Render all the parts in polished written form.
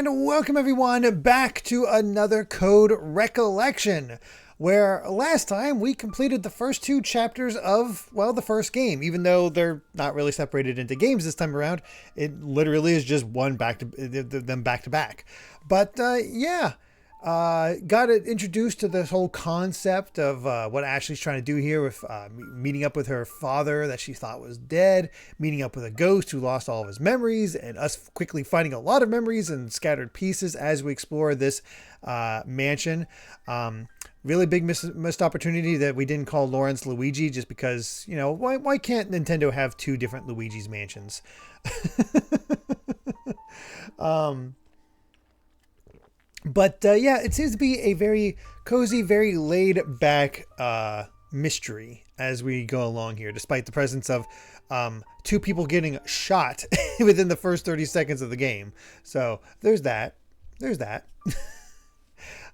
And welcome everyone back to another Code Recollection, where last time we completed the first two chapters of, well, the first game. Even though they're not really separated into games this time around, it literally is just one back to back. But got introduced to this whole concept of what Ashley's trying to do here with meeting up with her father that she thought was dead, meeting up with a ghost who lost all of his memories, and us quickly finding a lot of memories and scattered pieces as we explore this mansion. Really big missed opportunity that we didn't call Lawrence Luigi, just because, you know, why can't Nintendo have two different Luigi's mansions? But it seems to be a very cozy, very laid back mystery as we go along here, despite the presence of two people getting shot within the first 30 seconds of the game. So there's that.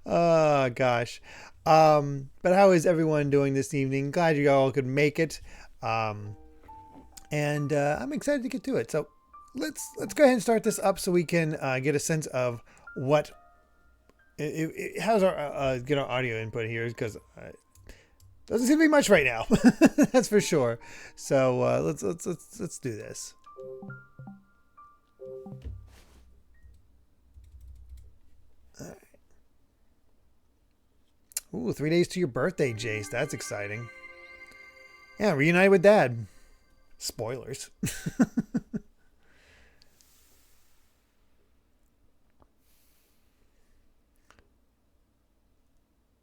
Oh, gosh. But how is everyone doing this evening? Glad you all could make it. And I'm excited to get to it. So let's go ahead and start this up so we can get a sense of what... how's our get our audio input here, because doesn't seem to be much right now. That's for sure. So let's do this. All right. Ooh, 3 days to your birthday, Jace. That's exciting. Yeah, reunited with Dad. Spoilers.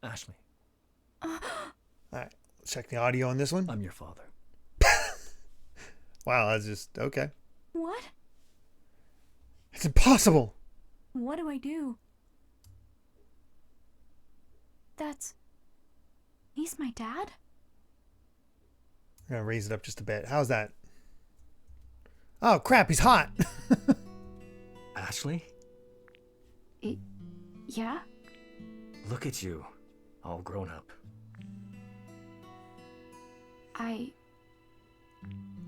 Ashley. All right, let's check the audio on this one. I'm your father. Wow, that's just okay. What? It's impossible. What do I do? He's my dad? I'm gonna raise it up just a bit. How's that? Oh crap, he's hot. Ashley? Yeah? Look at you. All grown up.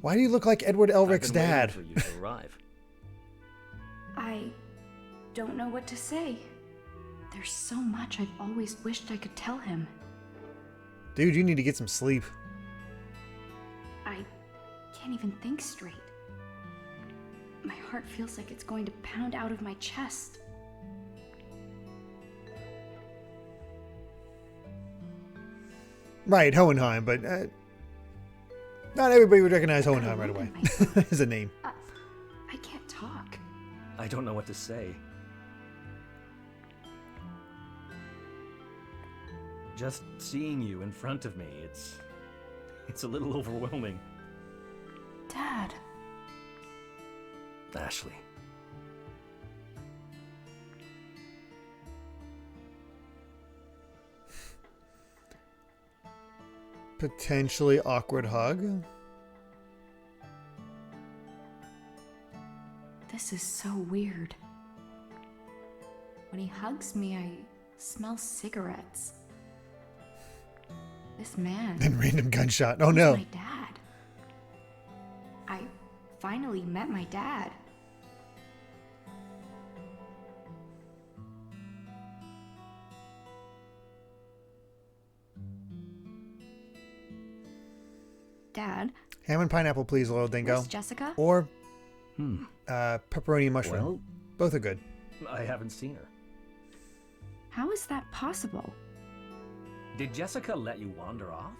Why do you look like Edward Elric's dad? I've been waiting for you to arrive. I don't know what to say. There's so much I've always wished I could tell him. Dude, you need to get some sleep. I can't even think straight. My heart feels like it's going to pound out of my chest. Right, Hohenheim, but not everybody would recognize Hohenheim right away as a name. I can't talk. I don't know what to say. Just seeing you in front of me, it's a little overwhelming. Dad. Ashley. Potentially awkward hug. This is so weird. When he hugs me, I smell cigarettes. This man... And random gunshot. Oh he's no. My dad. I finally met my dad. Dad. Ham and pineapple, please, little dingo. Where's Jessica? Or pepperoni and mushroom. Well, both are good. I haven't seen her. How is that possible? Did Jessica let you wander off?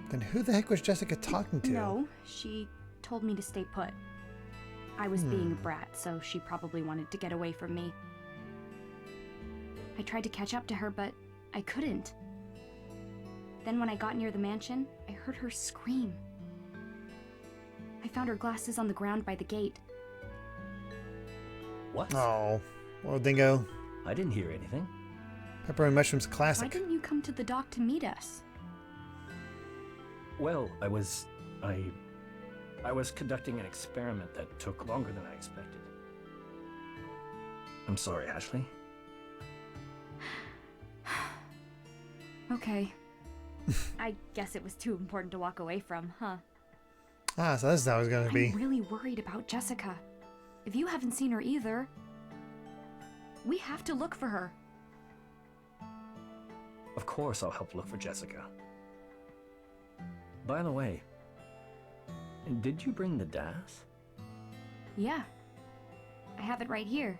Then who the heck was Jessica talking to? No, she told me to stay put. I was being a brat, so she probably wanted to get away from me. I tried to catch up to her, but I couldn't. Then when I got near the mansion, I heard her scream. I found her glasses on the ground by the gate. What? Oh, little dingo. I didn't hear anything. Pepperoni mushroom's Why classic. didn't you come to the dock to meet us? Well, I was conducting an experiment that took longer than I expected. I'm sorry, Ashley. Okay. I guess it was too important to walk away from, huh? Ah, so this is how it's going to be. I'm really worried about Jessica. If you haven't seen her either... We have to look for her. Of course I'll help look for Jessica. By the way, did you bring the DAS? Yeah. I have it right here.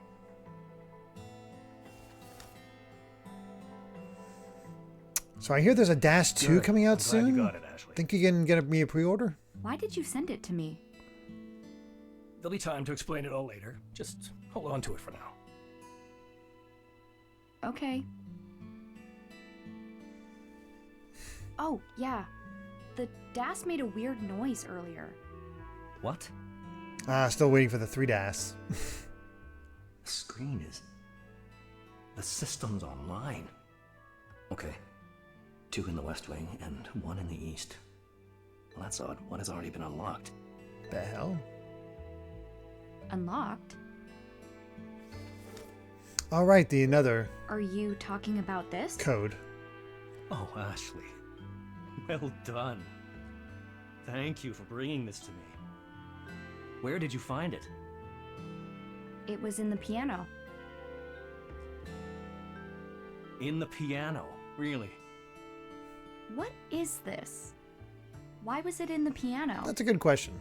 So I hear there's a Dash 2 Good. coming out I'm glad soon. you got it, Ashley. Think you can get me a pre-order? Why did you send it to me? There'll be time to explain it all later. Just hold on to it for now. Okay. Oh, yeah. The DAS made a weird noise earlier. What? Still waiting for the 3 DAS. The screen is... The system's online. Okay. 2 in the West Wing and 1 in the East. Well, that's odd. One has already been unlocked. The hell? Unlocked? All right, the another Are you talking about this? code. Oh, Ashley. Well done. Thank you for bringing this to me. Where did you find it? It was in the piano. In the piano. Really? What is this? Why was it in the piano? That's a good question.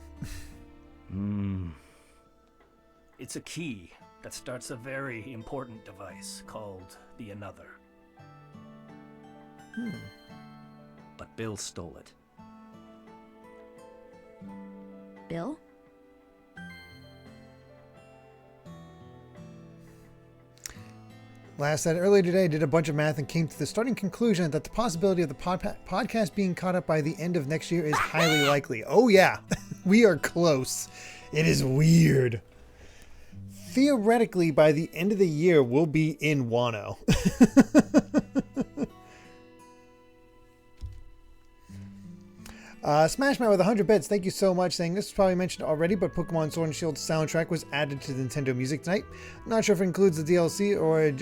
It's a key that starts a very important device called the Another. But Bill stole it. Bill? Last said earlier today, I did a bunch of math and came to the starting conclusion that the possibility of the podcast being caught up by the end of next year is highly likely. Oh yeah, we are close. It is weird. Theoretically, by the end of the year, we'll be in Wano. Smashman with 100 bits, thank you so much, saying this was probably mentioned already, but Pokemon Sword and Shield soundtrack was added to the Nintendo Music tonight. Not sure if it includes the DLC or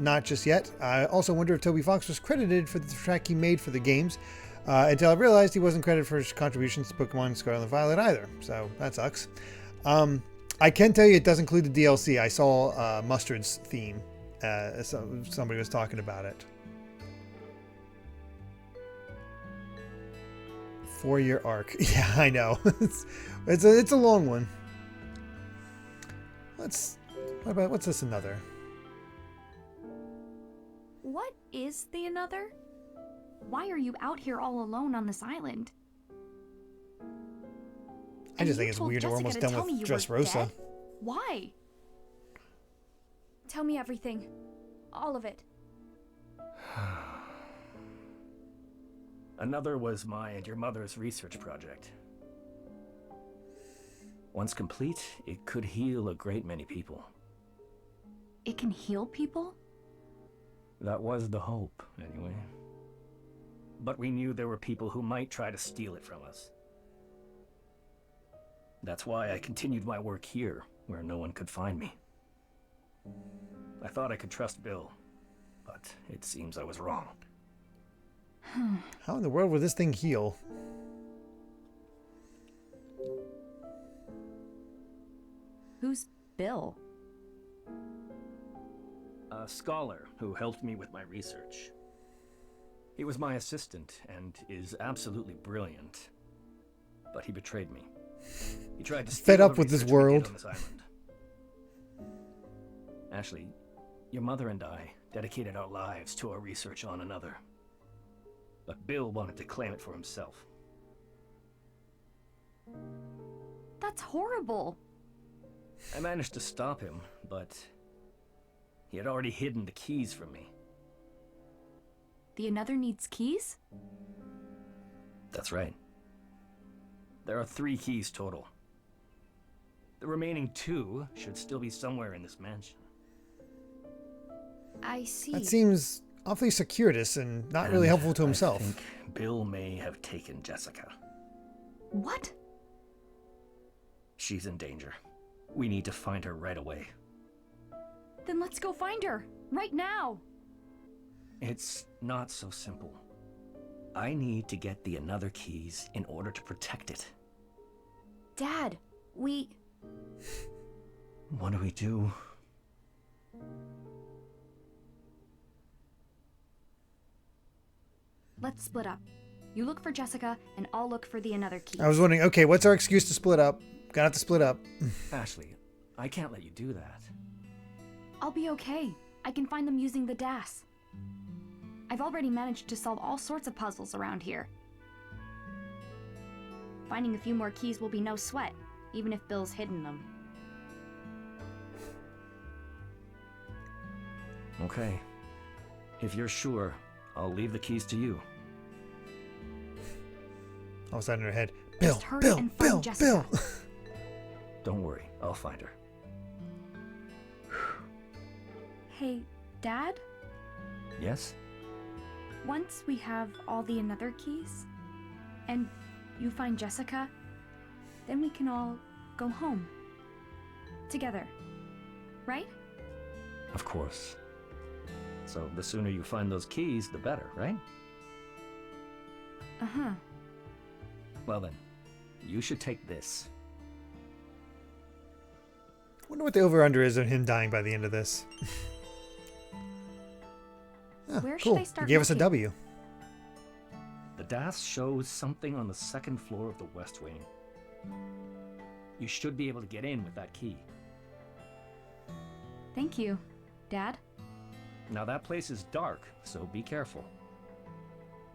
not just yet. I also wonder if Toby Fox was credited for the track he made for the games, until I realized he wasn't credited for his contributions to Pokemon Scarlet and Violet either, so that sucks. I can tell you it does include the DLC. I saw Mustard's theme, so somebody was talking about it. 4-year arc. Yeah, I know. it's a long one. What's this another? What is the Another? Why are you out here all alone on this island? I just think it's weird that we're almost done with Dressrosa. Why? Tell me everything. All of it. Another was my and your mother's research project. Once complete, it could heal a great many people. It can heal people? That was the hope, anyway. But we knew there were people who might try to steal it from us. That's why I continued my work here, where no one could find me. I thought I could trust Bill, but it seems I was wrong. How in the world would this thing heal? Who's Bill? A scholar who helped me with my research. He was my assistant and is absolutely brilliant. But he betrayed me. He tried to steal Fed up the with this research we did world. on this island. Ashley, your mother and I dedicated our lives to our research on Another. But Bill wanted to claim it for himself. That's horrible. I managed to stop him, but he had already hidden the keys from me. The Another needs keys? That's right. There are 3 keys total. The remaining 2 should still be somewhere in this mansion. I see. That seems awfully circuitous and not really helpful to himself. I think Bill may have taken Jessica. What? She's in danger. We need to find her right away. Then let's go find her. Right now. It's not so simple. I need to get the Another keys in order to protect it. Dad, What do we do? let's split up. You look for Jessica, and I'll look for the another key. I was wondering, okay, what's our excuse to split up? Gonna have to split up. Ashley, I can't let you do that. I'll be okay. I can find them using the DAS. I've already managed to solve all sorts of puzzles around here. Finding a few more keys will be no sweat, even if Bill's hidden them. Okay. If you're sure, I'll leave the keys to you. All of a sudden in her head, Bill, Just hurry Bill, and find Bill, Jessica. Bill. Don't worry, I'll find her. Hey, Dad? Yes? Once we have all the another keys, and you find Jessica, then we can all go home. Together. Right? Of course. So the sooner you find those keys, the better, right? Uh-huh. Well then, you should take this. Wonder what the over-under is of him dying by the end of this. Oh, Where should cool. I start He gave us a looking? W. The DAS shows something on the second floor of the West Wing. You should be able to get in with that key. Thank you, Dad. Now that place is dark, so be careful.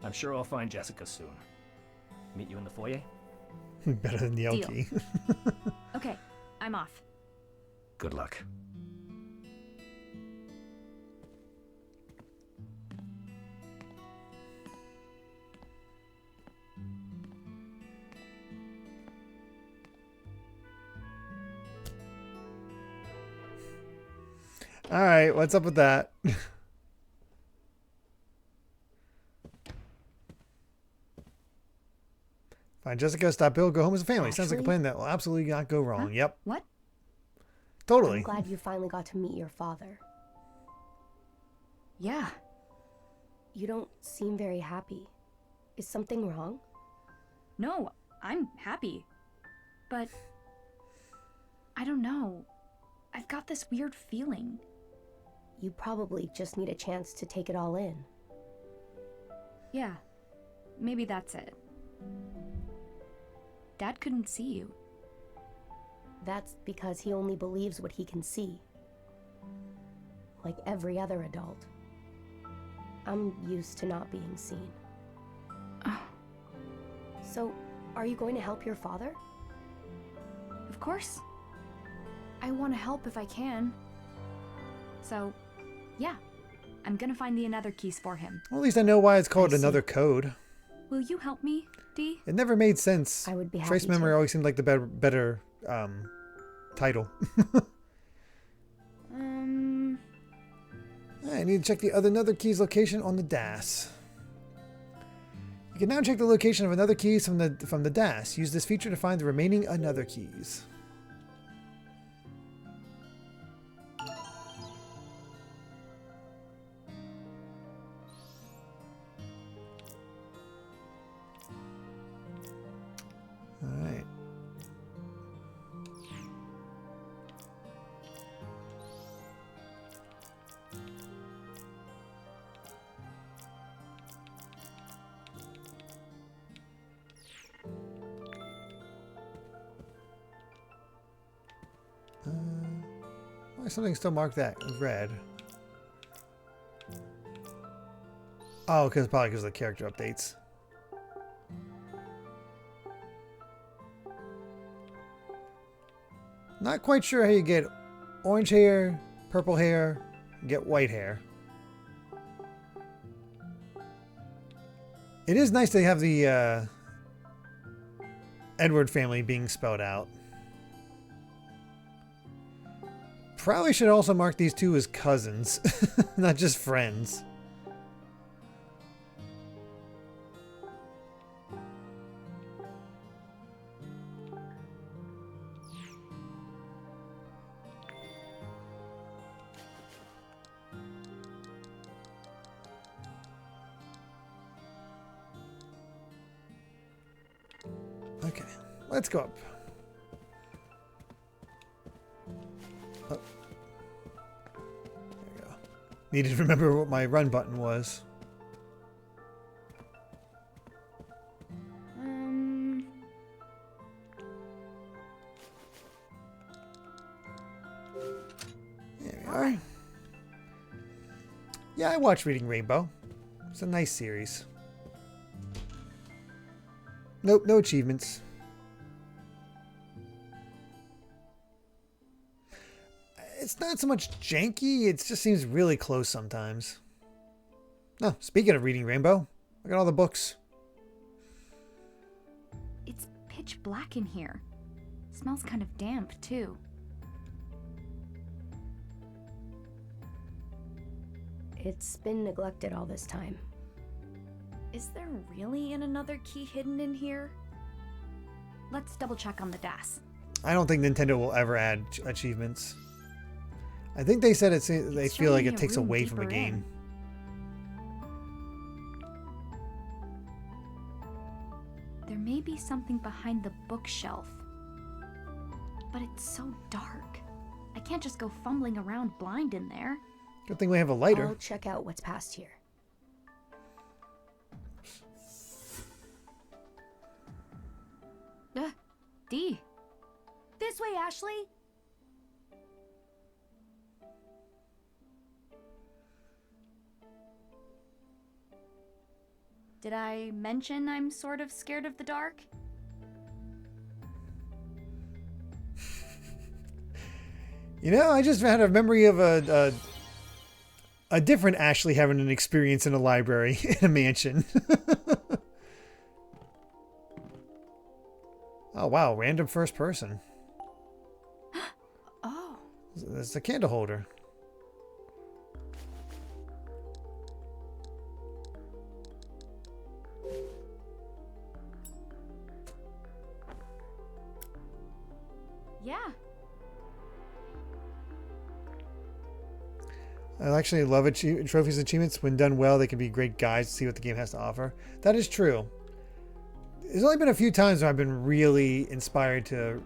I'm sure I'll find Jessica soon. Meet you in the foyer? Better than the L Deal. key. Okay, I'm off. Good luck. All right, what's up with that? Find Jessica, stop Bill, go home as a family. Sounds like a Actually- plan that will absolutely not go wrong. Huh? Yep, What? totally. I'm glad you finally got to meet your father. Yeah. You don't seem very happy. Is something wrong? No, I'm happy. But I don't know. I've got this weird feeling. You probably just need a chance to take it all in. Yeah, maybe that's it. Dad couldn't see you. That's because he only believes what he can see. Like every other adult. I'm used to not being seen. Oh. So, are you going to help your father? Of course. I want to help if I can. So, yeah, I'm gonna find the another keys for him. Well, at least I know why it's called I see. Another Code. Will you help me, Dee? It never made sense. I would be Trace happy Memory to. always seemed like the better title. I need to check the another key's location on the DAS. You can now check the location of another keys from the DAS. Use this feature to find the remaining another keys. All right. Why is something still marked that red? Oh, probably because of the character updates. Not quite sure how you get orange hair, purple hair, and get white hair. It is nice to have the Edward family being spelled out. Probably should also mark these two as cousins, not just friends. Okay, let's go up. Oh. There we go. Needed to remember what my run button was. Yeah, I watched Reading Rainbow. It's a nice series. Nope, no achievements. It's not so much janky, it just seems really close sometimes. Oh, speaking of Reading Rainbow, I got all the books. It's pitch black in here. Smells kind of damp, too. It's been neglected all this time. Is there really another key hidden in here? Let's double check on the DAS. I don't think Nintendo will ever add achievements. I think they said they feel like it takes away from the game. There may be something behind the bookshelf, but it's so dark. I can't just go fumbling around blind in there. Good thing we have a lighter. I'll check out what's past here. D. This way, Ashley! Did I mention I'm sort of scared of the dark? You know, I just had a memory of a different Ashley having an experience in a library in a mansion. Oh, wow. Random first person. Oh. It's a candle holder. Yeah. I actually love trophies achievements. When done well, they can be great guides to see what the game has to offer. That is true. There's only been a few times where I've been really inspired to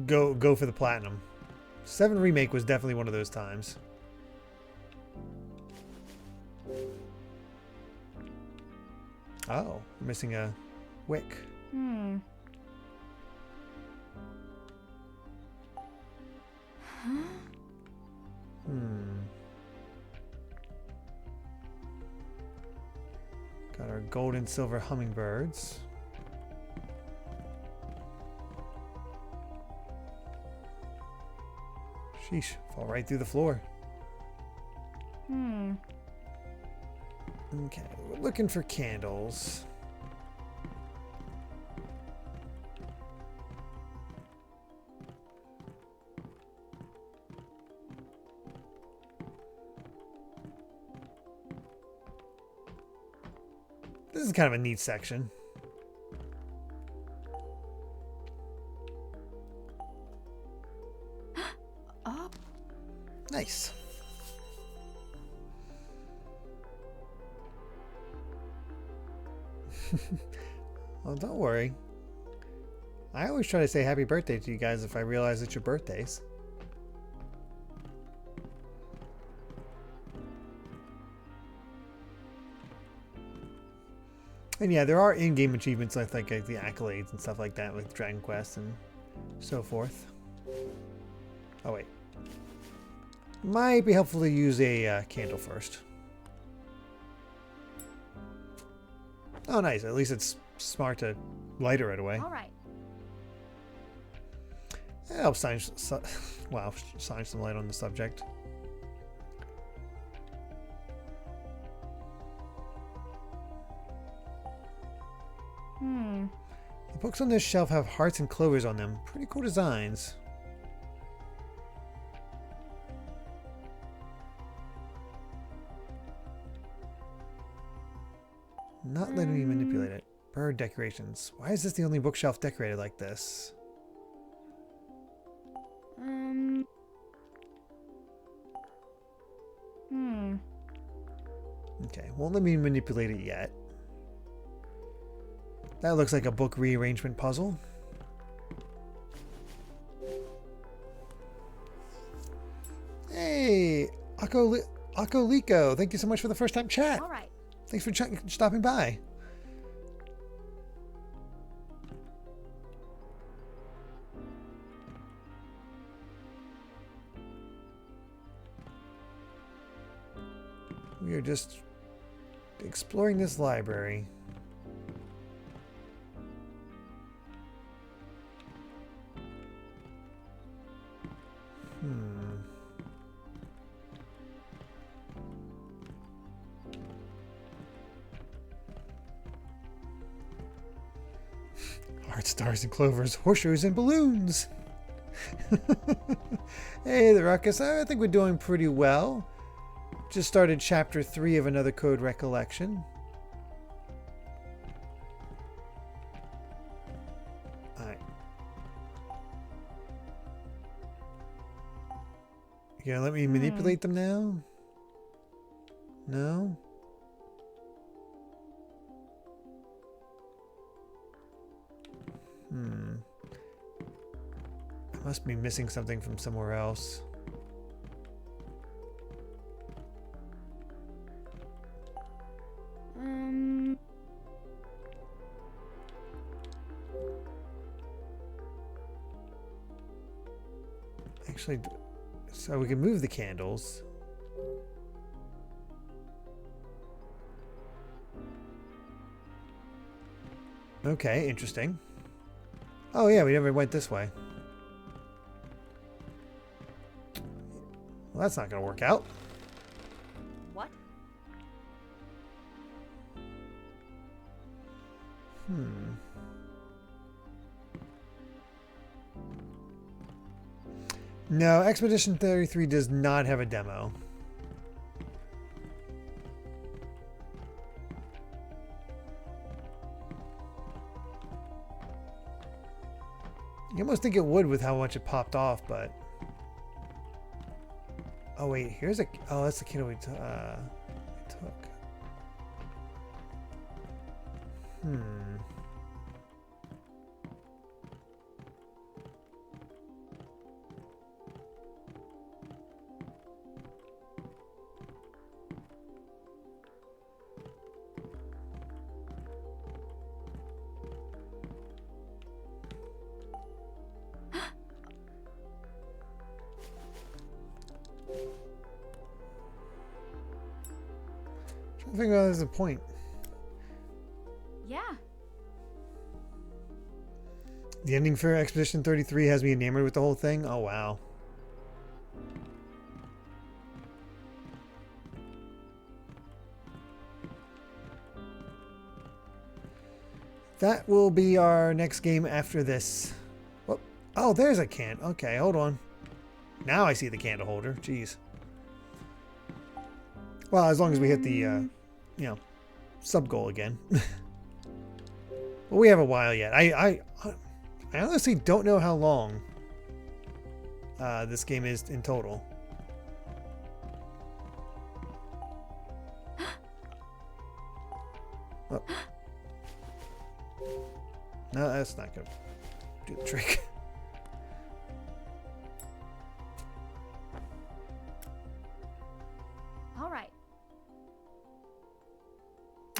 go for the platinum. 7 Remake was definitely one of those times. Oh, we're missing a wick. Hmm. Huh? Got our gold and silver hummingbirds. Sheesh, fall right through the floor. Hmm. Okay, we're looking for candles. This is kind of a neat section. Oh. Nice. Well, don't worry. I always try to say happy birthday to you guys if I realize it's your birthdays. And yeah, there are in-game achievements like the accolades and stuff like that with Dragon Quest and so forth. Oh wait. Might be helpful to use a candle first. Oh nice, at least it's smart to light it right away. All right. It helps shine some light on the subject. Hmm. The books on this shelf have hearts and clovers on them. Pretty cool designs. Not letting me manipulate it. Bird decorations. Why is this the only bookshelf decorated like this? Okay, won't let me manipulate it yet. That looks like a book rearrangement puzzle. Hey, Akoliko, thank you so much for the first time chat. All right. Thanks for stopping by. We are just exploring this library. Heart stars and clovers, horseshoes and balloons. Hey, the Ruckus. I think we're doing pretty well. Just started chapter 3 of another code Recollection. Alright. You gonna let me manipulate them now? No? I must be missing something from somewhere else. Actually, so we can move the candles. Okay, interesting. Oh yeah, we never went this way. Well, that's not going to work out. What? No, Expedition 33 does not have a demo. You almost think it would with how much it popped off, but... Oh wait, here's a... Oh, that's the kid we took. I think there's a point. Yeah. The ending for Expedition 33 has me enamored with the whole thing. Oh, wow. That will be our next game after this. Oh, there's a can. Okay, hold on. Now I see the candle holder. Jeez. Well, as long as we hit the, sub goal again. But we have a while yet. I honestly don't know how long this game is in total. Oh. No, that's not going to do the trick. All right.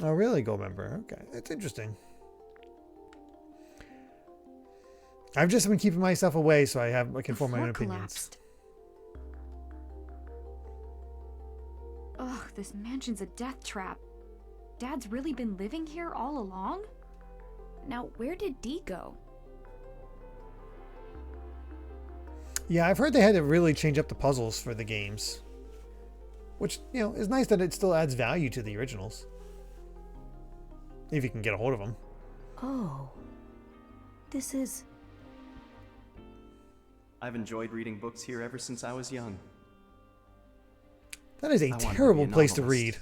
Oh, really, Gold Member? Okay, that's interesting. I've just been keeping myself away so I can form my own opinions. Ugh, this mansion's a death trap. Dad's really been living here all along? Now, where did Dee go? Yeah, I've heard they had to really change up the puzzles for the games. Which, is nice that it still adds value to the originals. If you can get a hold of them. Oh. This is... I've enjoyed reading books here ever since I was young. That is a I wanted to be terrible a place to novelist. read.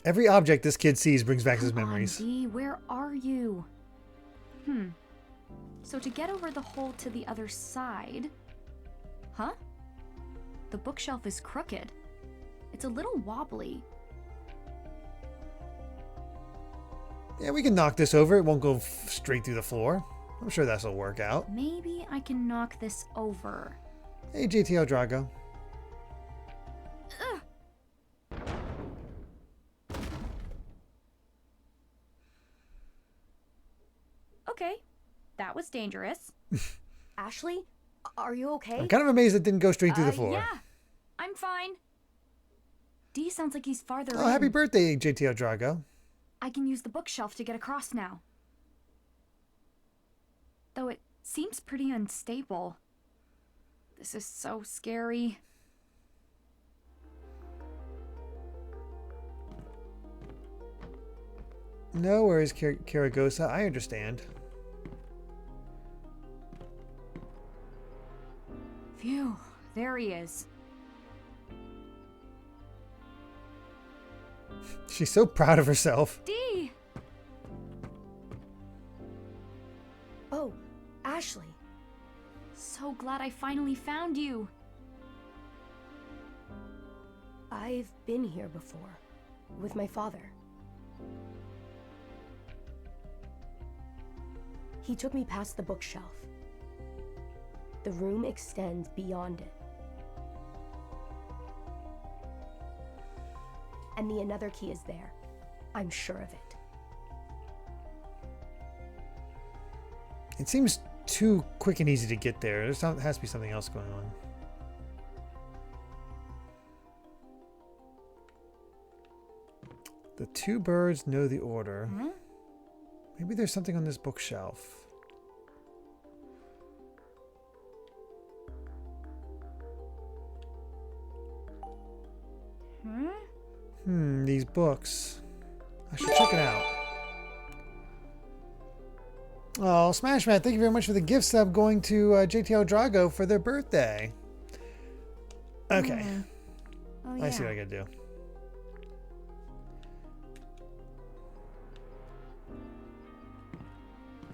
Every object this kid sees brings back his memories. Dee, where are you? So to get over the hole to the other side... Huh? The bookshelf is crooked. It's a little wobbly. Yeah, we can knock this over. It won't go straight through the floor. I'm sure that'll work out. Maybe I can knock this over. Hey, GTO Drago. Okay, that was dangerous. Ashley, Are you okay? I'm kind of amazed it didn't go straight through the floor. Yeah, I'm fine. D sounds like he's farther Oh, in. happy birthday, JTO Drago. I can use the bookshelf to get across now. Though it seems pretty unstable. This is so scary. No worries, Karagosa. I understand. Phew, there he is. She's so proud of herself. D! Oh, Ashley. So glad I finally found you. I've been here before. With my father. He took me past the bookshelf. The room extends beyond it. And the another key is there. I'm sure of it. It seems too quick and easy to get there. There has to be something else going on. The two birds know the order. Huh? Maybe there's something on this bookshelf. These books. I should check it out. Oh, Smash Matt, thank you very much for the gift sub going to JTL Drago for their birthday. Okay. Oh, yeah. I see what I gotta do.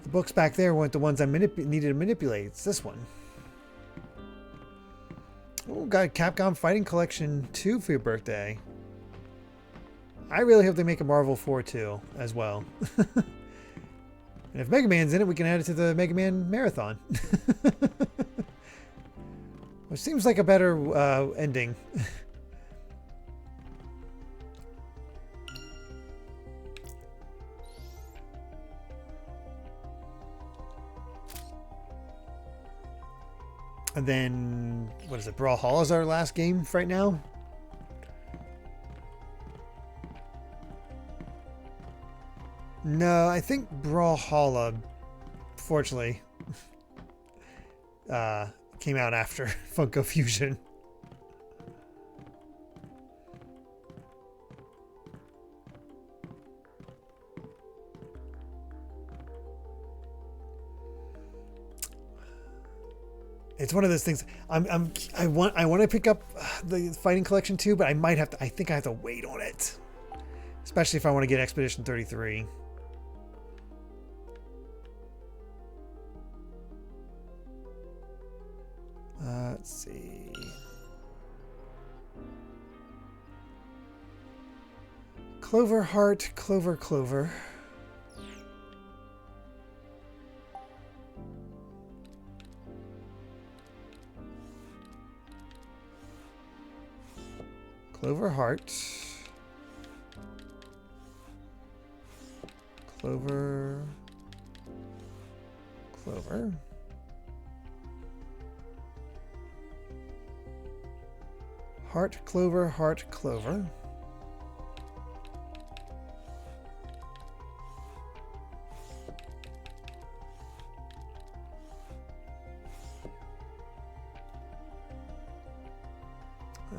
The books back there weren't the ones I needed to manipulate. It's this one. Oh, got a Capcom Fighting Collection 2 for your birthday. I really hope they make a Marvel 4 too, as well. And if Mega Man's in it, we can add it to the Mega Man Marathon. Which seems like a better ending. And then, what is it? Brawlhalla is our last game for right now. No, I think Brawlhalla, fortunately, came out after Funko Fusion. It's one of those things. I want to pick up the Fighting Collection too, but I might have to. I think I have to wait on it, especially if I want to get Expedition 33. Let's see. Clover Heart, Clover, Clover. Clover Heart. Clover. Clover. Heart, Clover, Heart, Clover.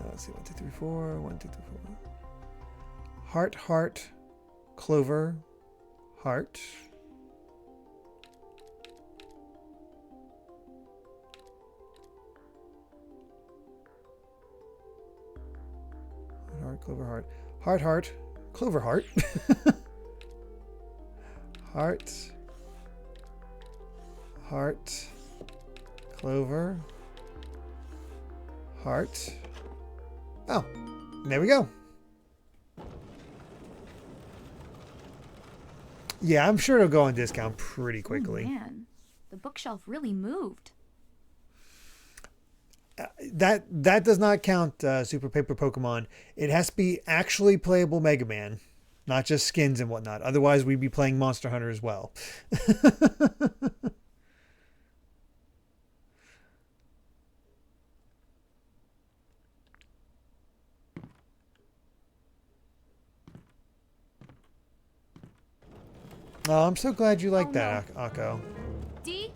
Let's see, 1, 2, 3, 4. 1, 2, 3, 4. Heart, Heart, Clover, Heart. Heart, Clover, Heart. Heart, Heart, Clover, Heart. Heart. Heart. Clover. Heart. Oh, there we go. Yeah, I'm sure it'll go on discount pretty quickly. Oh, man, the bookshelf really moved. That does not count Super Paper Pokemon. It has to be actually playable Mega Man, not just skins and whatnot. Otherwise, we'd be playing Monster Hunter as well. Oh, I'm so glad you like Oh, that, Akko. D?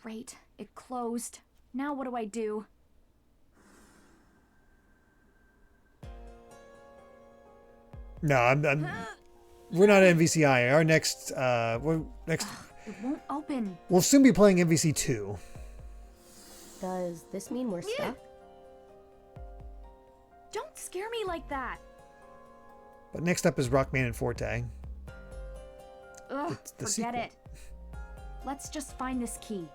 Great. It closed. Now what do I do? No, we're not at MVCI. Our next, It won't open. we'll soon be playing MVC 2. Does this mean we're stuck? Don't scare me like that. But next up is Rockman and Forte. Ugh, It's the forget sequel. it. Let's just find this key.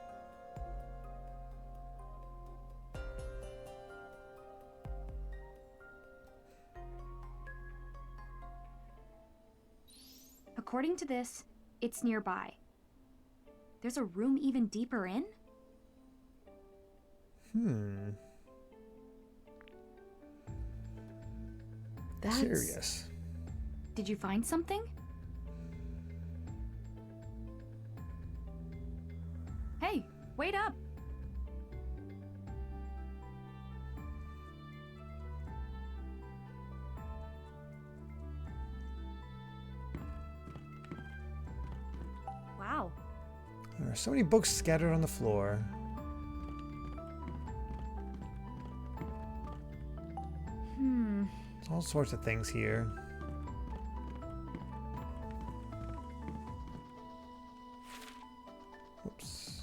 According to this, it's nearby. There's a room even deeper in? That's Curious. Did you find something? Hey, wait up! Wow. There are so many books scattered on the floor. There's all sorts of things here. Oops.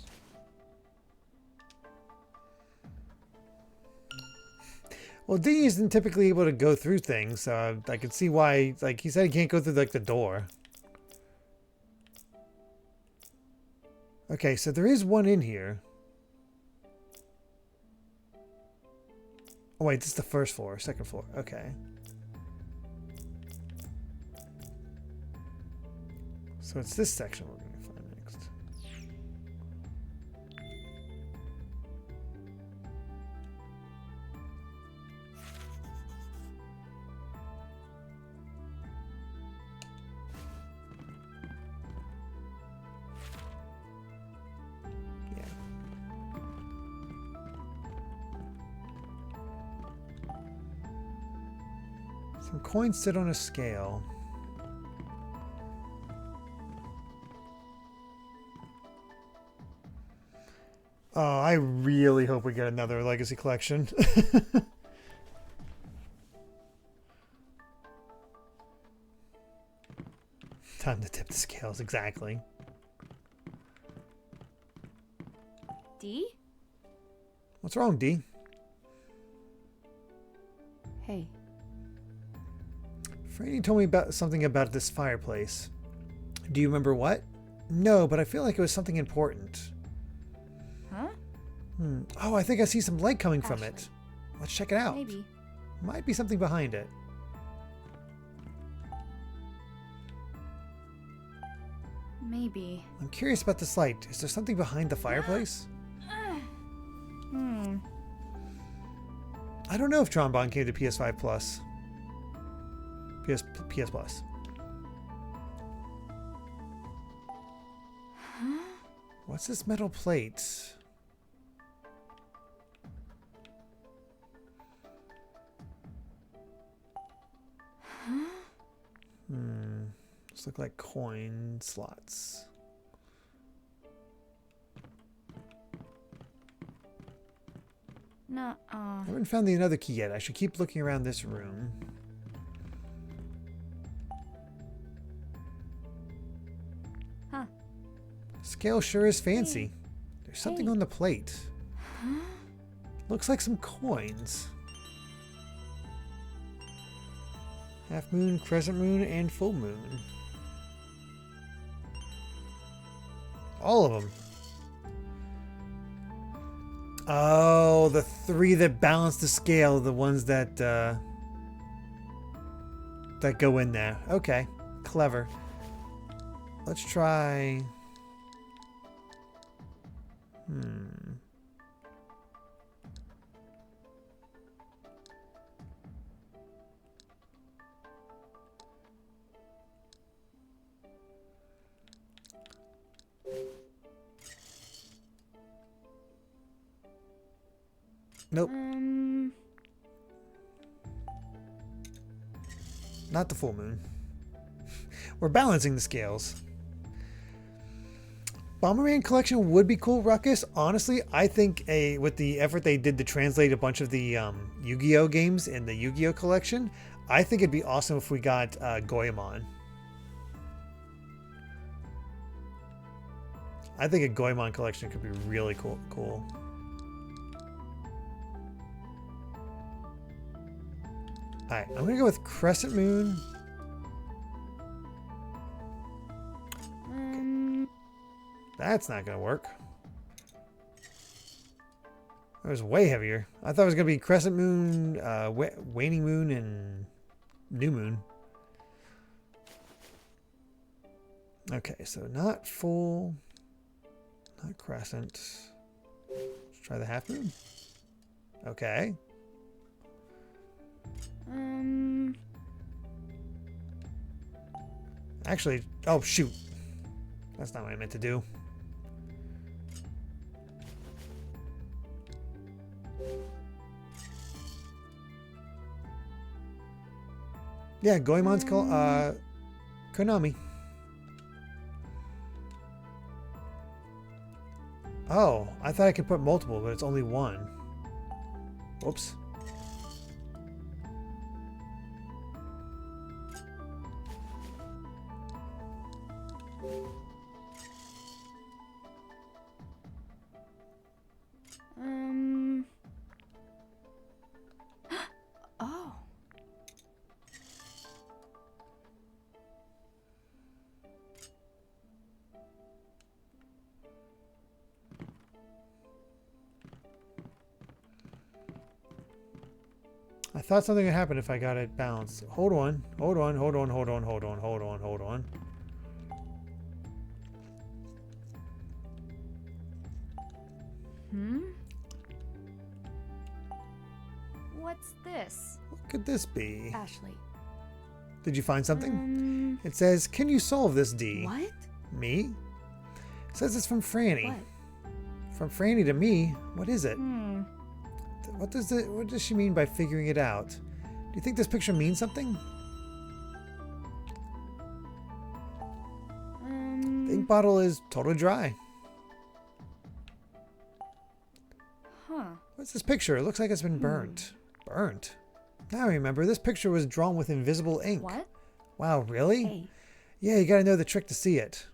Well, D isn't typically able to go through things, so I can see why. Like he said, he can't go through like the door. Okay, so there is one in here. Oh wait, this is the first floor, second floor. Okay. So it's this section we're going to find next. Yeah. Some coins sit on a scale. Oh, I really hope we get another Legacy Collection. Time to tip the scales, exactly. D? What's wrong, D? Hey, Franny told me about something about this fireplace. Do you remember what? No, but I feel like it was something important. Huh? Oh, I think I see some light coming from it. Ashley. Let's check it out. Maybe. Might be something behind it. Maybe. I'm curious about this light. Is there something behind the fireplace? I don't know if Trombone came to PS5 Plus. PS Plus. What's this metal plate? These look like coin slots. Nuh-uh. I haven't found the another key yet. I should keep looking around this room. Huh. Scale sure is fancy. There's something Hey. on the plate. Looks like some coins. Half moon, crescent moon, and full moon. All of them. Oh, the three that balance the scale, the ones that that go in there. Okay, clever. Let's try. Nope, not the full moon. We're balancing the scales. Bomberman Collection would be cool, Ruckus. Honestly, I think with the effort they did to translate a bunch of the Yu-Gi-Oh games in the Yu-Gi-Oh collection, I think it'd be awesome if we got Goemon. I think a Goemon collection could be really cool. Alright, I'm gonna go with Crescent Moon. That's not gonna work. That was way heavier. I thought it was gonna be Crescent Moon, Waning Moon, and New Moon. Okay, so not full, not crescent. Let's try the half moon. Okay. Actually, oh shoot. That's not what I meant to do. Yeah, Goemon's called Konami. Oh, I thought I could put multiple, but it's only one. Whoops. Oh. I thought something would happen if I got it balanced. Hold on. Hold on. Hold on. Hold on. Hold on. Hold on. Hold on. What's this? What could this be? Ashley. Did you find something? It says, "Can you solve this, D?" What? Me? It says it's from Franny. What? From Franny to me? What is it? What does she mean by figuring it out? Do you think this picture means something? The ink bottle is totally dry. Huh. What's this picture? It looks like it's been burnt. Burnt? Now I remember, this picture was drawn with invisible ink. What? Wow, really? Hey. Yeah, you gotta know the trick to see it.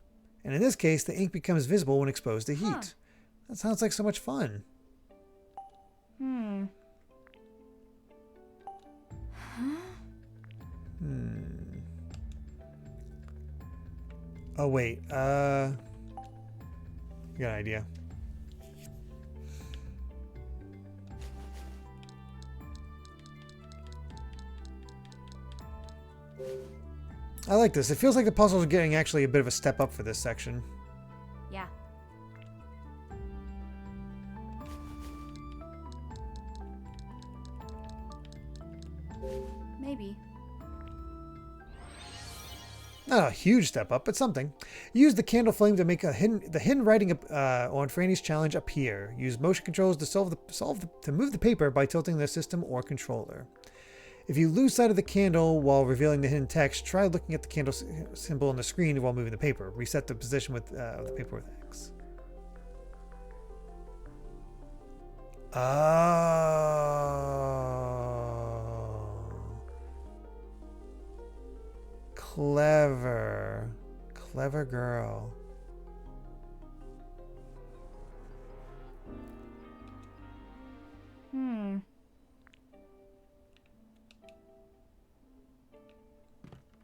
And in this case, the ink becomes visible when exposed to heat. Huh. That sounds like so much fun. Oh wait, I got an idea. I like this. It feels like the puzzles are getting actually a bit of a step up for this section. Yeah. Maybe. Not a huge step up, but something. Use the candle flame to make the hidden writing on Franny's challenge appear. Use motion controls to move the paper by tilting the system or controller. If you lose sight of the candle while revealing the hidden text, try looking at the candle symbol on the screen while moving the paper. Reset the position with the paper with X. Oh. Clever. Clever girl.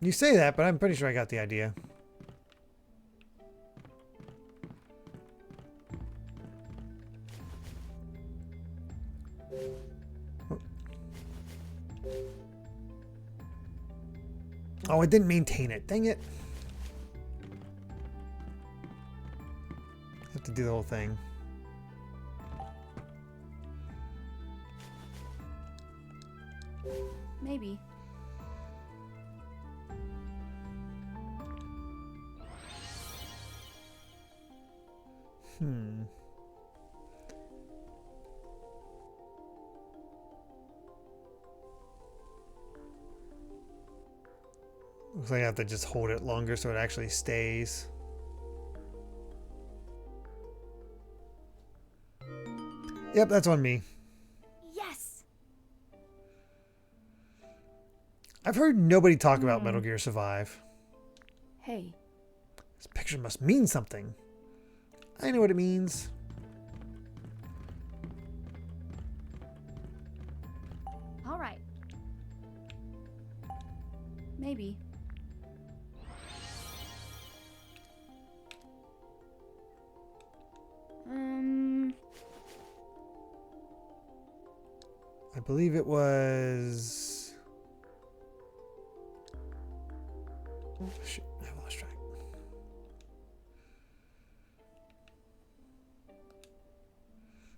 You say that, but I'm pretty sure I got the idea. Oh, I didn't maintain it. Dang it. Have to do the whole thing. Maybe. Looks like I have to just hold it longer so it actually stays. Yep, that's on me. Yes! I've heard nobody talk about Metal Gear Survive. Hey, This picture must mean something. I know what it means. all right. Maybe. I believe it was... Shoot, I've lost track.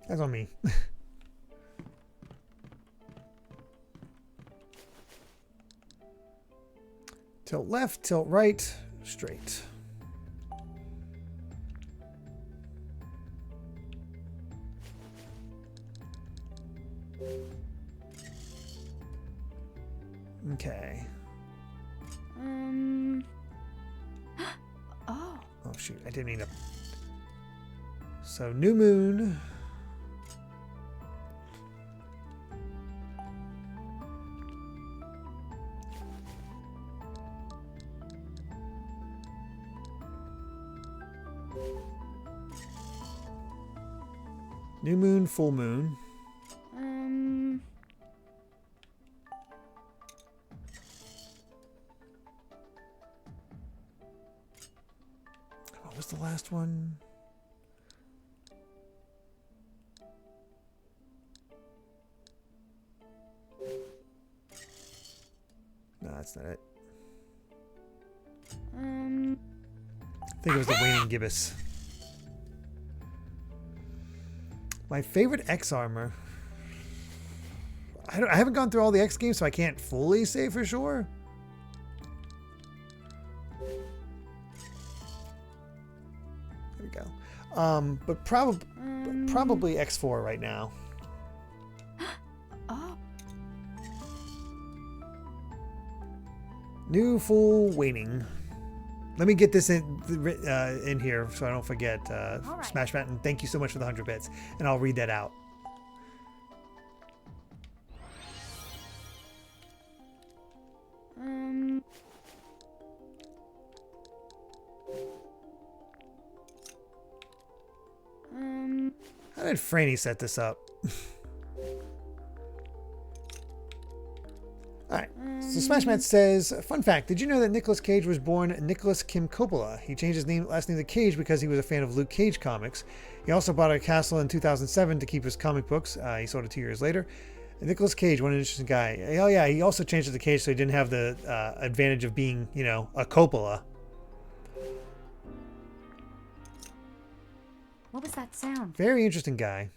That's on me. Tilt left, tilt right, straight. Okay. Oh. Oh shoot, I didn't mean to. So new moon. New moon, full moon. What was the last one? No, that's not it. I think it was the waning gibbous. My favorite X armor. I haven't gone through all the X games, so I can't fully say for sure. There we go. But probably X4 right now. Oh. New full waning. Let me get this in here so I don't forget. right. Smash Mountain, thank you so much for the 100 bits, and I'll read that out. How did Franny set this up? Alright, so Smashmat says, fun fact, did you know that Nicolas Cage was born Nicholas Kim Coppola? He changed his last name to Cage because he was a fan of Luke Cage comics. He also bought a castle in 2007 to keep his comic books. He sold it 2 years later. And Nicolas Cage, what an interesting guy. Oh yeah, he also changed it to Cage so he didn't have the advantage of being, you know, a Coppola. What was that sound? Very interesting guy.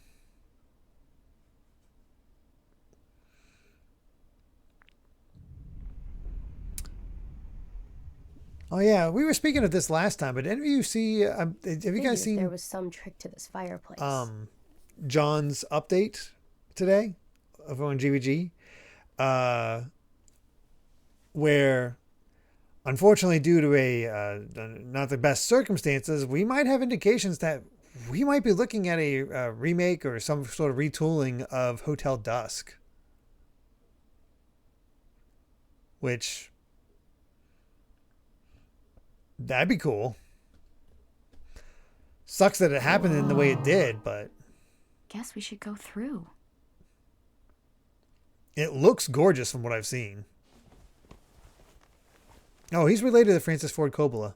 Oh yeah, we were speaking of this last time, but any of you see? Have you guys seen? There was some trick to this fireplace. John's update today over on GVG, where unfortunately, due to a not the best circumstances, we might have indications that we might be looking at a remake or some sort of retooling of Hotel Dusk, which. That'd be cool. Sucks that it happened in the way it did, but Guess we should go through. it looks gorgeous from what I've seen. Oh, he's related to Francis Ford Coppola.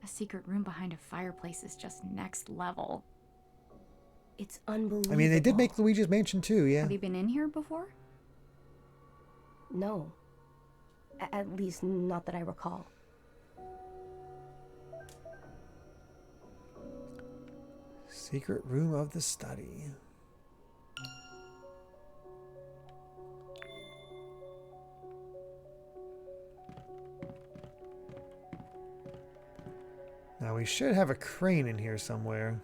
A secret room behind a fireplace is just next level. It's unbelievable. I mean, they did make Luigi's Mansion too, yeah. Have you been in here before? No. At least not that I recall. Secret room of the study. Now we should have a crane in here somewhere.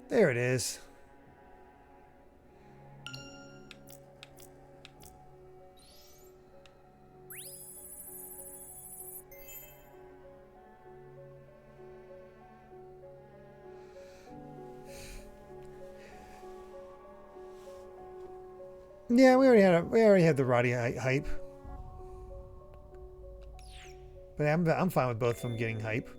There it is. Yeah, we already had the Roddy hype. But I'm fine with both of them getting hype.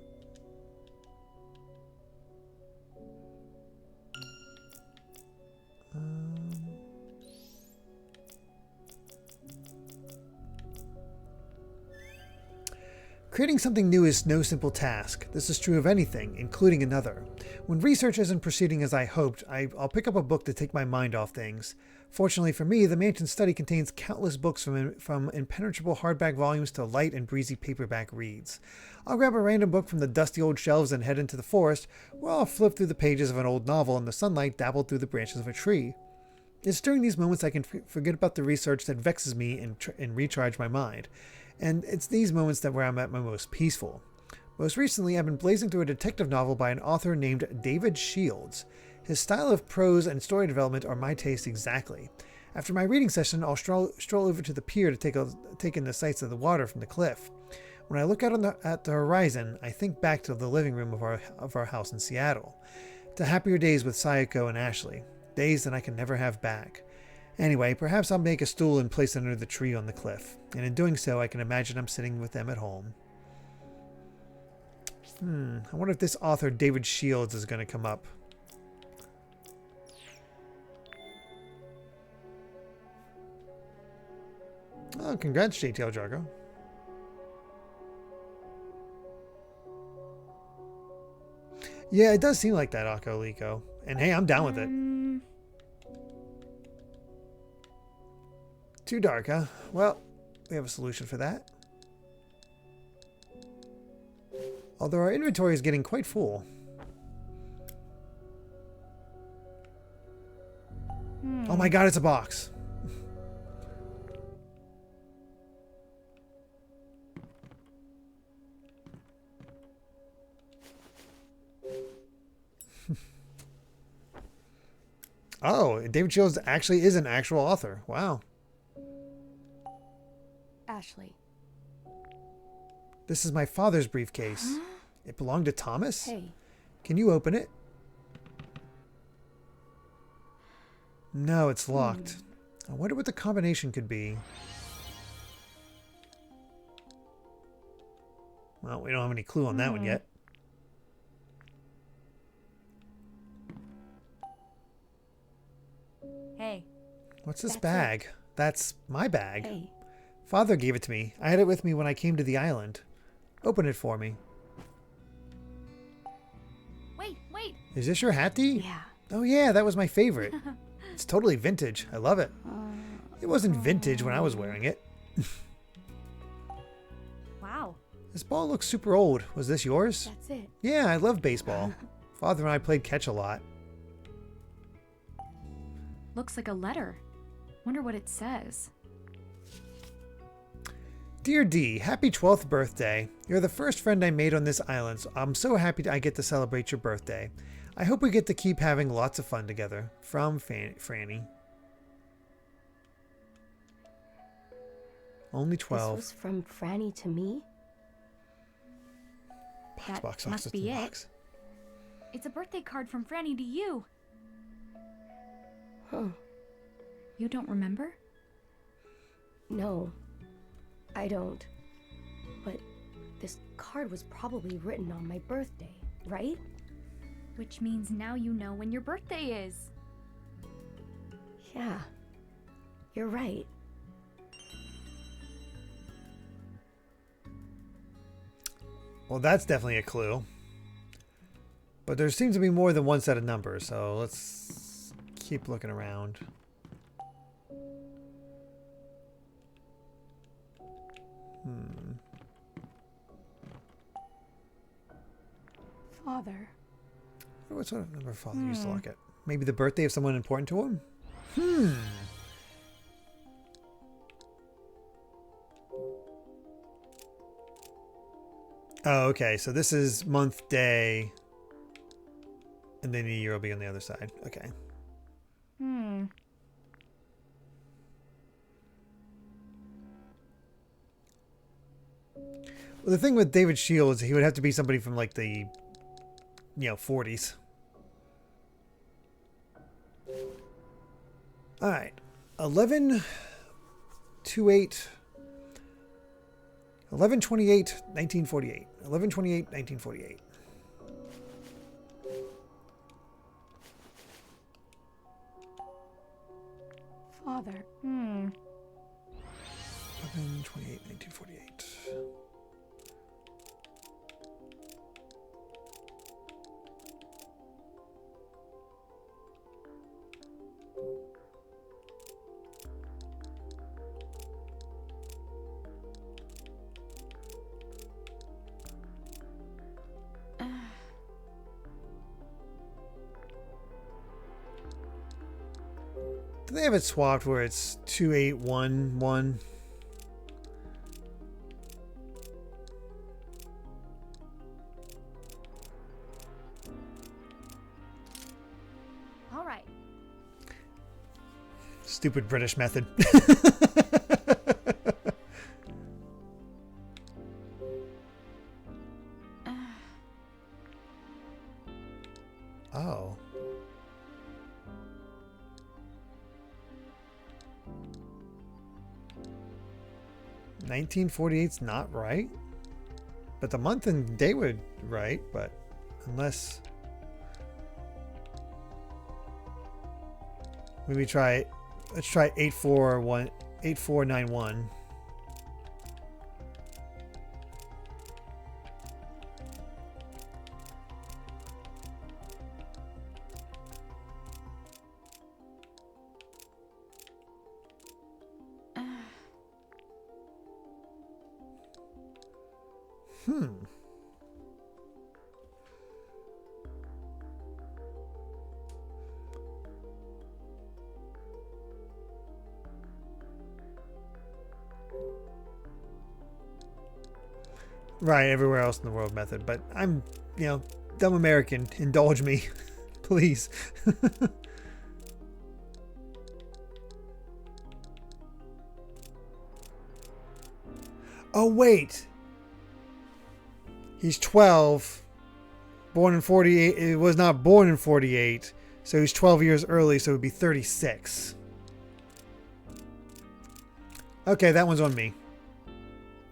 Creating something new is no simple task. This is true of anything, including another. When research isn't proceeding as I hoped, I'll pick up a book to take my mind off things. Fortunately for me, the mansion study contains countless books from impenetrable hardback volumes to light and breezy paperback reads. I'll grab a random book from the dusty old shelves and head into the forest, where I'll flip through the pages of an old novel and the sunlight dabble through the branches of a tree. It's during these moments I can forget about the research that vexes me and recharge my mind. And it's these moments where I'm at my most peaceful. Most recently, I've been blazing through a detective novel by an author named David Shields. His style of prose and story development are my taste exactly. After my reading session, I'll stroll over to the pier to take in the sights of the water from the cliff. When I look out at the horizon, I think back to the living room of our house in Seattle, to happier days with Sayako and Ashley, days that I can never have back. Anyway, perhaps I'll make a stool and place it under the tree on the cliff, and in doing so I can imagine I'm sitting with them at home. I wonder if this author David Shields is going to come up. Oh, congrats, JTL Jargo. Yeah, it does seem like that, Akko Liko. And hey, I'm down with it. Too dark, huh? Well, we have a solution for that. Although our inventory is getting quite full. Oh my god, it's a box. Oh, David Shields actually is an actual author. Wow. Ashley. This is my father's briefcase. It belonged to Thomas? Hey. Can you open it? No, it's locked. I wonder what the combination could be. Well, we don't have any clue on that one yet. Hey. What's this That's bag? That's my bag. Hey. Father gave it to me. I had it with me when I came to the island. Open it for me. Wait. Is this your hattie? Yeah. Oh yeah, that was my favorite. It's totally vintage. I love it. It wasn't vintage when I was wearing it. Wow. This ball looks super old. Was this yours? That's it. Yeah, I love baseball. Father and I played catch a lot. Looks like a letter. Wonder what it says. Dear D, happy 12th birthday. You're the first friend I made on this island, so I'm so happy I get to celebrate your birthday. I hope we get to keep having lots of fun together. From Franny. Only 12. This was from Franny to me? Box, must be it. It's a birthday card from Franny to you. Huh. You don't remember? No, I don't. But this card was probably written on my birthday, right? Which means now you know when your birthday is. Yeah, you're right. Well, that's definitely a clue. But there seems to be more than one set of numbers, so let's keep looking around. Father. What sort of number Father used to look at? Maybe the birthday of someone important to him? Oh, okay. So this is month, day, and then the year will be on the other side. Okay. Well, the thing with David Shields, he would have to be somebody from like the, 40s. All right. 11/28 1948. 11/28 1948. Father. 11/28 1948. Do they have it swapped where it's 2811? All right. Stupid British method. Oh. 1948's not right, but the month and day would right, but unless maybe try, let's try 8491. Right, everywhere else in the world method, but I'm, dumb American. Indulge me, please. Oh, wait. He's 12. Born in 48. It was not born in 48. So he's 12 years early, so it would be 36. Okay, that one's on me.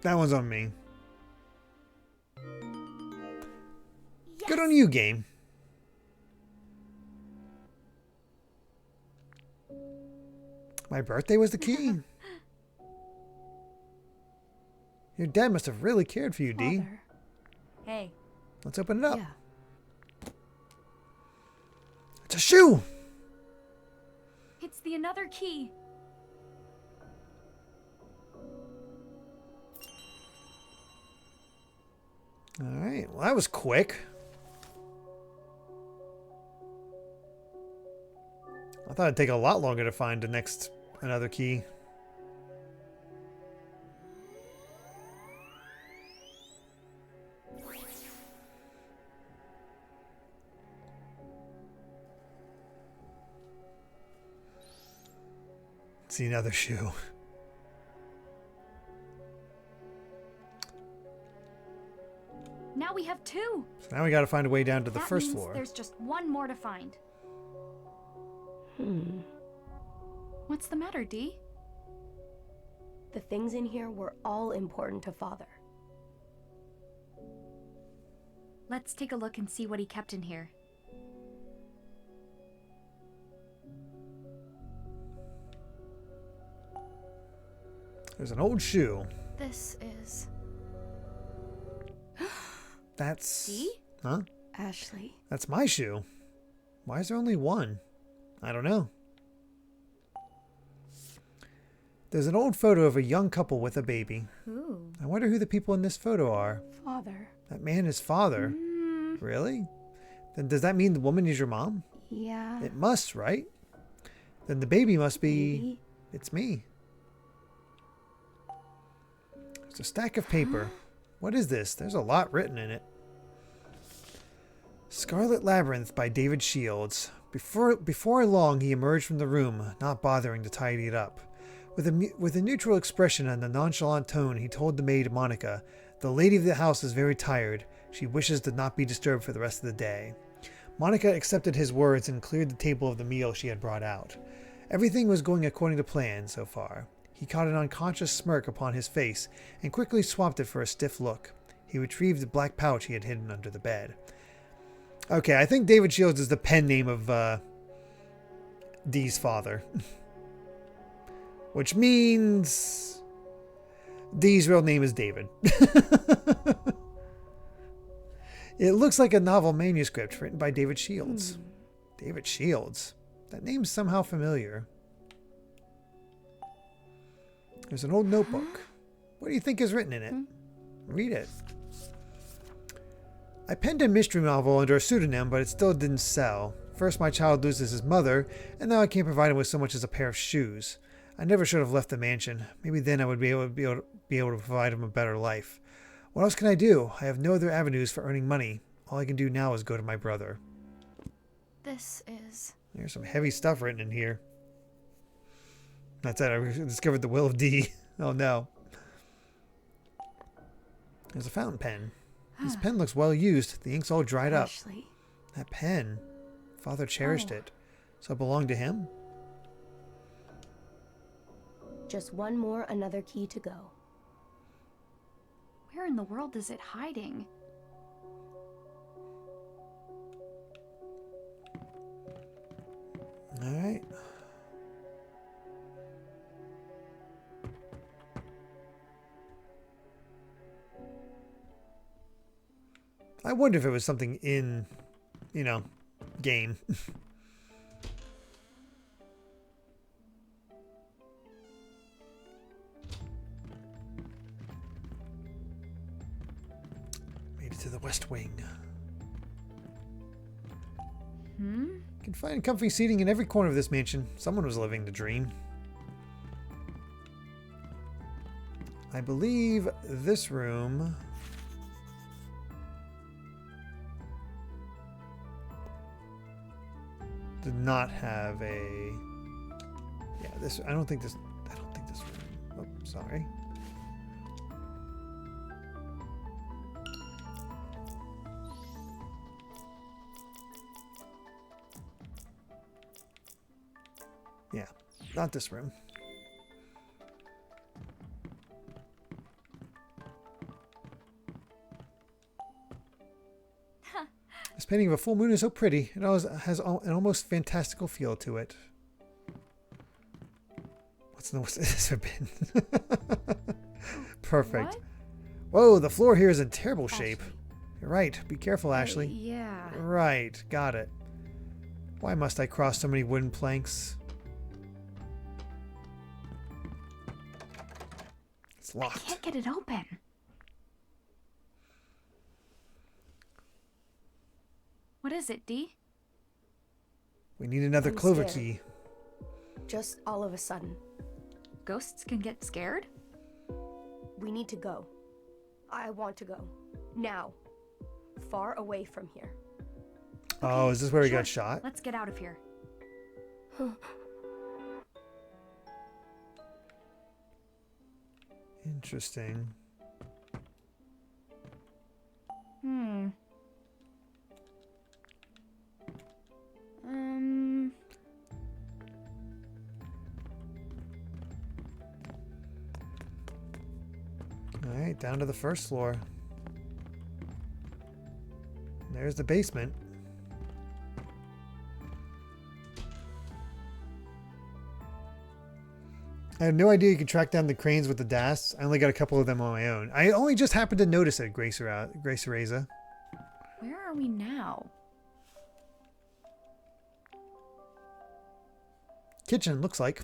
That one's on me. Good on you, game. My birthday was the key. Your dad must have really cared for you, Dee. Father. Hey. Let's open it up. Yeah. It's a shoe. It's the another key. All right. Well, that was quick. I thought it'd take a lot longer to find the next another key. See another shoe. Now we have two. So now we got to find a way down to the That first means floor. There's just one more to find. What's the matter, Dee? The things in here were all important to Father. Let's take a look and see what he kept in here. There's an old shoe. This is... That's... Dee? Huh? Ashley. That's my shoe. Why is there only one? I don't know. There's an old photo of a young couple with a baby. Ooh. I wonder who the people in this photo are. Father. That man is father. Really? Then does that mean the woman is your mom? Yeah. It must, right? Then the baby must be... Maybe. It's me. There's a stack of paper. What is this? There's a lot written in it. Scarlet Labyrinth by David Shields. Before long, he emerged from the room, not bothering to tidy it up. With a neutral expression and a nonchalant tone, he told the maid Monica, "The lady of the house is very tired. She wishes to not be disturbed for the rest of the day." Monica accepted his words and cleared the table of the meal she had brought out. Everything was going according to plan so far. He caught an unconscious smirk upon his face and quickly swapped it for a stiff look. He retrieved the black pouch he had hidden under the bed. Okay, I think David Shields is the pen name of Dee's father. Which means Dee's real name is David. It looks like a novel manuscript written by David Shields. David Shields. That name's somehow familiar. There's an old notebook. What do you think is written in it? Read it. I penned a mystery novel under a pseudonym, but it still didn't sell. First, my child loses his mother, and now I can't provide him with so much as a pair of shoes. I never should have left the mansion. Maybe then I would be able to provide him a better life. What else can I do? I have no other avenues for earning money. All I can do now is go to my brother. This is... There's some heavy stuff written in here. That's it. I discovered the will of D. Oh no. There's a fountain pen. This pen looks well used. The ink's all dried up. Ashley. That pen. Father cherished it. So it belonged to him? Just one more, another key to go. Where in the world is it hiding? All right. I wonder if it was something in, game. Made it to the West Wing. You can find comfy seating in every corner of this mansion. Someone was living the dream. I believe this room... did not have a... Yeah, this... I don't think this room... Oh, sorry. Yeah, not this room. This painting of a full moon is so pretty. It always has an almost fantastical feel to it. What's this been? Perfect. What? Whoa, the floor here is in terrible shape. You're right. Be careful, Ashley. Yeah. Right. Got it. Why must I cross so many wooden planks? It's I locked. can't get it open. What is it, Dee? We need another I'm clover scared. key. Just all of a sudden. Ghosts can get scared? We need to go. I want to go. Now. Far away from here. Oh, is this where he Sure. got shot? Let's get out of here. Interesting. Alright, down to the first floor. There's the basement. I have no idea you can track down the cranes with the DAS. I only got a couple of them on my own. I only just happened to notice it, Grace Areza. Where are we now? Kitchen, looks like.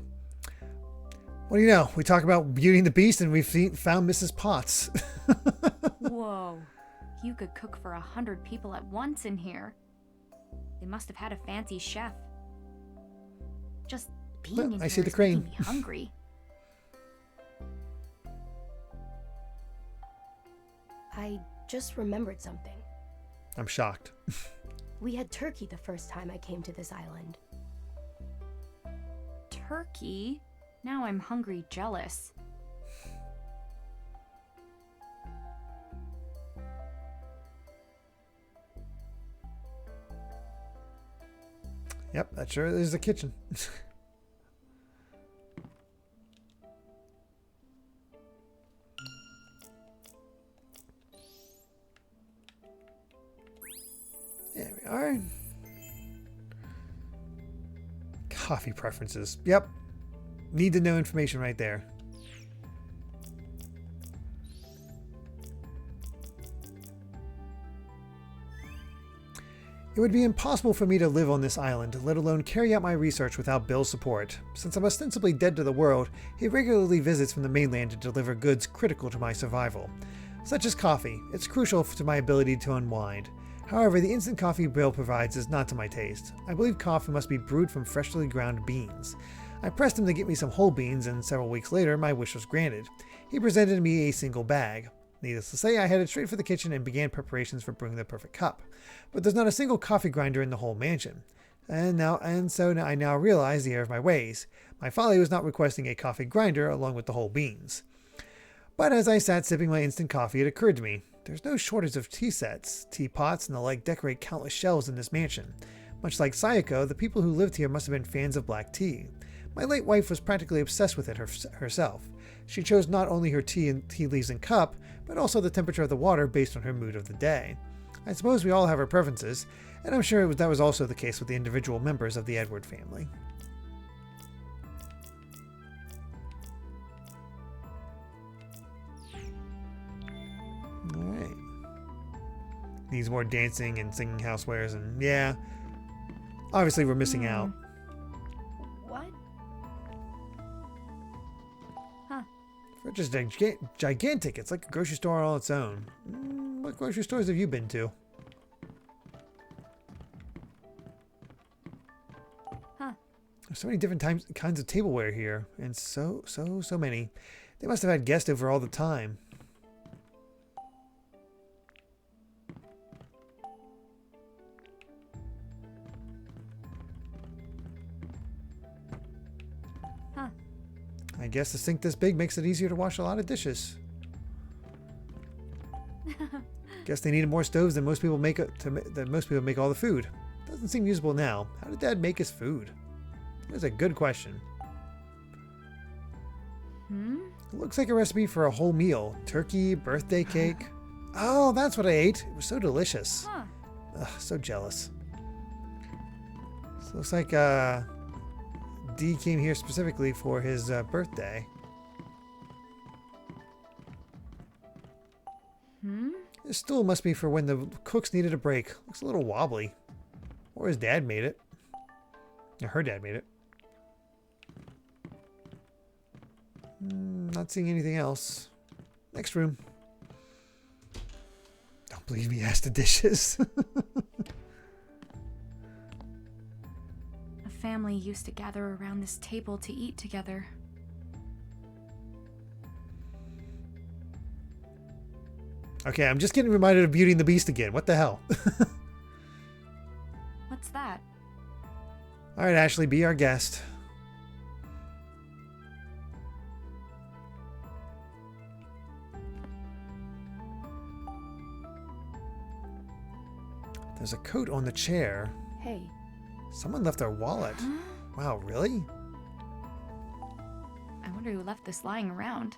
What do you know? We talk about Beauty and the Beast and we've found Mrs. Potts. Whoa. You could cook for 100 people at once in here. They must have had a fancy chef. Just being Well, in I here see the is crane. making me hungry. I just remembered something. I'm shocked. We had turkey the first time I came to this island. Turkey? Now I'm hungry jealous. Yep, that sure is the kitchen. There we are. Coffee preferences. Yep. Need to know information right there. It would be impossible for me to live on this island, let alone carry out my research without Bill's support. Since I'm ostensibly dead to the world, he regularly visits from the mainland to deliver goods critical to my survival. Such as coffee. It's crucial to my ability to unwind. However, the instant coffee Bill provides is not to my taste. I believe coffee must be brewed from freshly ground beans. I pressed him to get me some whole beans, and several weeks later, my wish was granted. He presented me a single bag. Needless to say, I headed straight for the kitchen and began preparations for brewing the perfect cup. But there's not a single coffee grinder in the whole mansion. So I now realize the error of my ways. My folly was not requesting a coffee grinder along with the whole beans. But as I sat sipping my instant coffee, it occurred to me, there's no shortage of tea sets, teapots, and the like decorate countless shelves in this mansion. Much like Sayako, the people who lived here must have been fans of black tea. My late wife was practically obsessed with it herself. She chose not only her tea leaves and cup, but also the temperature of the water based on her mood of the day. I suppose we all have our preferences, and I'm sure that was also the case with the individual members of the Edward family. Alright. Needs more dancing and singing housewares, and yeah, obviously we're missing out. What? Huh. It's just gigantic. It's like a grocery store all its own. What grocery stores have you been to? Huh. There's so many different kinds of tableware here, and so many. They must have had guests over all the time. I guess the sink this big makes it easier to wash a lot of dishes. Guess they needed more stoves than most people make all the food. Doesn't seem usable now. How did Dad make his food? That's a good question. It looks like a recipe for a whole meal. Turkey, birthday cake. Oh, that's what I ate. It was so delicious. Huh. Ugh, so jealous. So looks like D came here specifically for his birthday. This stool must be for when the cooks needed a break. Looks a little wobbly. Or his dad made it. Or her dad made it. Not seeing anything else. Next room. Don't believe me, ask the dishes. A family used to gather around this table to eat together. Okay, I'm just getting reminded of Beauty and the Beast again. What the hell? What's that? All right, Ashley, be our guest. There's a coat on the chair. Hey, Someone left their wallet. Wow, really? I wonder who left this lying around.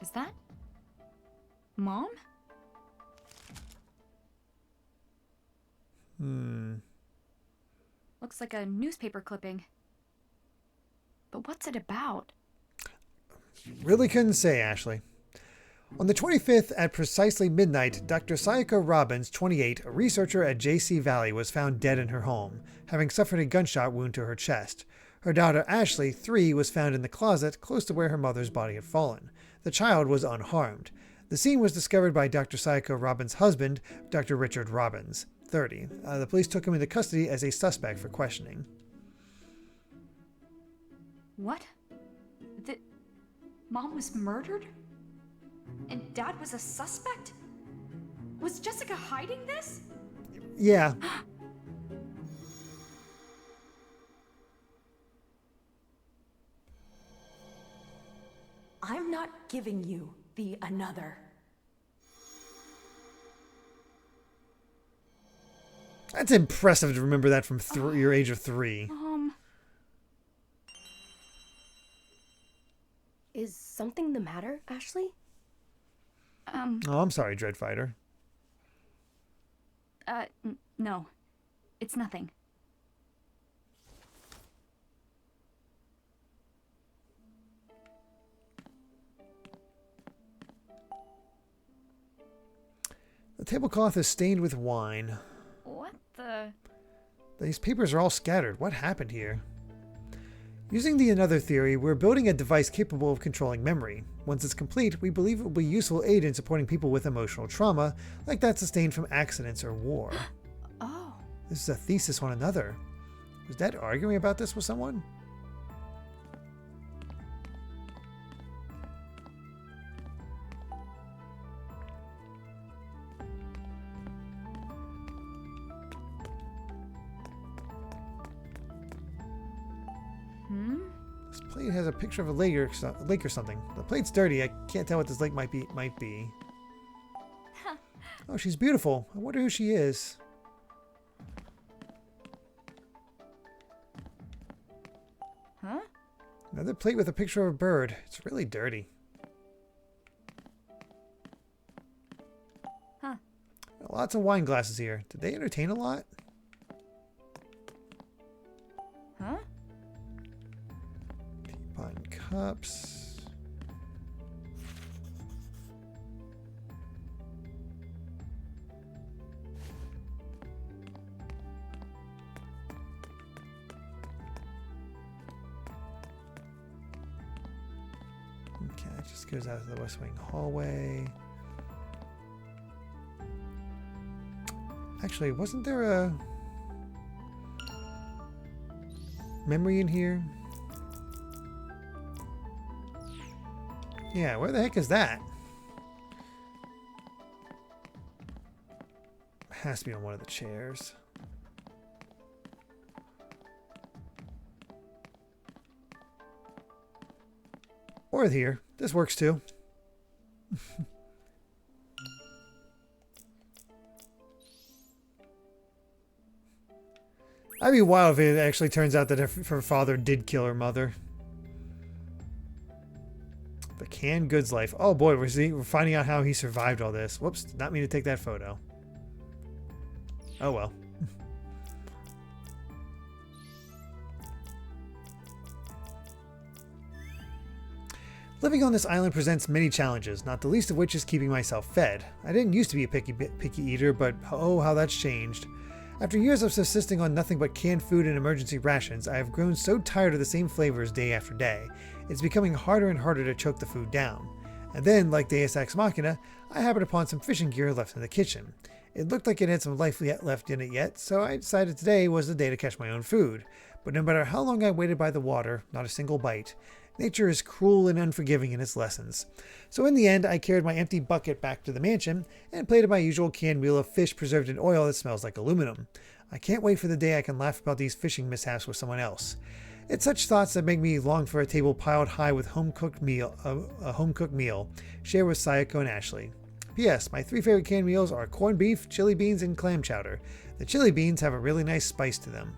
Is that Mom? Looks like a newspaper clipping. But what's it about? Really couldn't say, Ashley. On the 25th at precisely midnight, Dr. Sayako Robbins, 28, a researcher at JC Valley, was found dead in her home, having suffered a gunshot wound to her chest. Her daughter Ashley, 3, was found in the closet close to where her mother's body had fallen. The child was unharmed. The scene was discovered by Dr. Sayako Robbins' husband, Dr. Richard Robbins, 30. The police took him into custody as a suspect for questioning. What? Mom was murdered? And Dad was a suspect? Was Jessica hiding this? Yeah. I'm not giving you the another. That's impressive to remember that from your age of 3. Is something the matter, Ashley? Oh, I'm sorry, Dreadfighter. No. It's nothing. The tablecloth is stained with wine. What the? These papers are all scattered. What happened here? Using the another theory, we're building a device capable of controlling memory. Once it's complete, we believe it will be a useful aid in supporting people with emotional trauma, like that sustained from accidents or war. Oh. This is a thesis on another. Was Dad arguing about this with someone? This plate has a picture of a lake or something. The plate's dirty. I can't tell what this lake might be. Oh, she's beautiful. I wonder who she is. Huh? Another plate with a picture of a bird. It's really dirty. Huh. Lots of wine glasses here. Did they entertain a lot? Huh? Teapot and cups. Okay, it just goes out to the West Wing hallway. Actually, wasn't there a memory in here? Yeah, where the heck is that? Has to be on one of the chairs. Or here. This works too. I'd be wild if it actually turns out that her father did kill her mother. The canned goods life. Oh boy, we're finding out how he survived all this. Whoops, did not mean to take that photo. Oh well. Living on this island presents many challenges, not the least of which is keeping myself fed. I didn't used to be a picky eater, but oh, how that's changed. After years of subsisting on nothing but canned food and emergency rations, I have grown so tired of the same flavors day after day. It's becoming harder and harder to choke the food down. And then, like Deus Ex Machina, I happened upon some fishing gear left in the kitchen. It looked like it had some life left in it yet, so I decided today was the day to catch my own food. But no matter how long I waited by the water, not a single bite. Nature is cruel and unforgiving in its lessons. So in the end, I carried my empty bucket back to the mansion and plated my usual canned meal of fish preserved in oil that smells like aluminum. I can't wait for the day I can laugh about these fishing mishaps with someone else. It's such thoughts that make me long for a table piled high with a home-cooked meal, shared with Sayako and Ashley. P.S. My 3 favorite canned meals are corned beef, chili beans, and clam chowder. The chili beans have a really nice spice to them.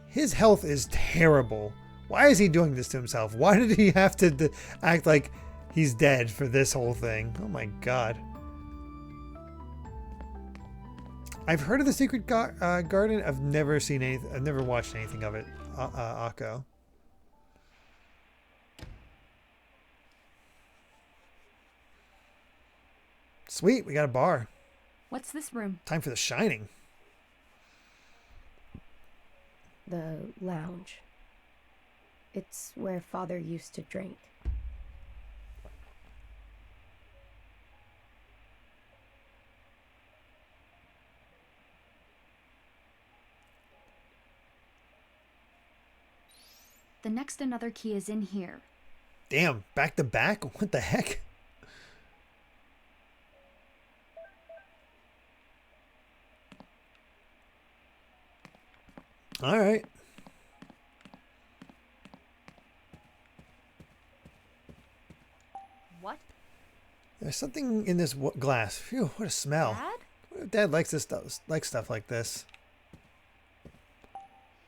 His health is terrible. Why is he doing this to himself? Why did he have to act like he's dead for this whole thing? Oh my god. I've heard of the Secret Garden. I've never seen anything. I've never watched anything of it. Akko. Sweet, we got a bar. What's this room? Time for The Shining. The lounge. It's where Father used to drink. The next another key is in here. Damn, back to back? What the heck? All right. What? There's something in this glass. Phew, what a smell. Dad? What if Dad likes stuff like this?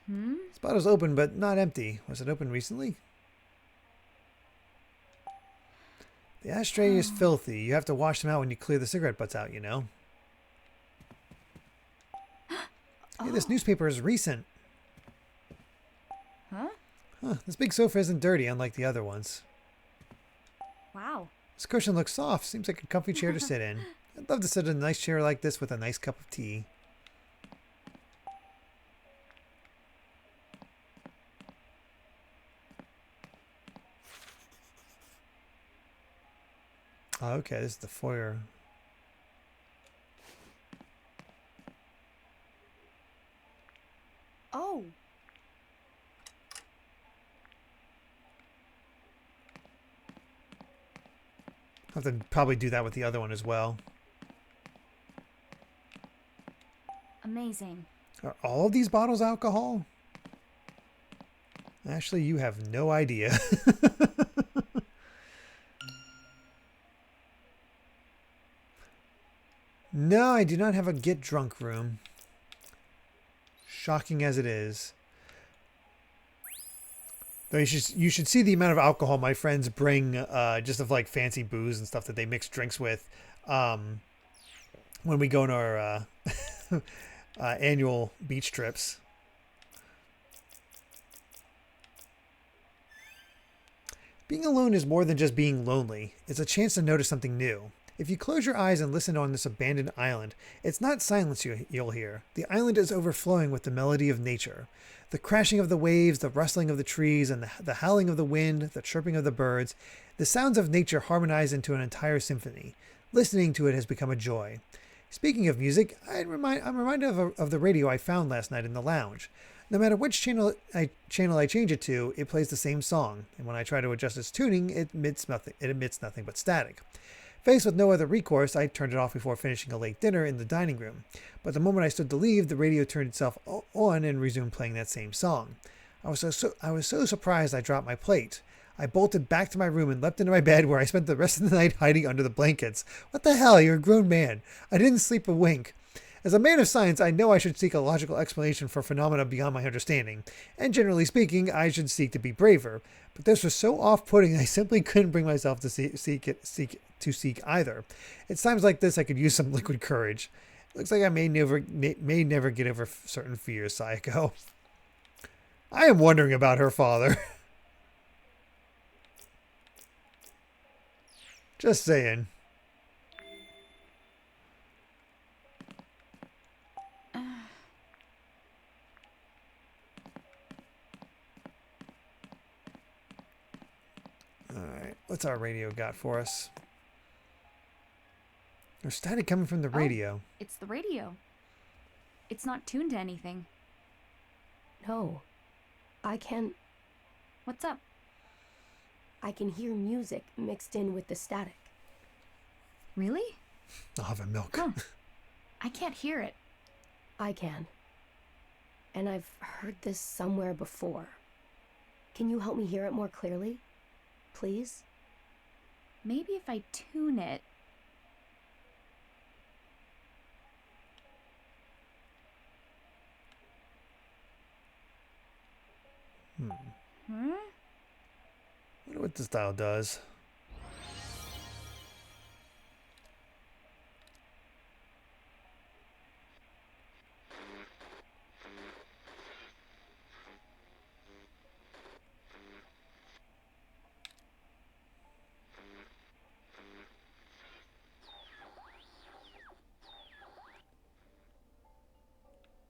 This bottle's open, but not empty. Was it open recently? The ashtray is filthy. You have to wash them out when you clear the cigarette butts out, you know. Hey, this newspaper is recent. Huh? Huh, this big sofa isn't dirty, unlike the other ones. Wow. This cushion looks soft. Seems like a comfy chair to sit in. I'd love to sit in a nice chair like this with a nice cup of tea. Oh, okay, this is the foyer. Oh. I'll have to probably do that with the other one as well. Amazing. Are all of these bottles alcohol? Actually, you have no idea. No, I do not have a get drunk room. Shocking as it is. Though you should see the amount of alcohol my friends bring, just of like fancy booze and stuff that they mix drinks with, when we go on our annual beach trips. Being alone is more than just being lonely. It's a chance to notice something new. If you close your eyes and listen on this abandoned island, it's not silence you'll hear. The island is overflowing with the melody of nature. The crashing of the waves, the rustling of the trees, and the howling of the wind, the chirping of the birds. The sounds of nature harmonize into an entire symphony. Listening to it has become a joy. Speaking of music, I'm reminded of the radio I found last night in the lounge. No matter which channel I change it to, it plays the same song, and when I try to adjust its tuning, it emits nothing but static. Faced with no other recourse, I turned it off before finishing a late dinner in the dining room. But the moment I stood to leave, the radio turned itself on and resumed playing that same song. I was so surprised I dropped my plate. I bolted back to my room and leapt into my bed, where I spent the rest of the night hiding under the blankets. What the hell? You're a grown man. I didn't sleep a wink. As a man of science, I know I should seek a logical explanation for phenomena beyond my understanding, and generally speaking, I should seek to be braver. But this was so off-putting, I simply couldn't bring myself to seek either. It's times like this I could use some liquid courage. It looks like I may never get over certain fears, Sayako. I am wondering about her father. Just saying. Alright, what's our radio got for us? There's static coming from the radio. It's the radio. It's not tuned to anything. No. I can What's up? hear music mixed in with the static. Really? I'll have a milk. Huh. I can't hear it. I can. And I've heard this somewhere before. Can you help me hear it more clearly? Please? Maybe if I tune it. Hmm? I wonder what this dial does.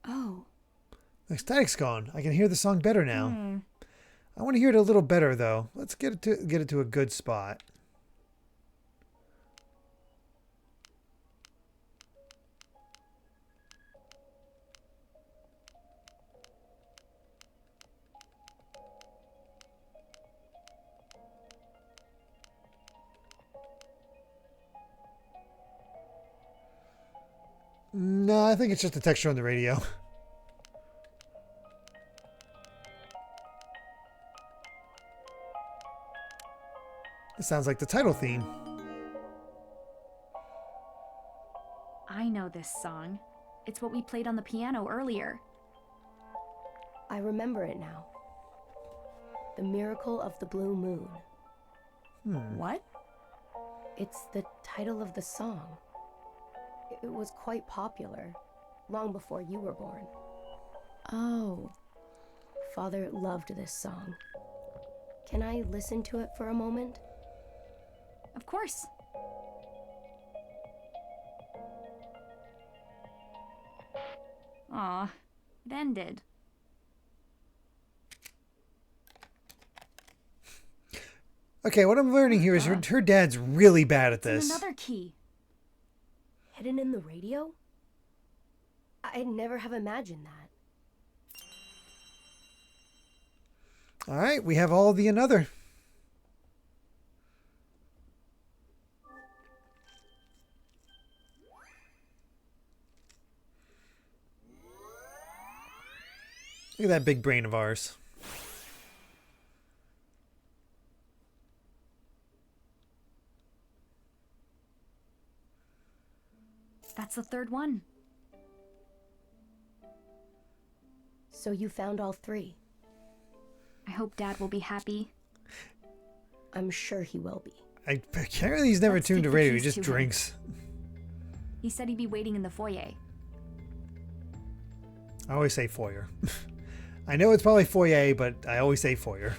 Oh. The static's gone. I can hear the song better now. I want to hear it a little better though. Let's get it to a good spot. No, I think it's just the texture on the radio. This sounds like the title theme. I know this song. It's what we played on the piano earlier. I remember it now. The Miracle of the Blue Moon. What? It's the title of the song. It was quite popular, long before you were born. Oh. Father loved this song. Can I listen to it for a moment? Of course. Aw, it ended. Okay, what I'm learning here is her dad's really bad at And this. another key. Hidden in the radio? I'd never have imagined that. All right, we have all the another. Look at that big brain of ours. That's the third one. So you found all three. I hope Dad will be happy. I'm sure he will be. Apparently he's never Let's tuned to take the radio, he keys just to him. drinks. He said he'd be waiting in the foyer. I always say foyer. I know it's probably foyer, but I always say foyer.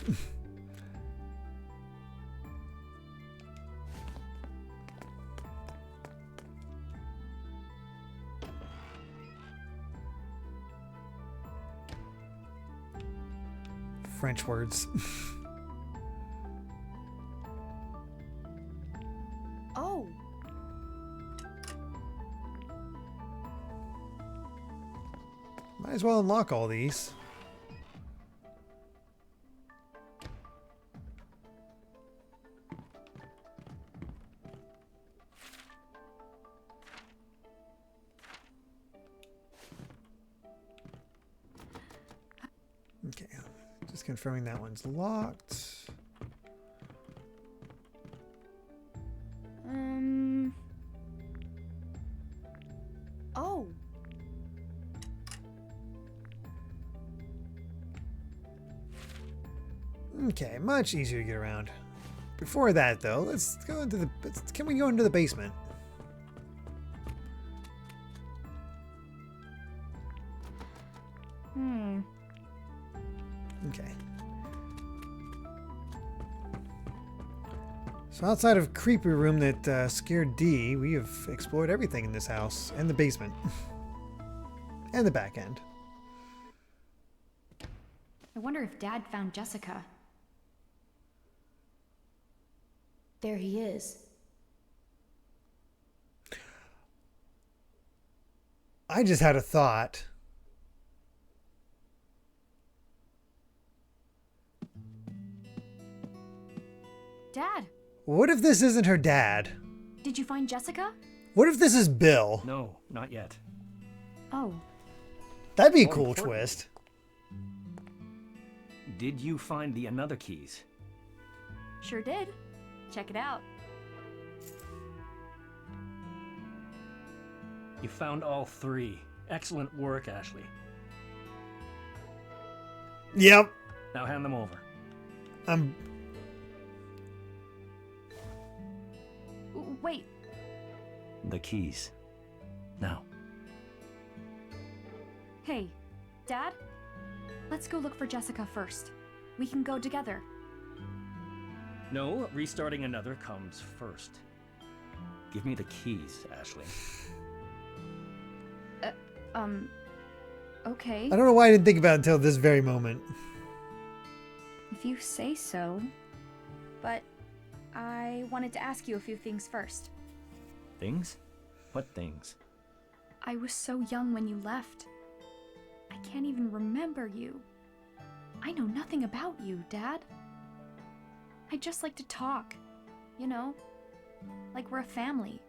French words. Oh! Might as well unlock all these. Okay, just confirming that one's locked. Oh! Okay, much easier to get around. Before that, though, let's go into the. Can we go into the basement? Okay. So outside of creepy room that scared Dee, we have explored everything in this house and the basement and the back end. I wonder if Dad found Jessica. There he is. I just had a thought. Dad, What if this isn't her dad? did you find Jessica? What if this is Bill? No, not yet. Oh, That'd be a More cool important. twist. Did you find the another keys? sure did. Check it out. You found all three. Excellent work, Ashley. Yep. Now hand them over. Wait, The keys. Now. hey, Dad? Let's go look for Jessica first. We can go together. No, restarting another comes first. Give me the keys, Ashley. Okay. I don't know why I didn't think about it until this very moment. If you say so. But I wanted to ask you a few things first. Things? What things? I was so young when you left. I can't even remember you. I know nothing about you, Dad. I just like to talk. You know? Like we're a family.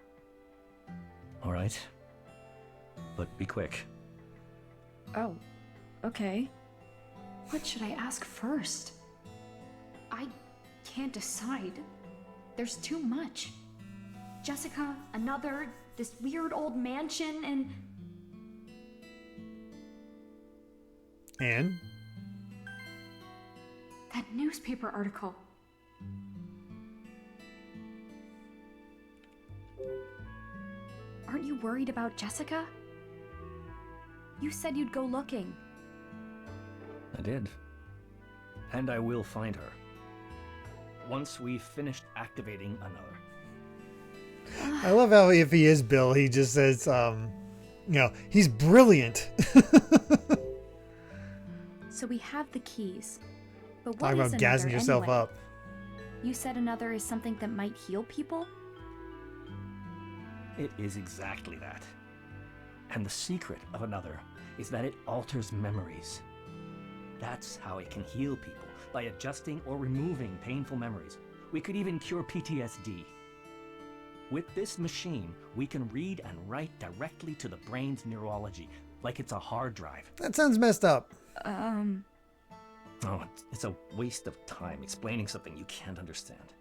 All right. But be quick. Oh, okay. What should I ask first? I can't decide. There's too much. Jessica, another, this weird old mansion, And that newspaper article. Aren't you worried about Jessica? You said you'd go looking. I did. And I will find her. Once we've finished activating another. I love how if he is Bill, he just says, he's brilliant. So we have the keys. But what Talking is about gassing another yourself anyway? up. You said another is something that might heal people? It is exactly that. And the secret of another is that it alters memories. That's how it can heal people, by adjusting or removing painful memories. We could even cure PTSD. With this machine, we can read and write directly to the brain's neurology, like it's a hard drive. That sounds messed up. Oh, it's a waste of time explaining something you can't understand.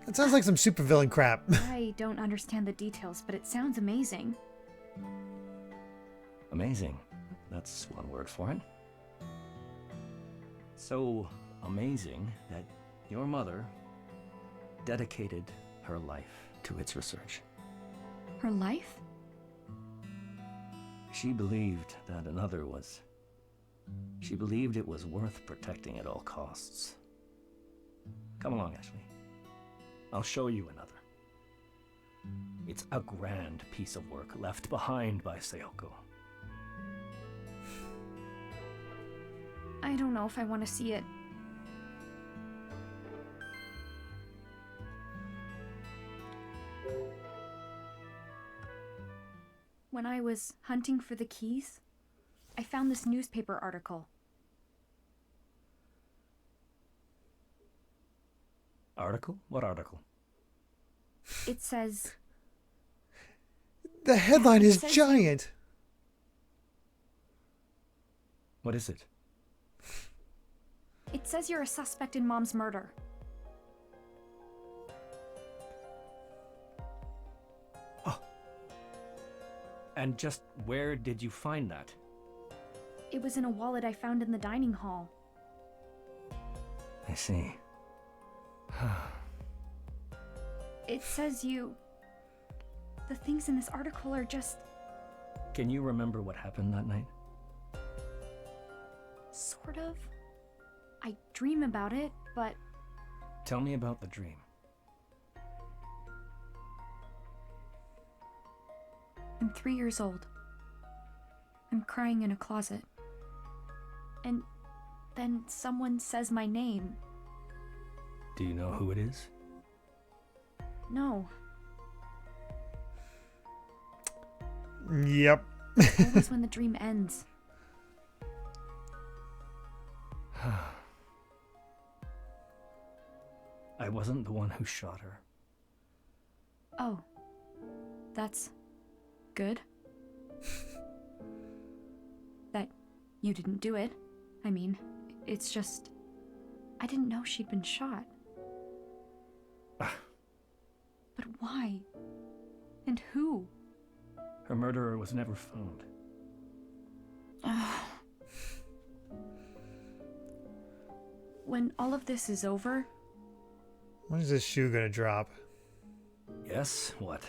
That sounds like some supervillain crap. I don't understand the details, but it sounds amazing. Amazing. That's one word for it. So amazing that your mother dedicated her life to its research. Her life? She believed that another was... She believed it was worth protecting at all costs. Come along, Ashley. I'll show you another. It's a grand piece of work left behind by Sayoko. I don't know if I want to see it. When I was hunting for the keys, I found this newspaper article. Article? What article? It says, The headline is says- giant. What is it? it says you're a suspect in Mom's murder. And just where did you find that? It was in a wallet I found in the dining hall. I see. It says the things in this article are just Can you remember what happened that night? sort of. I dream about it, but Tell me about the dream. I'm 3 years old. I'm crying in a closet. And then someone says my name. Do you know who it is? No, Yep. always when the dream ends. I wasn't the one who shot her. Oh, that's good. That you didn't do it. I mean, it's just, I didn't know she'd been shot. But why? And who? Her murderer was never found. When all of this is over, When is this shoe gonna drop? Yes? What?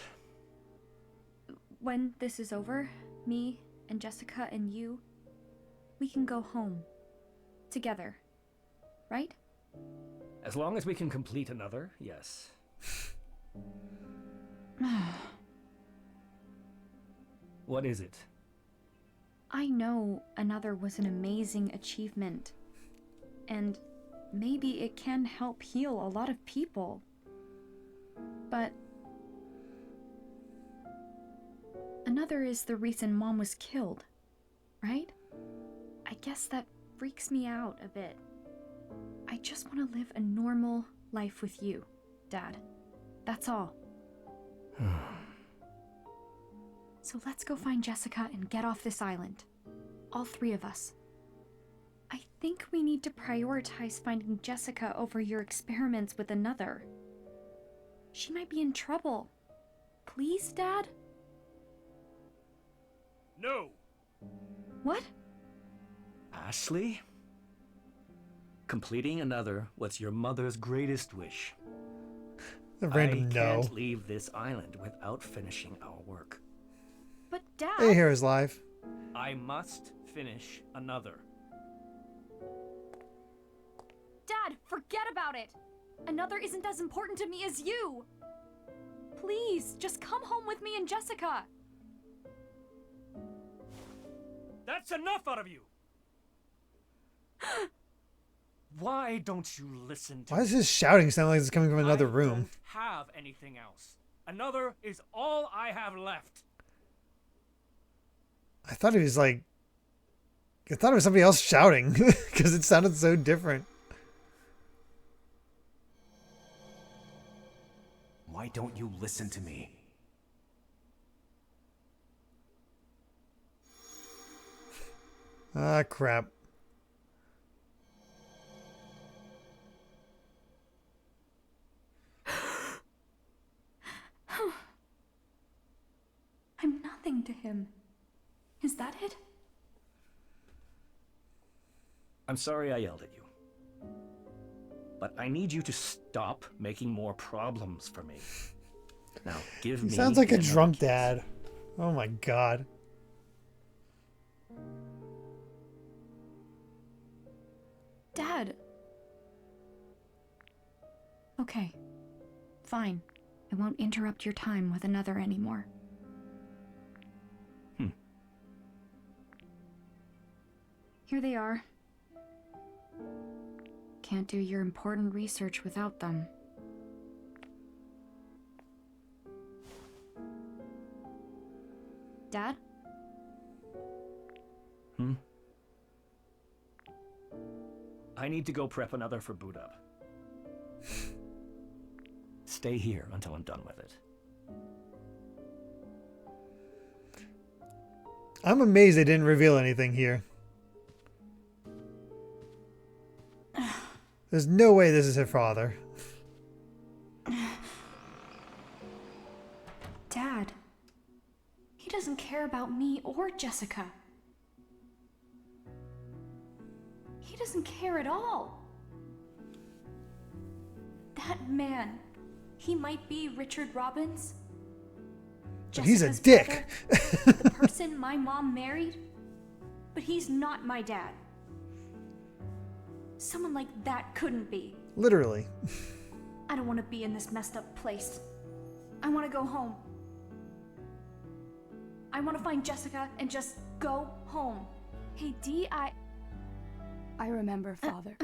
when this is over, me and Jessica and you, we can go home. Together. Right? As long as we can complete another, yes. What is it? I know another was an amazing achievement. And maybe it can help heal a lot of people. But another is the reason Mom was killed, right? I guess that freaks me out a bit. I just want to live a normal life with you, Dad. That's all. So let's go find Jessica and get off this island. All three of us. I think we need to prioritize finding Jessica over your experiments with another. She might be in trouble. Please, Dad? No! What? Ashley? Completing another was your mother's greatest wish. A random I no. can't leave this island without finishing our work. But Dad... Hey, here is live. I must finish another. Dad, forget about it! Another isn't as important to me as you! Please, just come home with me and Jessica! That's enough out of you! Why don't you listen to Why me? does his shouting sound like it's coming from another I room? don't have anything else. Another is all I have left. I thought he was like... I thought it was somebody else shouting because it sounded so different. Why don't you listen to me? Ah, crap. I'm nothing to him. Is that it? I'm sorry I yelled at you. But I need you to stop making more problems for me. Now, give He me... sounds like a another drunk kiss. dad. Oh my god. Dad! Okay. Fine. I won't interrupt your time with another anymore. Here they are. Can't do your important research without them. Dad? I need to go prep another for boot up. Stay here until I'm done with it. I'm amazed they didn't reveal anything here. There's no way this is her father. Dad. He doesn't care about me or Jessica. He doesn't care at all. That man, he might be Richard Robbins. But he's a Jessica's dick. brother, the person my mom married. But he's not my dad. Someone like that couldn't be. Literally. I don't want to be in this messed up place. I want to go home. I want to find Jessica and just go home. Hey, Dee, I remember, Father.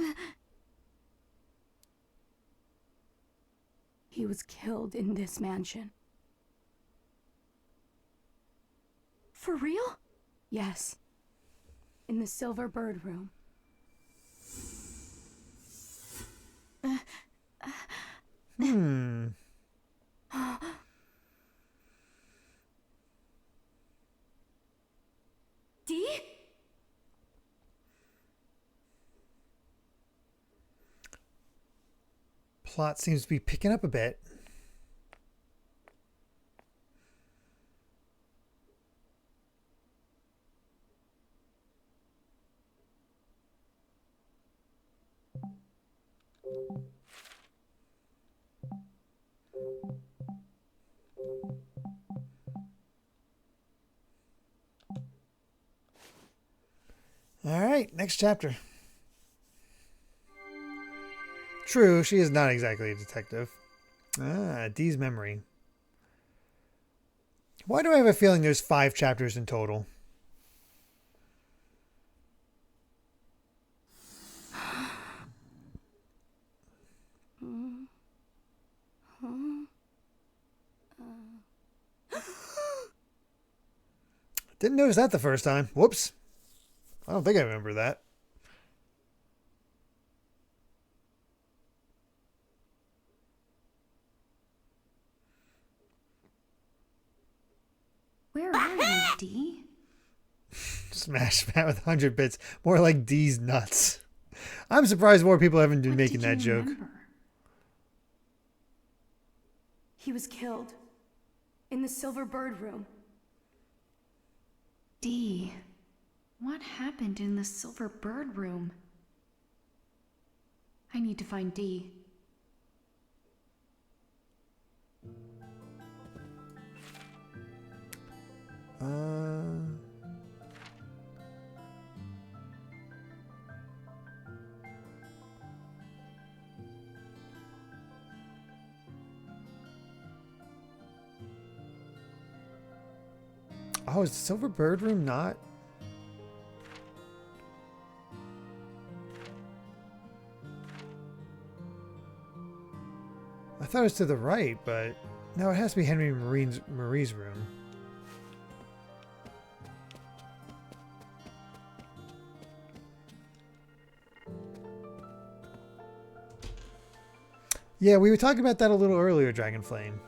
He was killed in this mansion. For real? Yes. In the Silver Bird room. Dee? Plot seems to be picking up a bit. All right, next chapter. True, she is not exactly a detective. Ah, Dee's memory. Why do I have a feeling there's 5 chapters in total? Didn't notice that the first time. Whoops. I don't think I remember that. Where are you, Dee? Smash Matt with 100 bits. More like Dee's nuts. I'm surprised more people haven't been What making did that you joke. remember? He was killed. In the Silver Bird room. Dee, what happened in the Silver Bird room? I need to find Dee. Oh, is the Silver Bird room not? I thought it was to the right, but no, it has to be Henry Marie's room. Yeah, we were talking about that a little earlier, Dragonflame.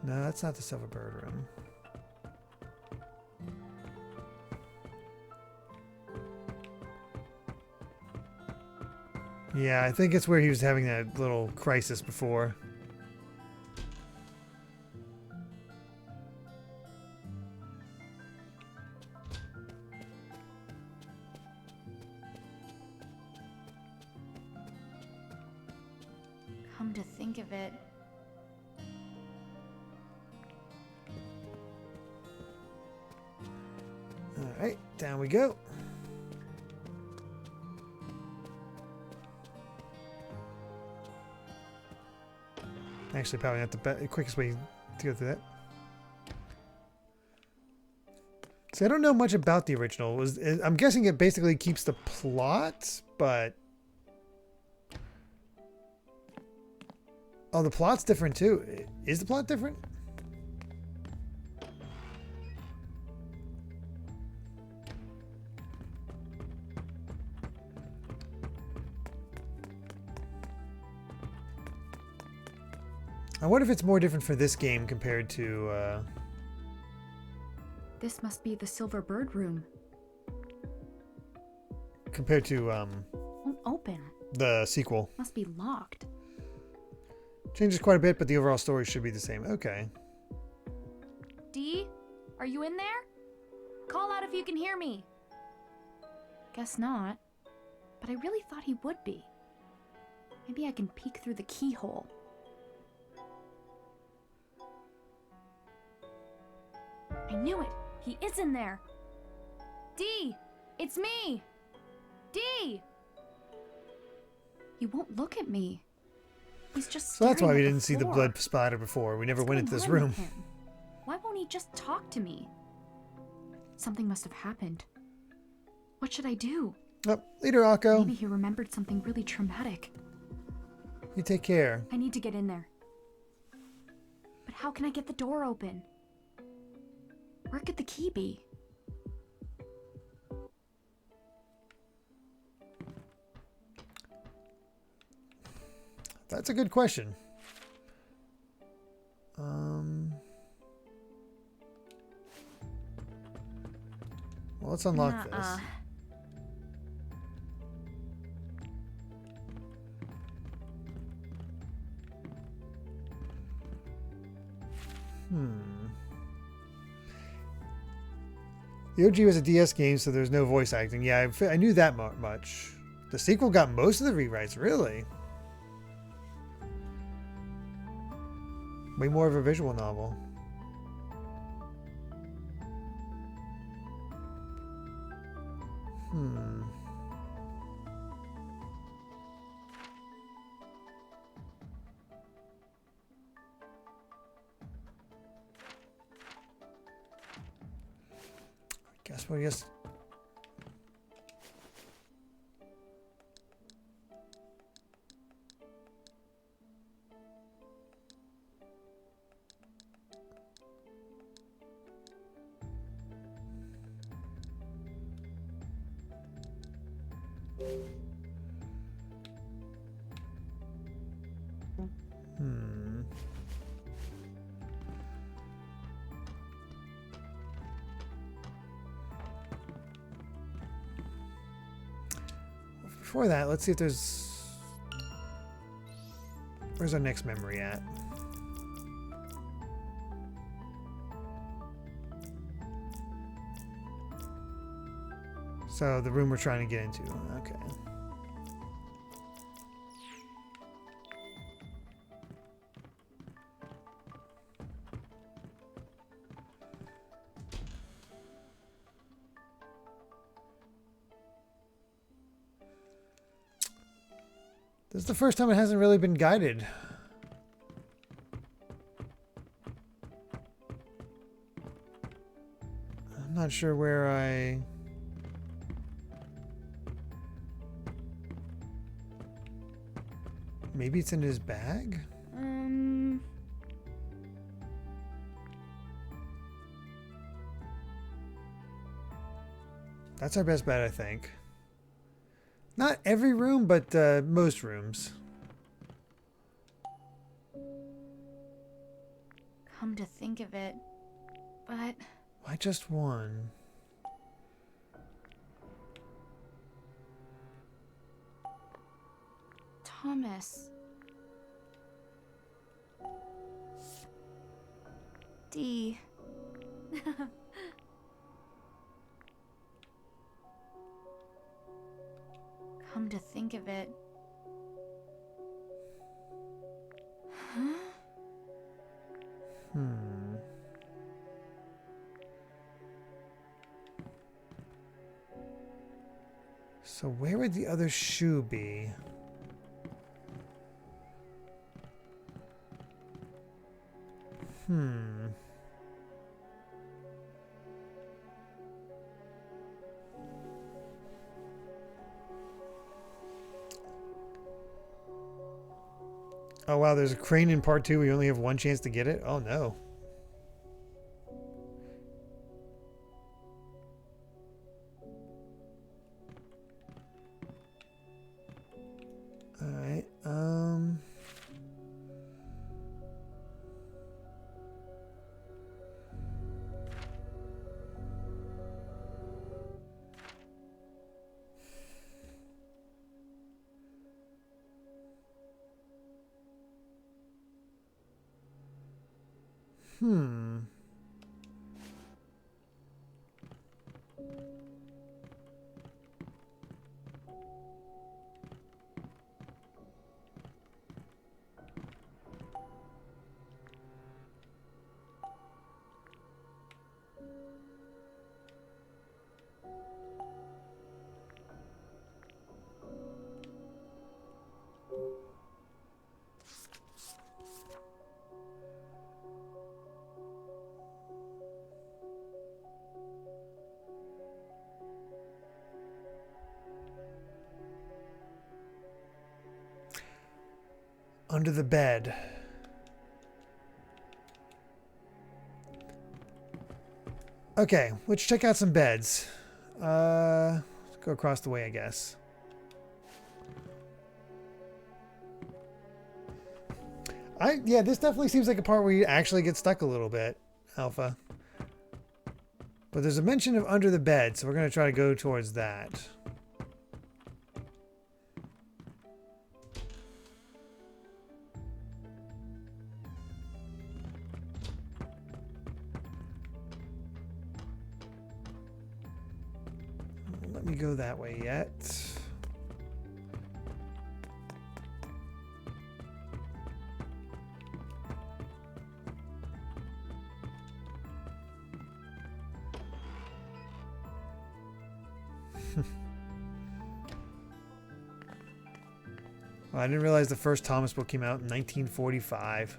No, that's not the Silver Bird room. Yeah, I think it's where he was having that little crisis before. Come to think of it, All right, down we go. Actually, probably not the quickest way to go through that. See, I don't know much about the original. I'm guessing it basically keeps the plot, but... Oh, the plot's different too. Is the plot different? I wonder if it's more different for this game compared to... this must be the Silver Bird room. compared to Won't open. the sequel. Must be locked. Changes quite a bit, but the overall story should be the same. Okay. Dee, are you in there? Call out if you can hear me. Guess not. But I really thought he would be. Maybe I can peek through the keyhole. I knew it! He is in there! Dee! It's me! Dee! He won't look at me. He's just So that's why staring we at didn't see the floor. blood splatter before. We never What's went into going this on with room. him? Why won't he just talk to me? Something must have happened. What should I do? Oh, later, Akko. Maybe he remembered something really traumatic. You take care. I need to get in there. But how can I get the door open? Where could the key be? That's a good question. Well, let's unlock this. The OG was a DS game, so there's no voice acting. Yeah, I knew that much. The sequel got most of the rewrites, really. Way more of a visual novel. Guess we'll just... Before that, let's see if there's... Where's our next memory at? So the room we're trying to get into. Okay. This is the first time it hasn't really been guided. I'm not sure where I... Maybe it's in his bag? That's our best bet, I think. Not every room, but most rooms. Come to think of it, but Why just one? Thomas. D. Come to think of it. Huh? So where would the other shoe be? Oh wow, there's a crane in part 2. We only have one chance to get it? Oh no. Alright, under the bed. Okay, let's check out some beds. Let's go across the way, I guess. Yeah, this definitely seems like a part where you actually get stuck a little bit, Alpha. But there's a mention of under the bed, so we're going to try to go towards that. Let me go that way yet. I didn't realize the first Thomas book came out in 1945.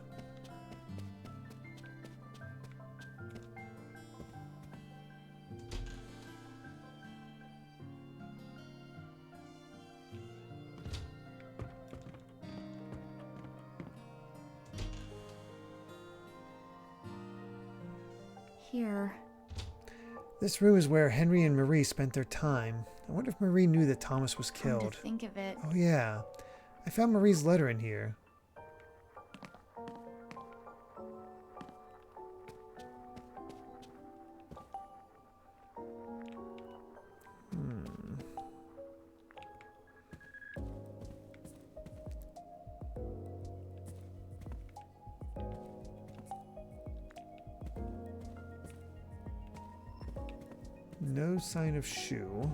Here. This room is where Henry and Marie spent their time. I wonder if Marie knew that Thomas was Come killed. to think of it. Oh yeah. I found Marie's letter in here. No sign of shoe.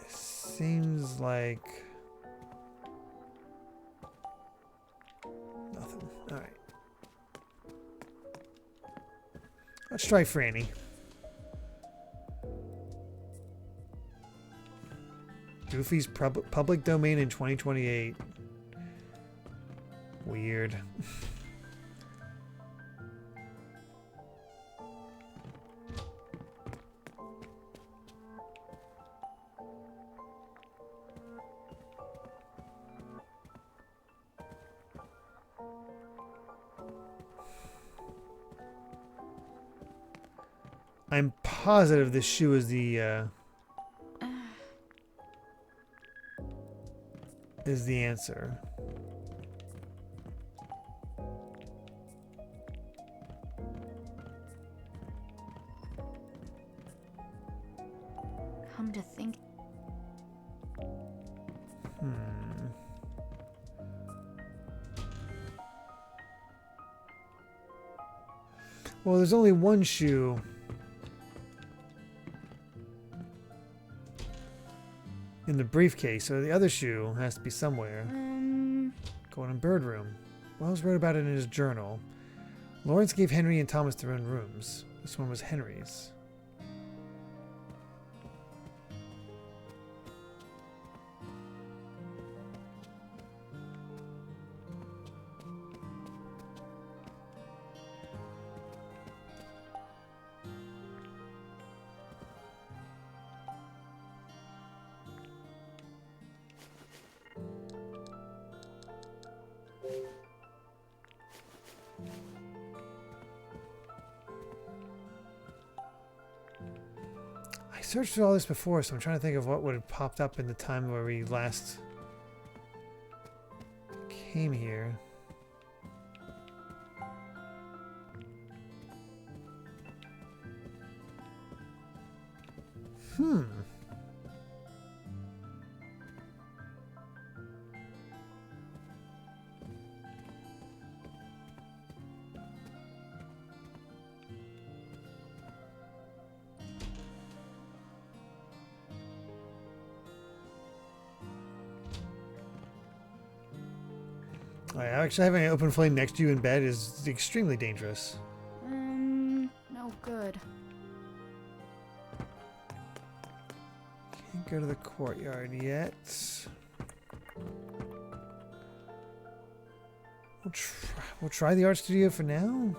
Seems like nothing. All right. Let's try Franny. Goofy's public domain in 2028. Weird. I'm positive this shoe is the answer. Come to think, Well, there's only one shoe. In the briefcase, so the other shoe has to be somewhere. Going in Bird Room. Wells wrote about it in his journal. Lawrence gave Henry and Thomas their own rooms. This one was Henry's. I searched through all this before, so I'm trying to think of what would have popped up in the time where we last came here. Actually, having an open flame next to you in bed is extremely dangerous. no good. Can't go to the courtyard yet. We'll try the art studio for now.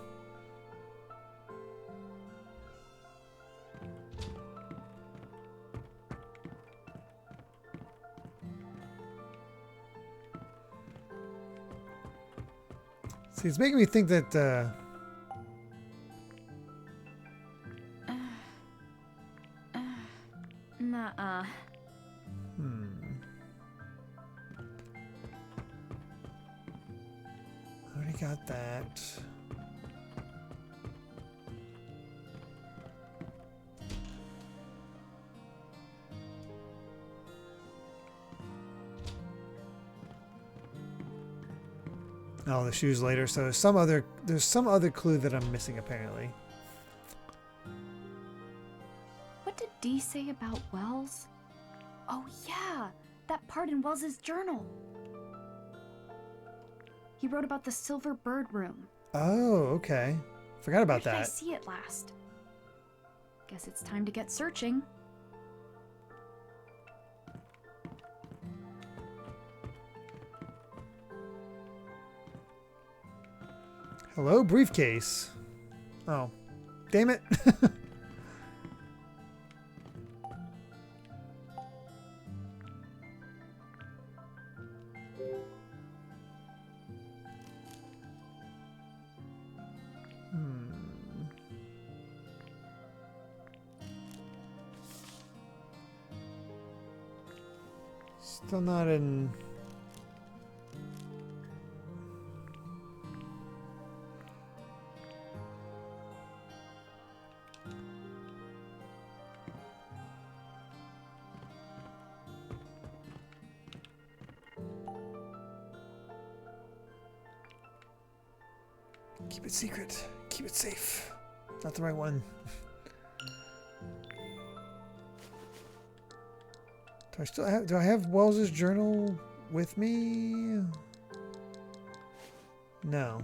See, it's making me think that Nuh-uh. Already got that. Oh, the shoes later. So there's some other clue that I'm missing apparently. What did Dee say about Wells? Oh yeah, that part in Wells's journal. He wrote about the Silver Bird Room. Oh, okay. Forgot about Where did I that. see it last? Guess it's time to get searching. Hello, briefcase. Oh, damn it. Still not in. Keep it secret. Keep it safe. Not the right one. Do I have Wells's journal with me? No.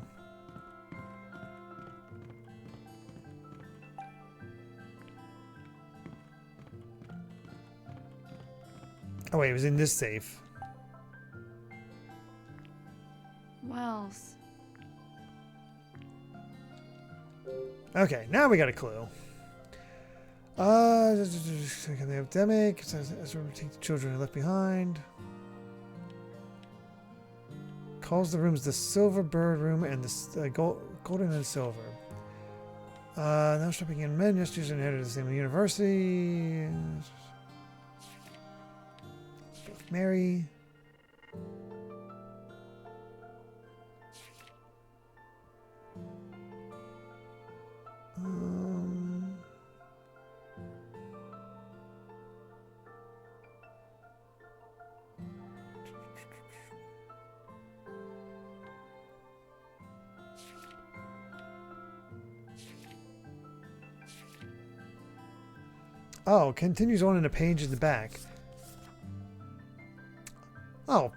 Oh wait, it was in this safe. Wells. Okay, now we got a clue. The epidemic. As we take the children left behind. Calls the rooms the Silver Bird Room and the Golden and Silver. Now stripping in men, just using head of the same university. Mary. Oh, continues on in a page in the back. Oh,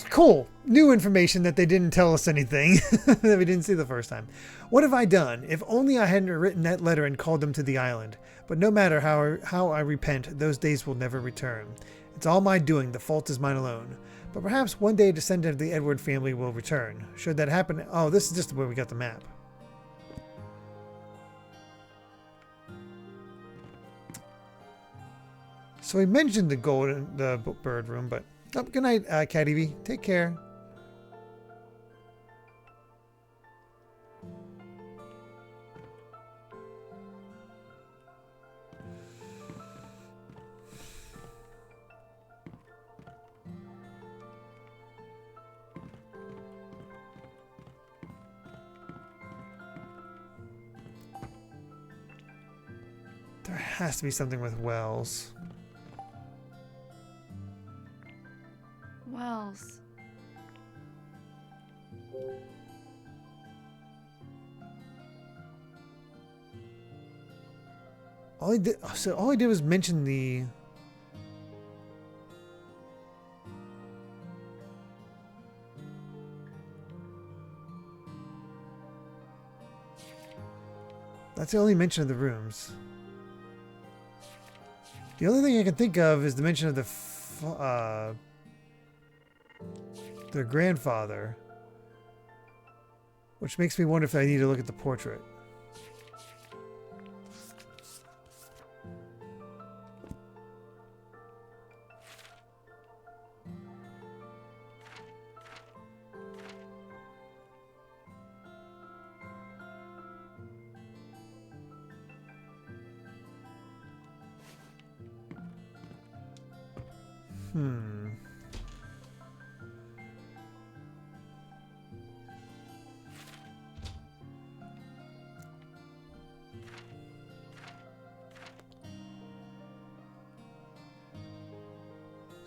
cool. New information that they didn't tell us anything that we didn't see the first time. What have I done? If only I hadn't written that letter and called them to the island. But no matter how I repent, those days will never return. It's all my doing. The fault is mine alone. But perhaps one day a descendant of the Edward family will return. Should that happen... Oh, this is just where we got the map. So we mentioned the bird room, but oh, good night, Cat Evie. Take care. There has to be something with Wells. Wells. All he did was mention the... That's the only mention of the rooms. The only thing I can think of is the mention of their grandfather, which makes me wonder if I need to look at the portrait.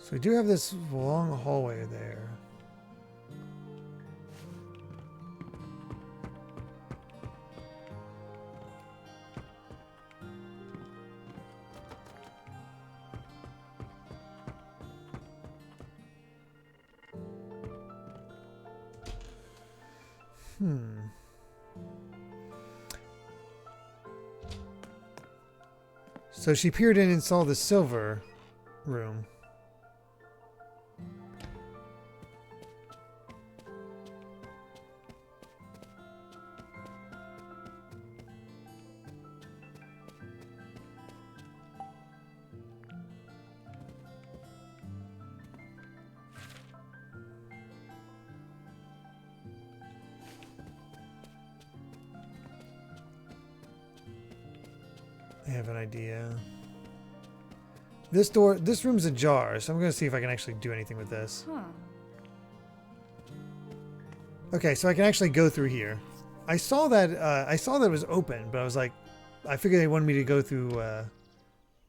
So we do have this long hallway there. So she peered in and saw the silver room. I have an idea. this room's ajar, so I'm going to see if I can actually do anything with this. Huh. Okay, so I can actually go through here. I saw that it was open, but I was like, I figured they wanted me to go through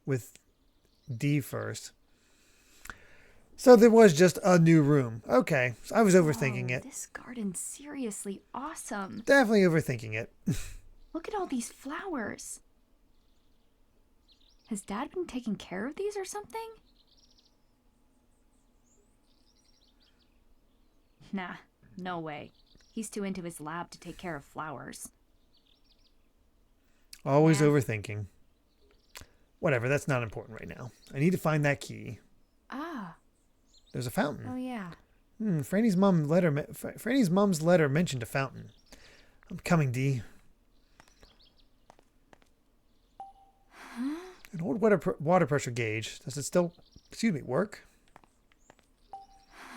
with D first. So there was just a new room. Okay, so I was overthinking Whoa, it. This garden's seriously awesome. Definitely overthinking it. Look at all these flowers. Has Dad been taking care of these or something? Nah, no way. He's too into his lab to take care of flowers. Always Yeah. overthinking. Whatever, that's not important right now. I need to find that key. Ah, There's a fountain. oh yeah. Franny's mom's letter mentioned a fountain. I'm coming, D. An old water pressure gauge. Does it still, work?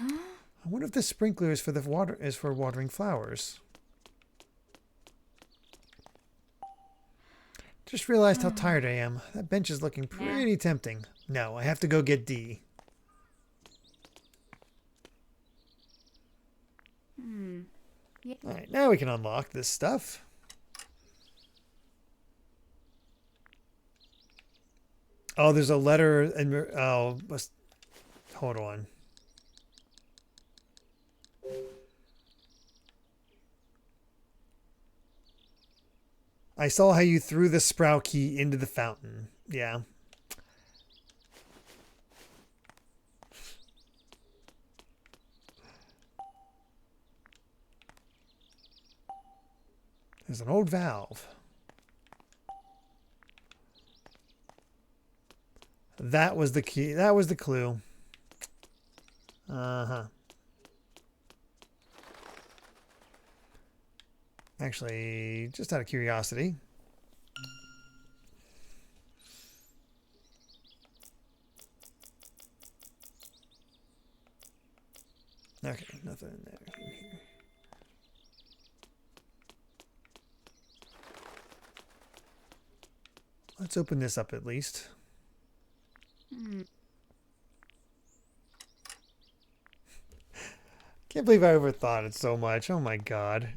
I wonder if this sprinkler is for watering flowers. Just realized how tired I am. That bench is looking pretty tempting. No, I have to go get D. Yeah. Alright, now we can unlock this stuff. Oh, there's a letter and hold on. I saw how you threw the sprout key into the fountain. Yeah. There's an old valve. That was the key. That was the clue. Uh-huh. Actually, just out of curiosity. Okay, nothing in there. In here. Let's open this up at least. Can't believe I overthought it so much. Oh my god.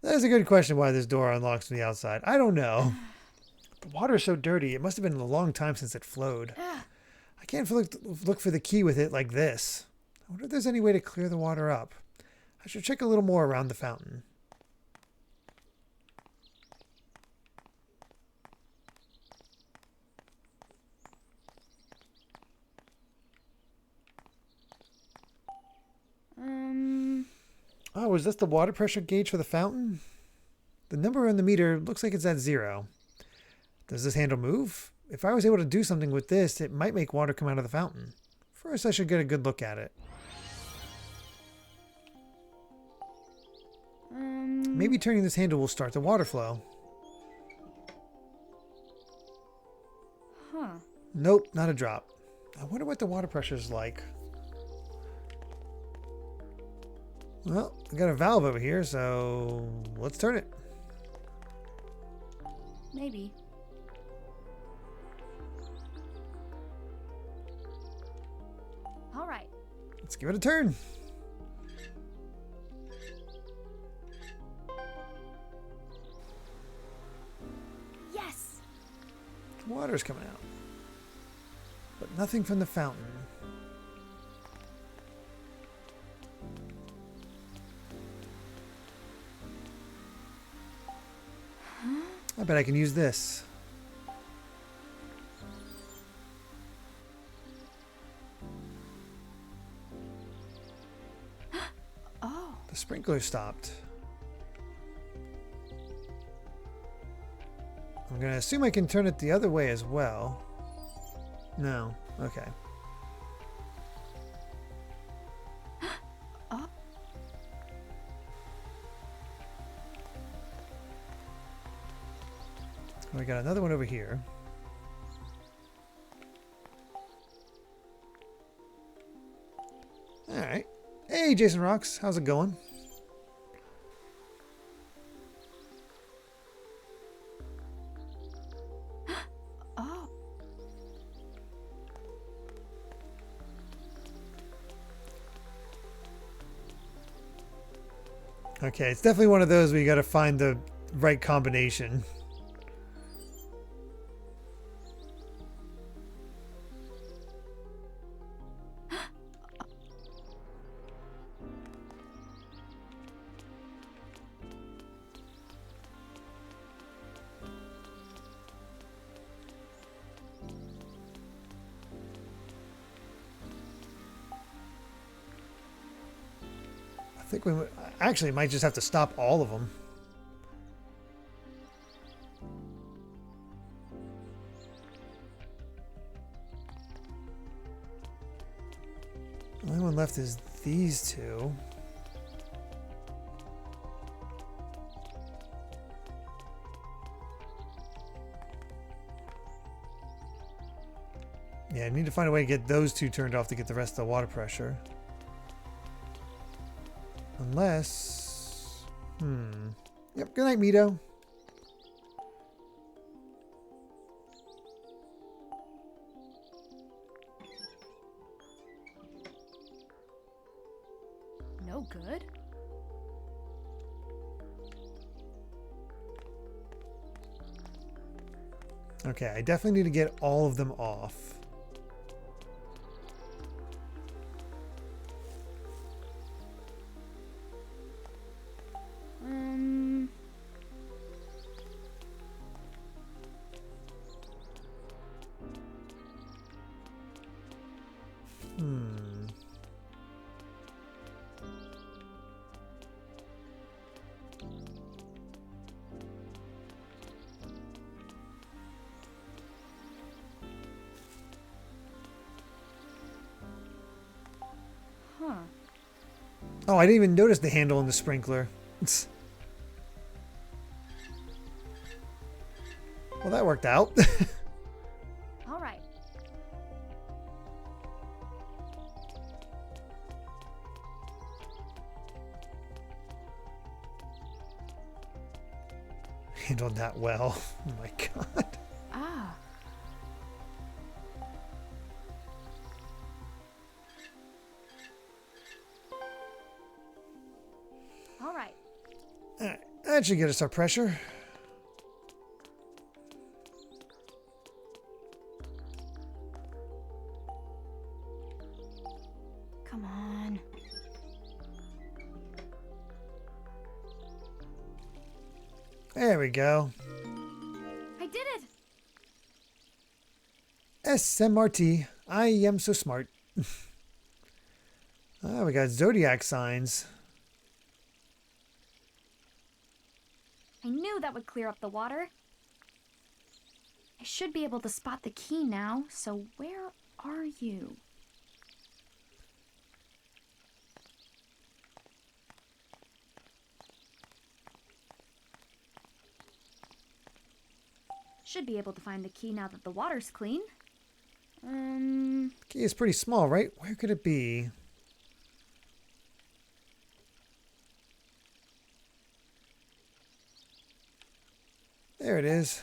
That is a good question why this door unlocks from the outside. I don't know. The water is so dirty. It must have been a long time since it flowed. I can't look for the key with it like this. I wonder if there's any way to clear the water up. I should check a little more around the fountain. Oh, is this the water pressure gauge for the fountain? The number on the meter looks like it's at 0. Does this handle move? If I was able to do something with this, it might make water come out of the fountain. First, I should get a good look at it. Maybe turning this handle will start the water flow. Huh. Nope, not a drop. I wonder what the water pressure is like. Well, I got a valve over here, so let's turn it. Maybe. All right. Let's give it a turn. Yes. Water's coming out. But nothing from the fountain. I bet I can use this. Oh. The sprinkler stopped. I'm going to assume I can turn it the other way as well. No. Okay. Oh. We got another one over here. All right. Hey, Jason Rocks. How's it going? Okay, it's definitely one of those where you got to find the right combination. I think we actually might just have to stop all of them. The only one left is these two. Yeah, I need to find a way to get those two turned off to get the rest of the water pressure. Unless... Yep, good night, Mito. No good? Okay, I definitely need to get all of them off. Huh. Oh, I didn't even notice the handle on the sprinkler. Well, that worked out. All right. Handled that well. Oh my god. Ah. All right. Alright, that should get us our pressure. Come on. There we go. I did it. SMRT. I am so smart. Ah, we got zodiac signs. I knew that would clear up the water. I should be able to spot the key now, so where are you? Should be able to find the key now that the water's clean. Key is pretty small, right? Where could it be? There it is.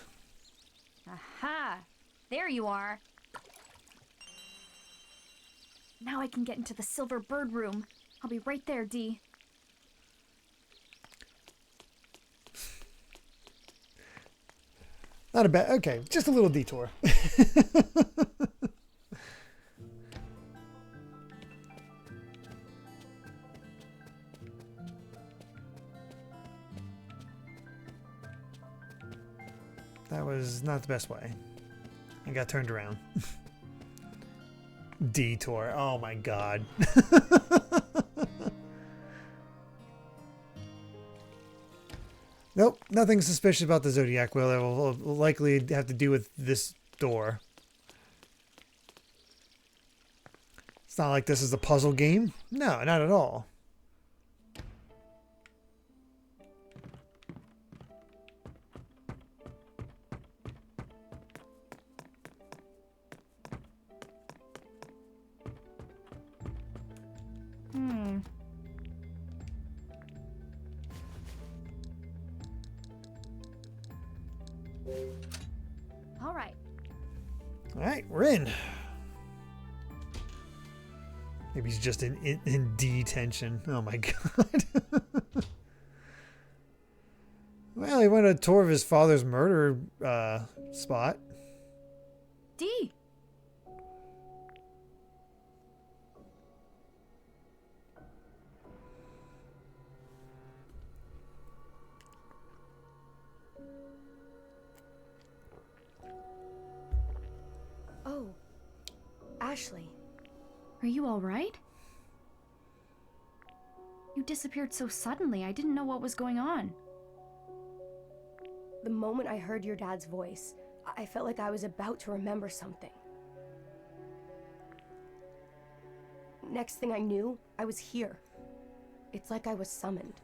Aha! There you are. Now I can get into the silver bird room. I'll be right there, Dee. Not a bad... Okay, just a little detour. That was not the best way. I got turned around. Detour. Oh my god. Nope, nothing suspicious about the Zodiac Wheel. It will likely have to do with this door. It's not like this is a puzzle game. No, not at all. All right. All right, we're in. Maybe he's just in detention. Oh my god. he went on a tour of his father's murder spot. Dee! Oh, Ashley. Are you alright? You disappeared so suddenly, I didn't know what was going on. The moment I heard your dad's voice, I felt like I was about to remember something. Next thing I knew, I was here. It's like I was summoned.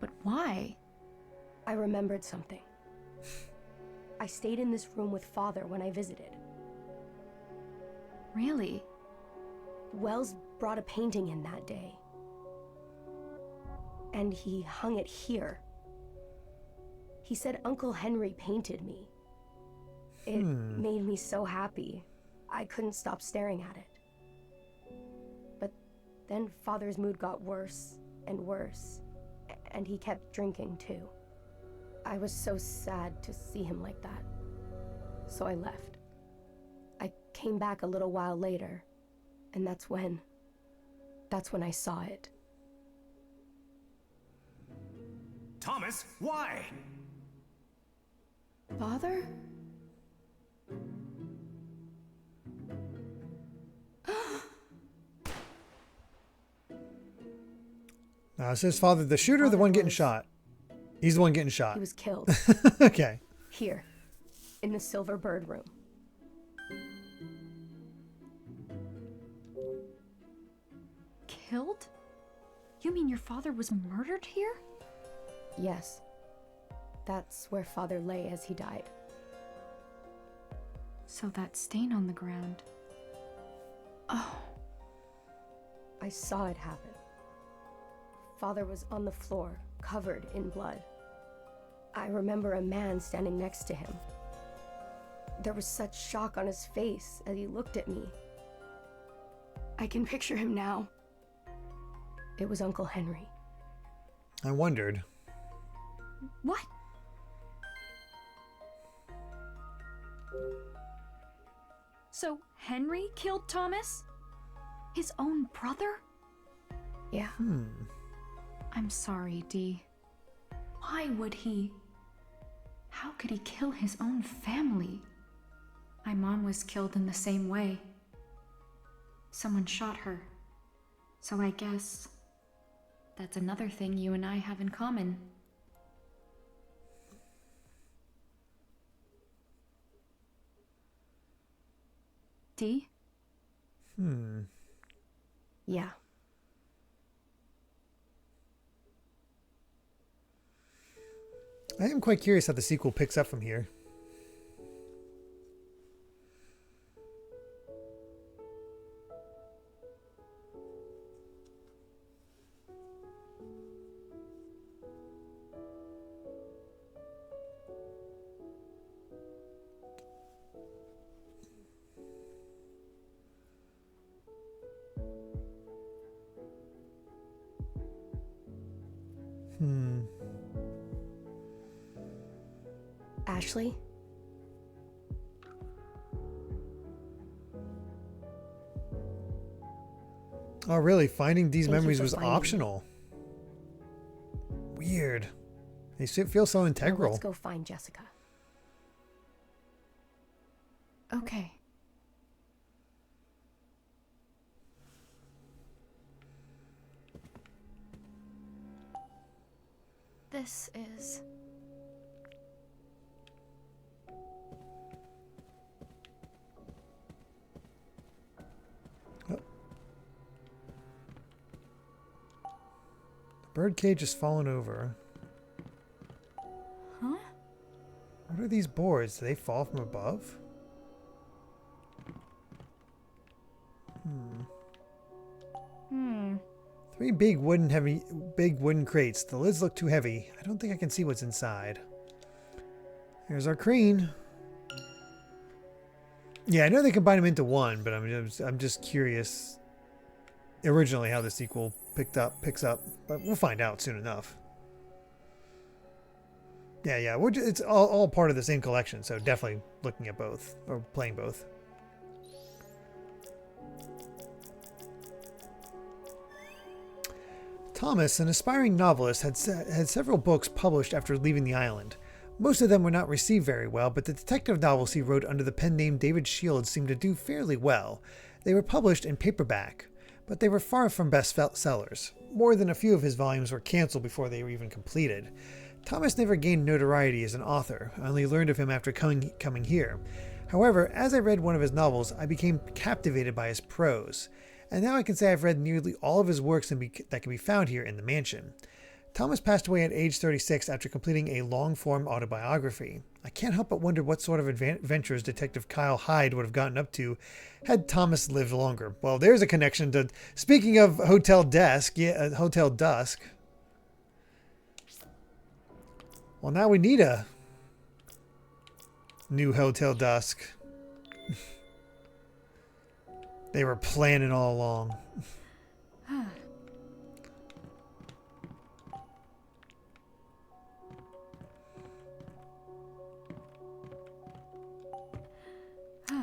But why? I remembered something. I stayed in this room with Father when I visited. Really? Wells brought a painting in that day. And he hung it here. He said Uncle Henry painted me. It made me so happy. I couldn't stop staring at it. But then Father's mood got worse and worse, and he kept drinking too. I was so sad to see him like that. So I left. I came back a little while later, and that's when I saw it. Thomas, why? Father? Now, is his father the shooter or the one getting shot? He's the one getting shot. He was killed. Okay. Here, in the Silver Bird room. Killed? You mean your father was murdered here? Yes. That's where Father lay as he died. So that stain on the ground. Oh. I saw it happen. Father was on the floor, covered in blood. I remember a man standing next to him. There was such shock on his face as he looked at me. I can picture him now. It was Uncle Henry. I wondered. What? So Henry killed Thomas? His own brother? Yeah. I'm sorry, Dee. Why would he? How could he kill his own family? My mom was killed in the same way. Someone shot her. So I guess that's another thing you and I have in common. Dee? Yeah. I am quite curious how the sequel picks up from here. Ashley? Oh, really? Finding these Thank you memories for was finding me. optional. Weird. They feel so Now integral. let's go find Jessica. Okay. This is... Birdcage is fallen over. Huh? What are these boards? Do they fall from above? Three big wooden crates. The lids look too heavy. I don't think I can see what's inside. Here's our crane. Yeah, I know they combine them into one, but I'm just curious originally how the sequel picks up, but we'll find out soon enough. Yeah, it's all part of the same collection, so definitely looking at both, or playing both. Thomas, an aspiring novelist, had several books published after leaving the island. Most of them were not received very well, but the detective novels he wrote under the pen name David Shields seemed to do fairly well. They were published in paperback, but they were far from best sellers. More than a few of his volumes were canceled before they were even completed. Thomas never gained notoriety as an author. I only learned of him after coming here. However, as I read one of his novels, I became captivated by his prose. And now I can say I've read nearly all of his works that can be found here in the mansion. Thomas passed away at age 36 after completing a long-form autobiography. I can't help but wonder what sort of adventures Detective Kyle Hyde would have gotten up to had Thomas lived longer. Well, there's a connection to... Speaking of Hotel Dusk... Well, now we need a new Hotel Dusk. They were planning all along.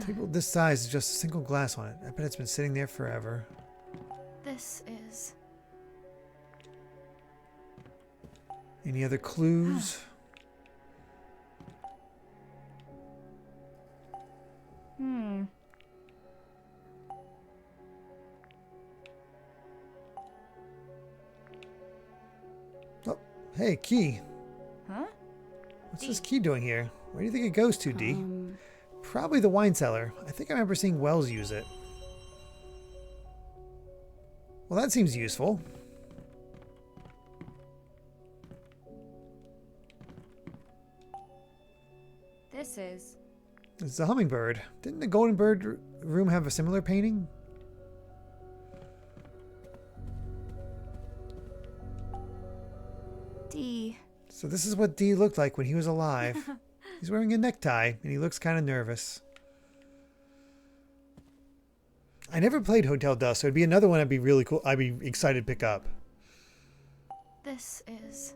Table this size is just a single glass on it. I bet it's been sitting there forever. This is... Any other clues? Oh, hey, key. Huh? What's this key doing here? Where do you think it goes to, D? Probably the wine cellar. I think I remember seeing Wells use it. Well, that seems useful. This is... It's a hummingbird. Didn't the Golden Bird room have a similar painting? D. So this is what D looked like when he was alive. He's wearing a necktie, and he looks kind of nervous. I never played Hotel Dusk, so it'd be another one I'd be really cool. I'd be excited to pick up. This is...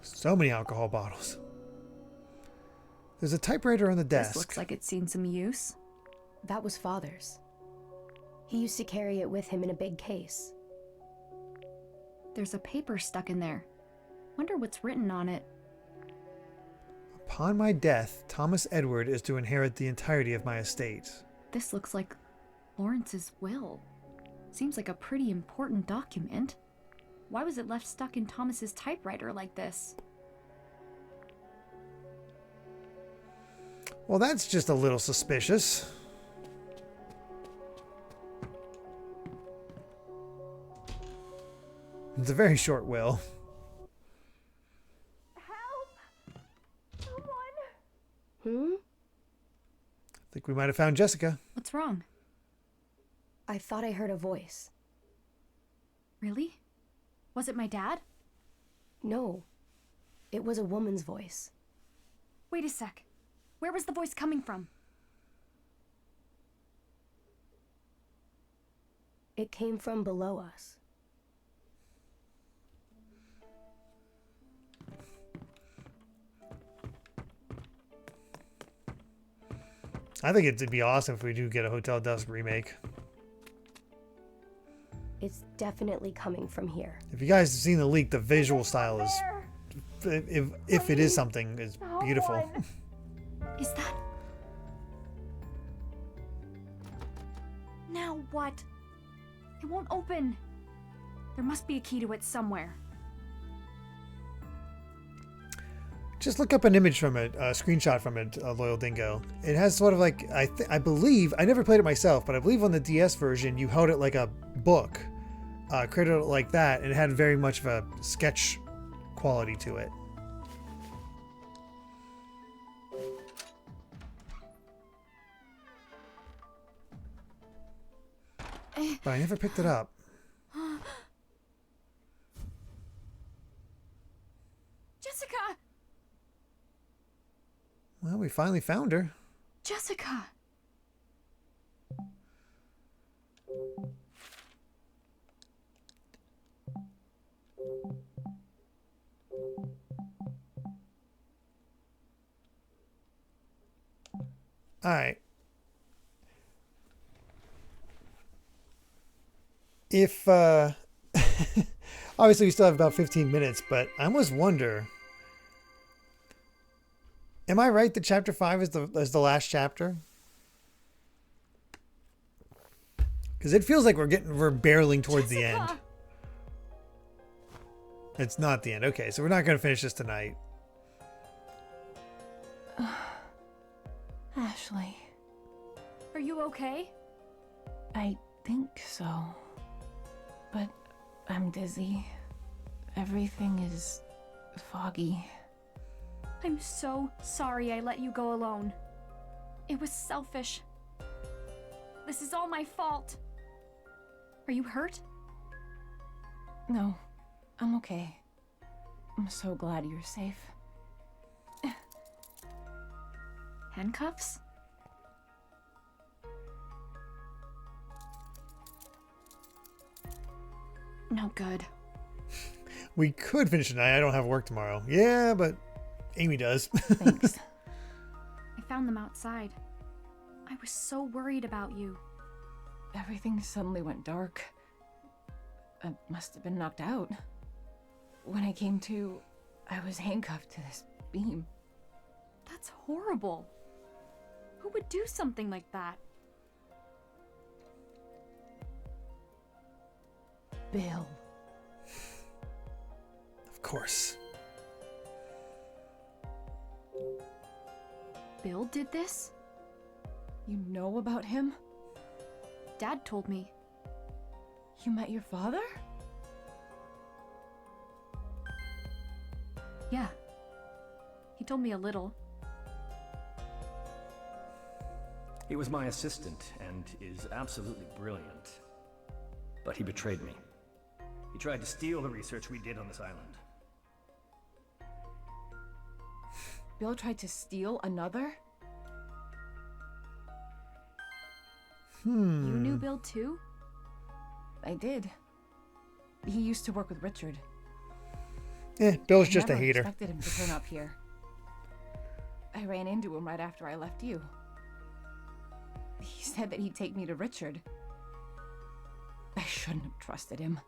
So many alcohol bottles. There's a typewriter on the desk. This looks like it's seen some use. That was Father's. He used to carry it with him in a big case. There's a paper stuck in there. Wonder what's written on it. Upon my death, Thomas Edward is to inherit the entirety of my estate. This looks like Lawrence's will. Seems like a pretty important document. Why was it left stuck in Thomas's typewriter like this? Well, that's just a little suspicious. It's a very short will. Help! Someone! I think we might have found Jessica. What's wrong? I thought I heard a voice. Really? Was it my dad? No. It was a woman's voice. Wait a sec. Where was the voice coming from? It came from below us. I think it'd be awesome if we do get a Hotel Dusk remake. It's definitely coming from here. If you guys have seen the leak, the visual style is, if it is something, is beautiful. Is that... Now what? It won't open. There must be a key to it somewhere. Just look up an image from it, a screenshot from it, Loyal Dingo. It has sort of like, I believe, I never played it myself, but I believe on the DS version, you held it like a book. Created it like that, and it had very much of a sketch quality to it. But I never picked it up. Jessica! Well, we finally found her. Jessica! All right. If obviously we still have about 15 minutes, but I almost wonder, am I right that chapter 5 is the last chapter? Because it feels like we're barreling towards the end. Jessica! It's not the end. Okay, so we're not going to finish this tonight. Ashley, Are you okay? I think so. But I'm dizzy. Everything is foggy. I'm so sorry I let you go alone. It was selfish. This is all my fault. Are you hurt? No, I'm okay. I'm so glad you're safe. Handcuffs? No good. We could finish tonight. I don't have work tomorrow. Yeah, but Amy does. Thanks. I found them outside. I was so worried about you. Everything suddenly went dark. I must have been knocked out. When I came to, I was handcuffed to this beam. That's horrible. Who would do something like that? Bill. Of course. Bill did this? You know about him? Dad told me. You met your father? Yeah. He told me a little. He was my assistant and is absolutely brilliant. But he betrayed me. He tried to steal the research we did on this island. Bill tried to steal another? You knew Bill too? I did. He used to work with Richard. Bill's I just a never hater. expected him to turn up here. I ran into him right after I left you. He said that he'd take me to Richard. I shouldn't have trusted him.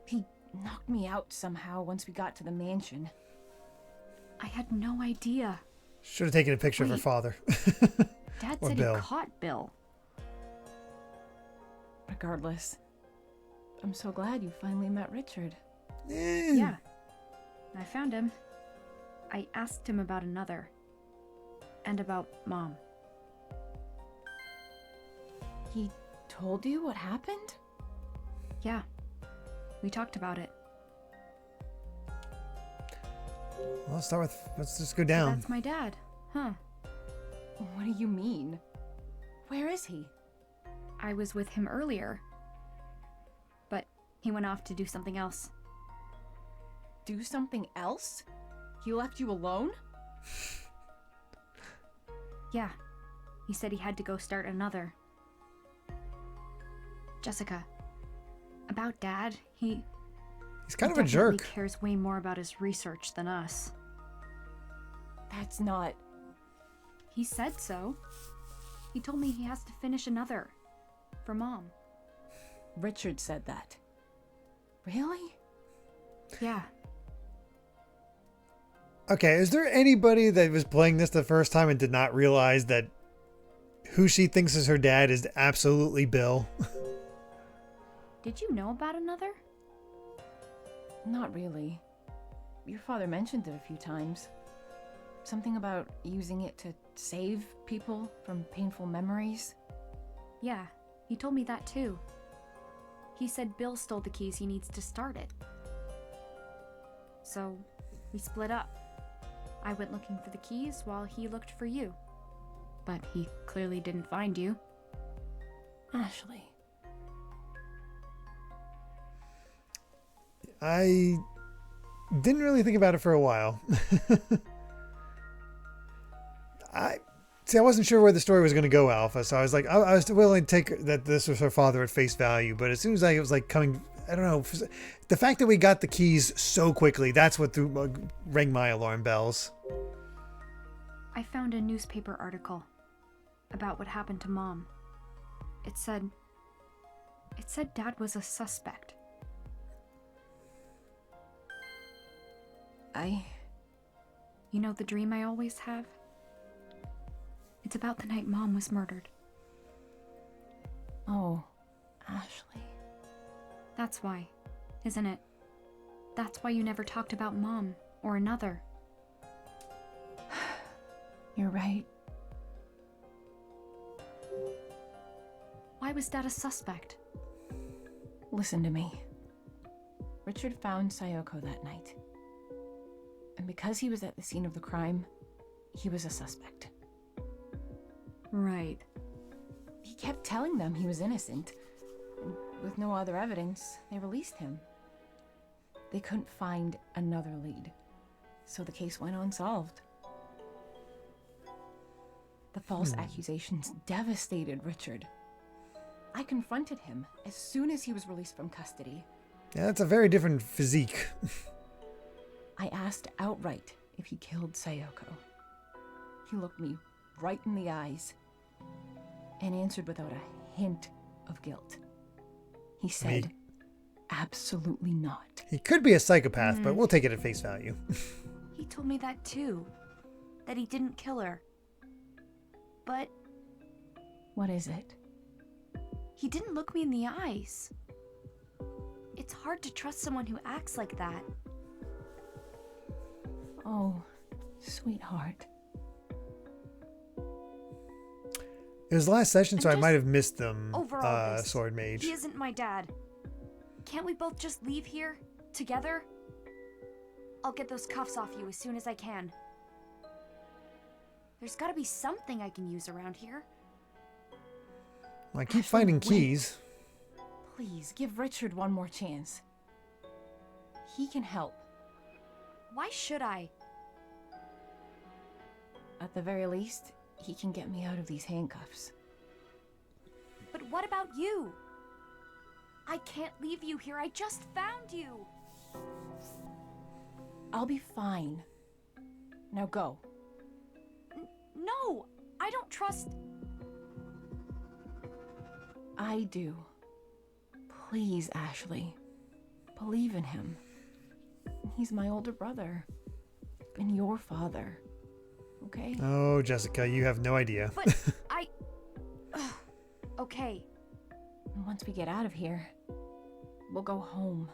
He knocked me out somehow once we got to the mansion. I had no idea. Should have taken a picture of her Wait. father. Dad Or said Bill. he caught Bill. Regardless, I'm so glad you finally met Richard. Yeah. I found him. I asked him about another. And about Mom. He told you what happened? Yeah. We talked about it. Well, let's just go So down. that's my dad. Huh. What do you mean? Where is he? I was with him earlier. But he went off to do something else. Do something else? He left you alone? Yeah. He said he had to go start another. Jessica. About Dad, He's kind of a definitely jerk. cares way more about his research than us. That's not... He said so. He told me he has to finish another. For Mom. Richard said that. Really? Yeah. Okay, is there anybody that was playing this the first time and did not realize that who she thinks is her dad is absolutely Bill? Did you know about another? Not really. Your father mentioned it a few times. Something about using it to save people from painful memories. Yeah, he told me that too. He said Bill stole the keys he needs to start it. So, we split up. I went looking for the keys while he looked for you. But he clearly didn't find you. Ashley. I didn't really think about it for a while. I wasn't sure where the story was going to go, Alpha. So I was like, I was willing to take that this was her father at face value. But as soon as it was like coming, I don't know, the fact that we got the keys so quickly, that's what rang my alarm bells. I found a newspaper article about what happened to Mom. It said Dad was a suspect. You know the dream I always have? It's about the night Mom was murdered. Oh, Ashley. That's why, isn't it? That's why you never talked about Mom or another. You're right. Why was Dad a suspect? Listen to me. Richard found Sayoko that night. And because he was at the scene of the crime, he was a suspect. Right. He kept telling them he was innocent. And with no other evidence, they released him. They couldn't find another lead, so the case went unsolved. The false accusations devastated Richard. I confronted him as soon as he was released from custody. Yeah, that's a very different physique. I asked outright if he killed Sayoko. He looked me right in the eyes and answered without a hint of guilt. He said, absolutely not. He could be a psychopath, but we'll take it at face value. He told me that too. That he didn't kill her. But What is it? he didn't look me in the eyes. It's hard to trust someone who acts like that. Oh, sweetheart. It was the last session, so I And might have missed them, over all this, Sword Mage. He isn't my dad. Can't we both just leave here together? I'll get those cuffs off you as soon as I can. There's gotta be something I can use around here. I keep Ashley, finding wait. keys. Please, give Richard one more chance. He can help. Why should I? At the very least, he can get me out of these handcuffs. But what about you? I can't leave you here. I just found you. I'll be fine. Now go. No, I don't trust. I do. Please, Ashley. Believe in him. He's my older brother. And your father. Okay? Oh, Jessica, you have no idea. But I. Ugh. Okay. And once we get out of here, we'll go home.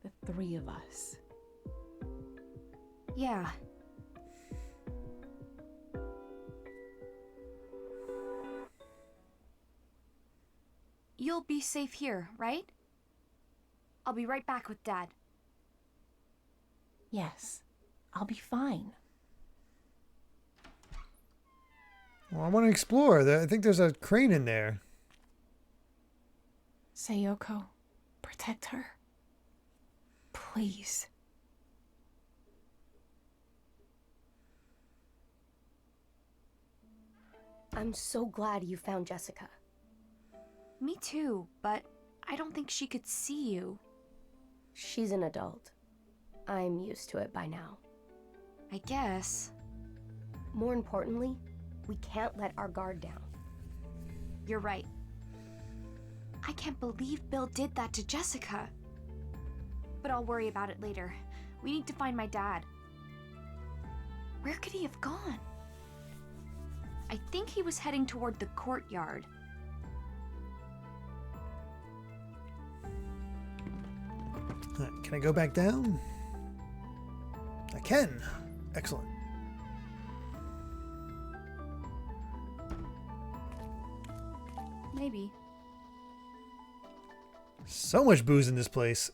The three of us. Yeah. You'll be safe here, right? I'll be right back with Dad. Yes, I'll be fine. Well, I want to explore. I think there's a crane in there. Sayoko, protect her. Please. I'm so glad you found Jessica. Me too, but I don't think she could see you. She's an adult. I'm used to it by now. I guess. More importantly, we can't let our guard down. You're right. I can't believe Bill did that to Jessica. But I'll worry about it later. We need to find my dad. Where could he have gone? I think he was heading toward the courtyard. Can I go back down? I can. Excellent. Maybe. So much booze in this place.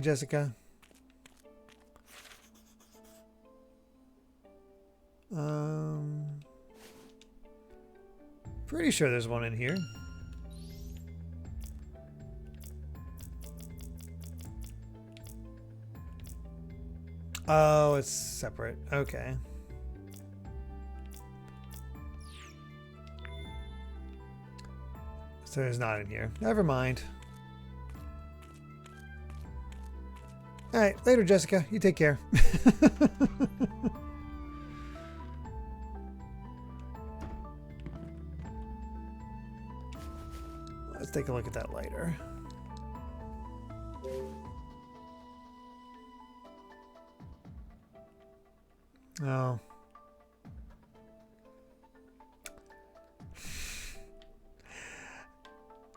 Hey, Jessica. Pretty sure there's one in here. Oh, it's separate. Okay. So there's not in here. Never mind. Alright, later, Jessica. You take care. Let's take a look at that later. Oh.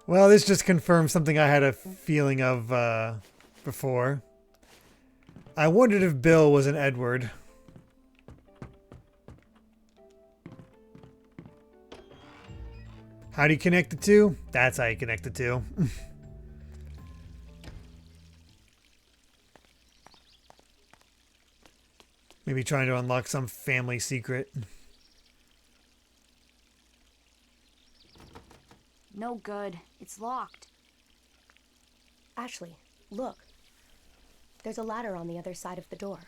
Well, this just confirms something I had a feeling of before. I wondered if Bill was an Edward. How do you connect the two? That's how you connect the two. Maybe trying to unlock some family secret. No good. It's locked. Ashley, look. There's a ladder on the other side of the door.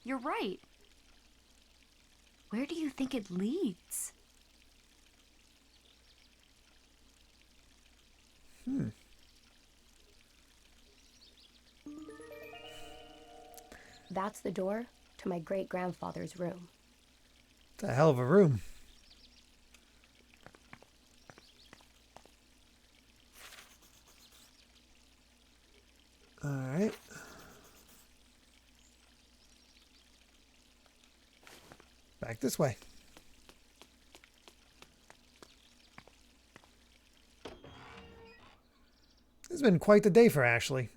You're right. Where do you think it leads? That's the door to my great-grandfather's room. It's a hell of a room. All right. Back this way. It's been quite the day for Ashley.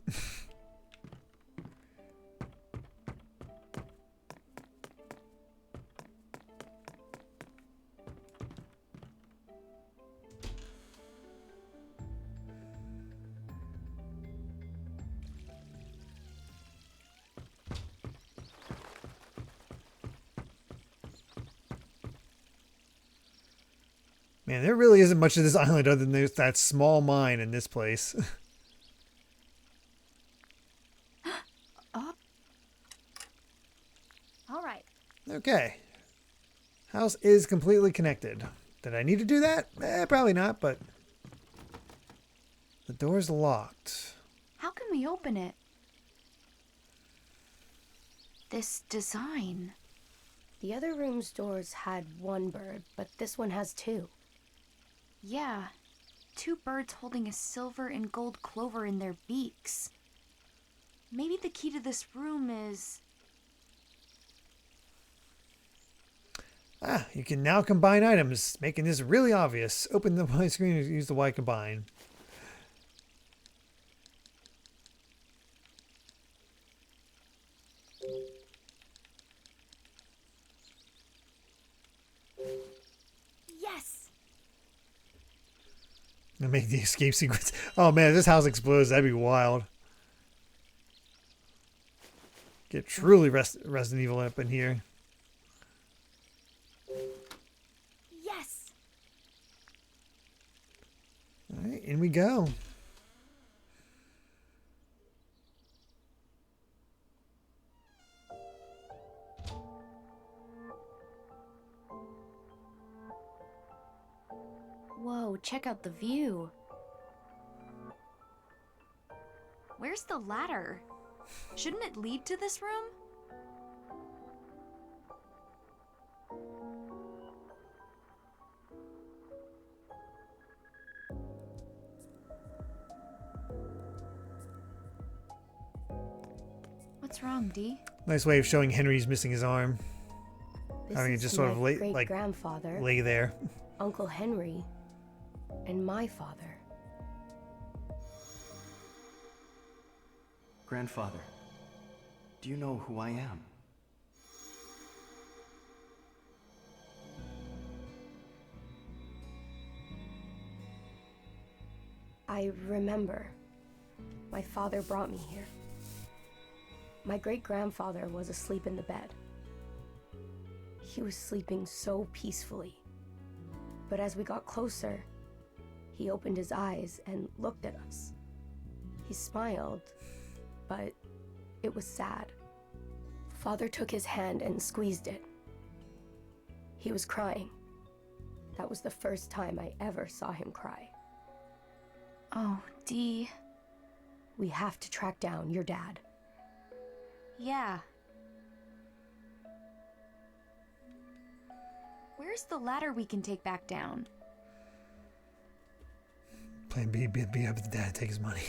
Man, there really isn't much of this island other than there's that small mine in this place. All right. Okay. House is completely connected. Did I need to do that? Probably not, but the door's locked. How can we open it? This design. The other room's doors had one bird, but this one has two. Yeah. Two birds holding a silver and gold clover in their beaks. Maybe the key to this room is... Ah, you can now combine items, making this really obvious. Open the Y screen and use the Y combine. Yes! And make the escape sequence. Oh man, if this house explodes, that'd be wild. Get truly Resident Evil up in here. Yes! Alright, in we go. Whoa, check out the view. Where's the ladder? Shouldn't it lead to this room? What's wrong, Dee? Nice way of showing Henry's missing his arm. This I mean, is just sort of my lay, like great-grandfather, lay there. Uncle Henry, and my father. Grandfather, do you know who I am? I remember. my father brought me here. My great-grandfather was asleep in the bed. He was sleeping so peacefully. But as we got closer, he opened his eyes and looked at us. He smiled, but it was sad. Father took his hand and squeezed it. He was crying. That was the first time I ever saw him cry. Oh, Dee. We have to track down your dad. Yeah. Where's the ladder we can take back down? Plan B, be up with the dad, take his money.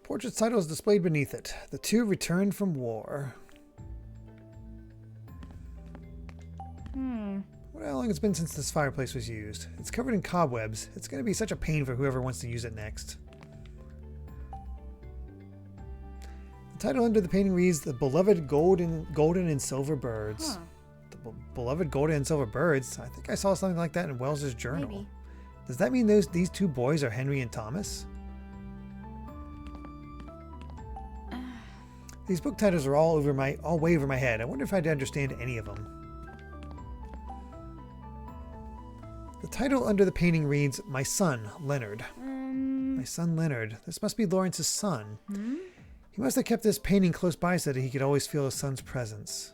Portrait's title is displayed beneath it. The two returned from war. Wonder how long it's been since this fireplace was used. It's covered in cobwebs. It's going to be such a pain for whoever wants to use it next. The title under the painting reads, The Beloved Golden and Silver Birds. Huh. The Beloved Golden and Silver Birds? I think I saw something like that in Wells's journal. Maybe. Does that mean these two boys are Henry and Thomas? These book titles are all way over my head. I wonder if I'd understand any of them. The title under the painting reads, My Son, Leonard. My son, Leonard. This must be Lawrence's son. He must have kept this painting close by so that he could always feel his son's presence.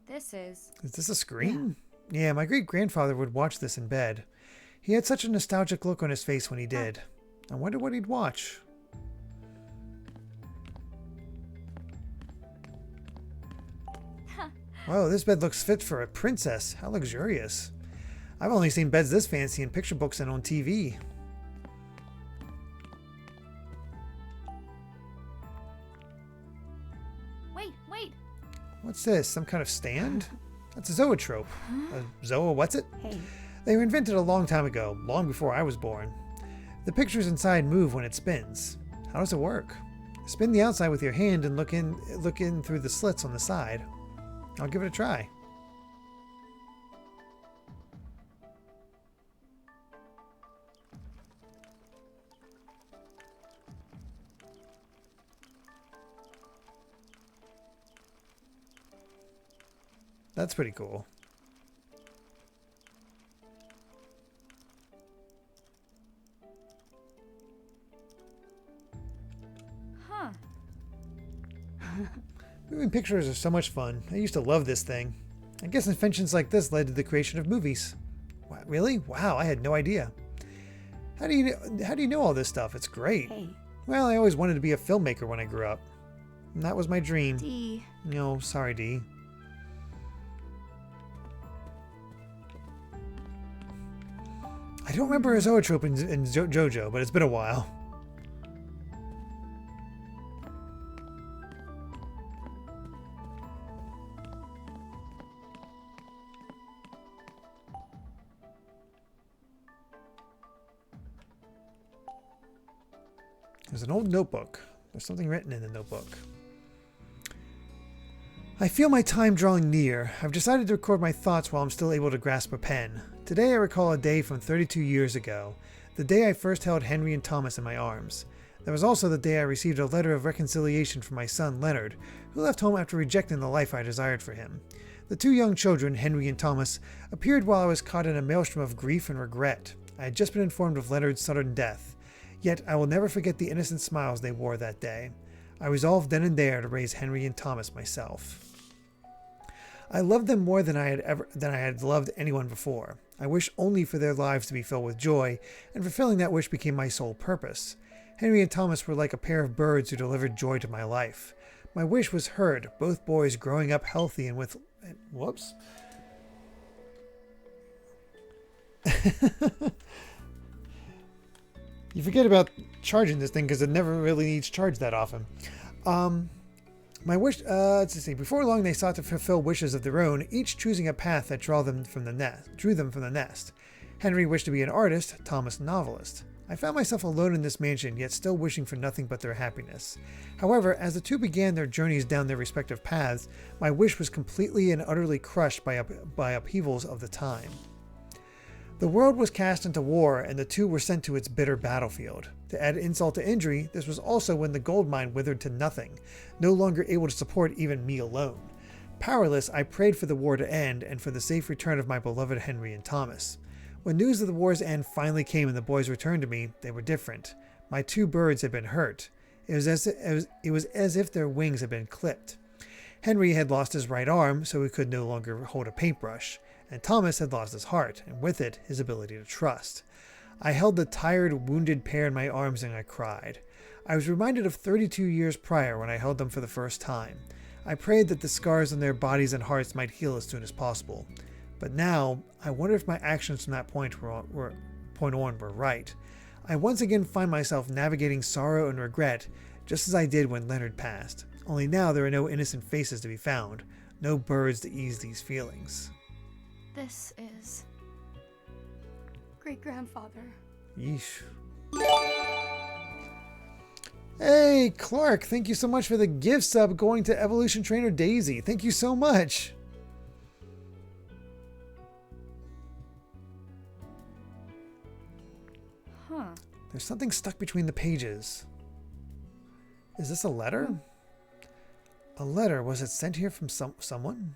This is. Is this a screen? Yeah, my great-grandfather would watch this in bed. He had such a nostalgic look on his face when he did. I wonder what he'd watch. Whoa, this bed looks fit for a princess. How luxurious. I've only seen beds this fancy in picture books and on TV. Wait. What's this? Some kind of stand? That's a zoetrope. A what's it? Hey. They were invented a long time ago, long before I was born. The pictures inside move when it spins. How does it work? Spin the outside with your hand and look in through the slits on the side. I'll give it a try. That's pretty cool. Huh. Moving pictures are so much fun. I used to love this thing. I guess inventions like this led to the creation of movies. What, really? Wow, I had no idea. How do you know all this stuff? It's great. Hey. Well, I always wanted to be a filmmaker when I grew up. And that was my dream. Dee. No, sorry, Dee. I don't remember a zoetrope in JoJo, but it's been a while. There's an old notebook. There's something written in the notebook. I feel my time drawing near. I've decided to record my thoughts while I'm still able to grasp a pen. Today I recall a day from 32 years ago, the day I first held Henry and Thomas in my arms. There was also the day I received a letter of reconciliation from my son Leonard, who left home after rejecting the life I desired for him. The two young children, Henry and Thomas, appeared while I was caught in a maelstrom of grief and regret. I had just been informed of Leonard's sudden death. Yet I will never forget the innocent smiles they wore that day. I resolved then and there to raise Henry and Thomas myself. I loved them more than I had loved anyone before. I wish only for their lives to be filled with joy, and fulfilling that wish became my sole purpose. Henry and Thomas were like a pair of birds who delivered joy to my life. My wish was heard, both boys growing up healthy and with... Whoops. You forget about charging this thing because it never really needs charged that often. My wish, let's see. Before long, they sought to fulfill wishes of their own, each choosing a path that drew them from the nest. Henry wished to be an artist, Thomas a novelist. I found myself alone in this mansion, yet still wishing for nothing but their happiness. However, as the two began their journeys down their respective paths, my wish was completely and utterly crushed by upheavals of the time. The world was cast into war, and the two were sent to its bitter battlefield. To add insult to injury, this was also when the gold mine withered to nothing, no longer able to support even me alone. Powerless, I prayed for the war to end and for the safe return of my beloved Henry and Thomas. When news of the war's end finally came and the boys returned to me, they were different. My two birds had been hurt. It was as if their wings had been clipped. Henry had lost his right arm, so he could no longer hold a paintbrush, and Thomas had lost his heart, and with it, his ability to trust. I held the tired, wounded pair in my arms and I cried. I was reminded of 32 years prior when I held them for the first time. I prayed that the scars on their bodies and hearts might heal as soon as possible. But now, I wonder if my actions from that point on were right. I once again find myself navigating sorrow and regret, just as I did when Leonard passed. Only now there are no innocent faces to be found, no birds to ease these feelings. This is Great-grandfather. Yeesh. Hey, Clark, thank you so much for the gift sub going to Evolution Trainer Daisy. Thank you so much. Huh. There's something stuck between the pages. Is this a letter? A letter? Was it sent here from someone?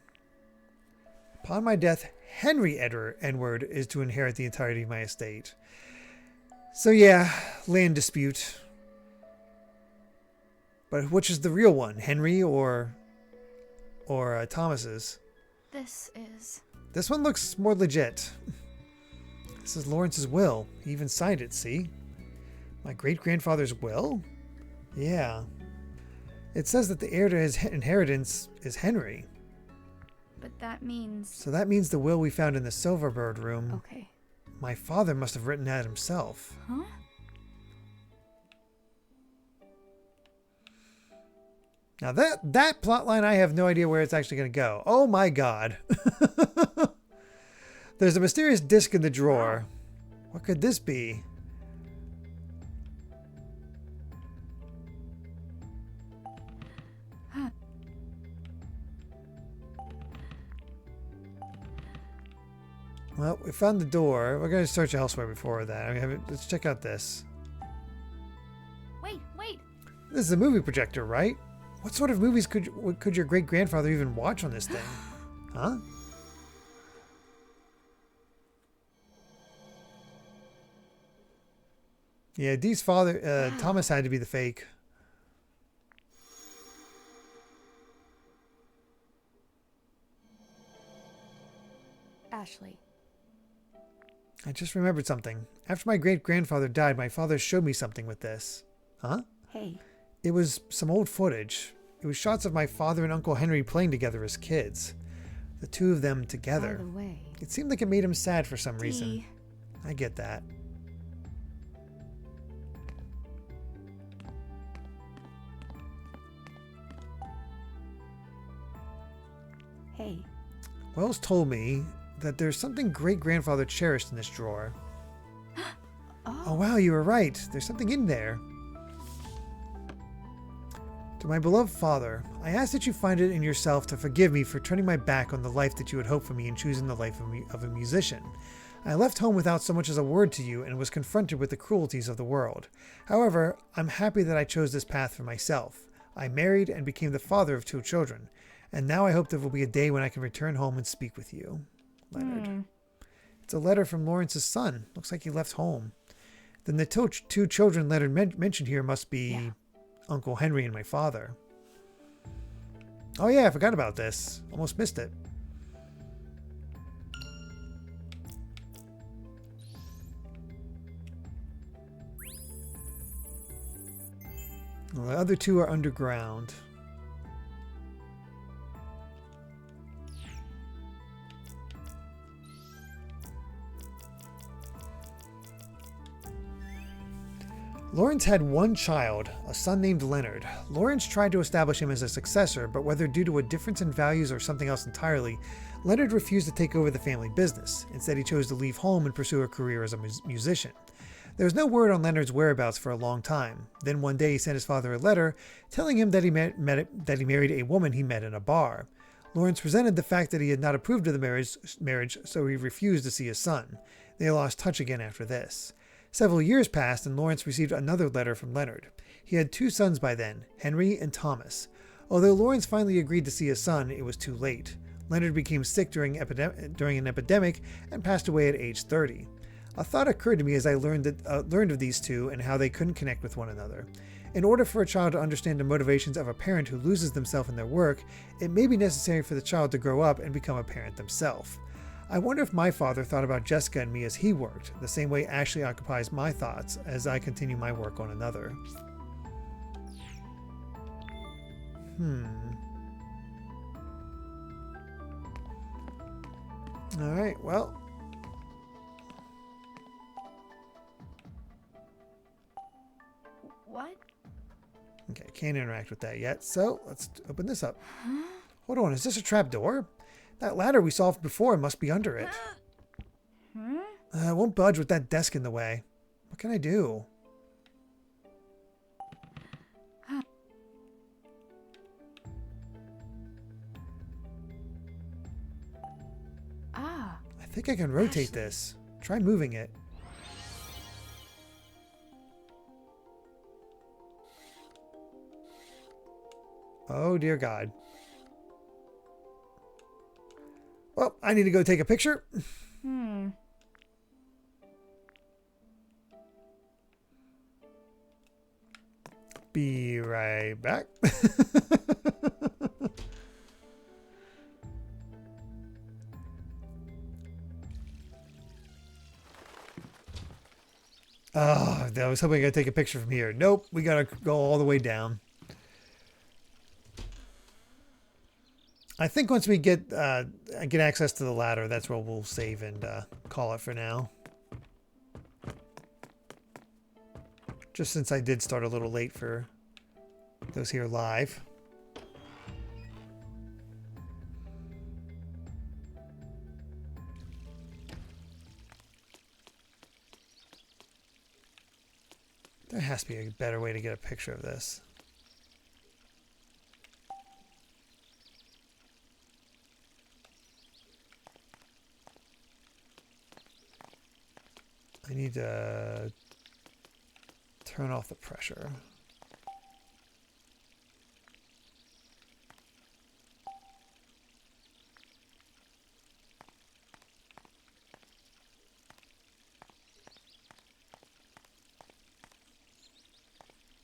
Upon my death, Henry Edward is to inherit the entirety of my estate. So yeah, land dispute. But which is the real one, Henry or Thomas's? This one looks more legit. This is Lawrence's will. He even signed it, see? My great-grandfather's will? Yeah. It says that the heir to his inheritance is Henry. But that means... So that means the will we found in the Silverbird room. Okay. My father must have written that himself. Huh? Now that plot line, I have no idea where it's actually going to go. Oh my god. There's a mysterious disc in the drawer. What could this be? Well, we found the door. We're going to search elsewhere before that. I mean, let's check out this. Wait. This is a movie projector, right? What sort of movies could your great-grandfather even watch on this thing? Huh? Yeah, Dee's father, Thomas, had to be the fake. Ashley. I just remembered something. After my great-grandfather died, my father showed me something with this. Huh? Hey. It was some old footage. It was shots of my father and Uncle Henry playing together as kids. The two of them together. By the way, It seemed like it made him sad for some reason. Dee. I get that. Hey. Wells told me that there's something great-grandfather cherished in this drawer. Oh wow, you were right. There's something in there. To my beloved father, I ask that you find it in yourself to forgive me for turning my back on the life that you had hoped for me and choosing the life of a musician. I left home without so much as a word to you and was confronted with the cruelties of the world. However, I'm happy that I chose this path for myself. I married and became the father of 2 children, and now I hope there will be a day when I can return home and speak with you. Leonard. It's a letter from Lawrence's son. Looks like he left home. Then the 2 children Leonard mentioned here must be Uncle Henry and my father. Oh yeah, I forgot about this. Almost missed it. Well, the other 2 are underground. Lawrence had 1 child, a son named Leonard. Lawrence tried to establish him as a successor, but whether due to a difference in values or something else entirely, Leonard refused to take over the family business. Instead, he chose to leave home and pursue a career as a musician. There was no word on Leonard's whereabouts for a long time. Then one day he sent his father a letter telling him that he married a woman he met in a bar. Lawrence resented the fact that he had not approved of the marriage, so he refused to see his son. They lost touch again after this. Several years passed, and Lawrence received another letter from Leonard. He had 2 sons by then, Henry and Thomas. Although Lawrence finally agreed to see his son, it was too late. Leonard became sick during an epidemic and passed away at age 30. A thought occurred to me as I learned of these two and how they couldn't connect with one another. In order for a child to understand the motivations of a parent who loses themselves in their work, it may be necessary for the child to grow up and become a parent themselves. I wonder if my father thought about Jessica and me as he worked, the same way Ashley occupies my thoughts as I continue my work on another. Alright, well. What? Okay, can't interact with that yet, so let's open this up. Hold on, is this a trap door? That ladder we saw before must be under it. I won't budge with that desk in the way. What can I do? I think I can rotate this. Try moving it. Oh dear God. Well, I need to go take a picture. Be right back. Oh, I was hoping I could take a picture from here. Nope, we gotta go all the way down. I think once we get access to the ladder, that's where we'll save and call it for now. Just since I did start a little late for those here live. There has to be a better way to get a picture of this. I need to turn off the pressure.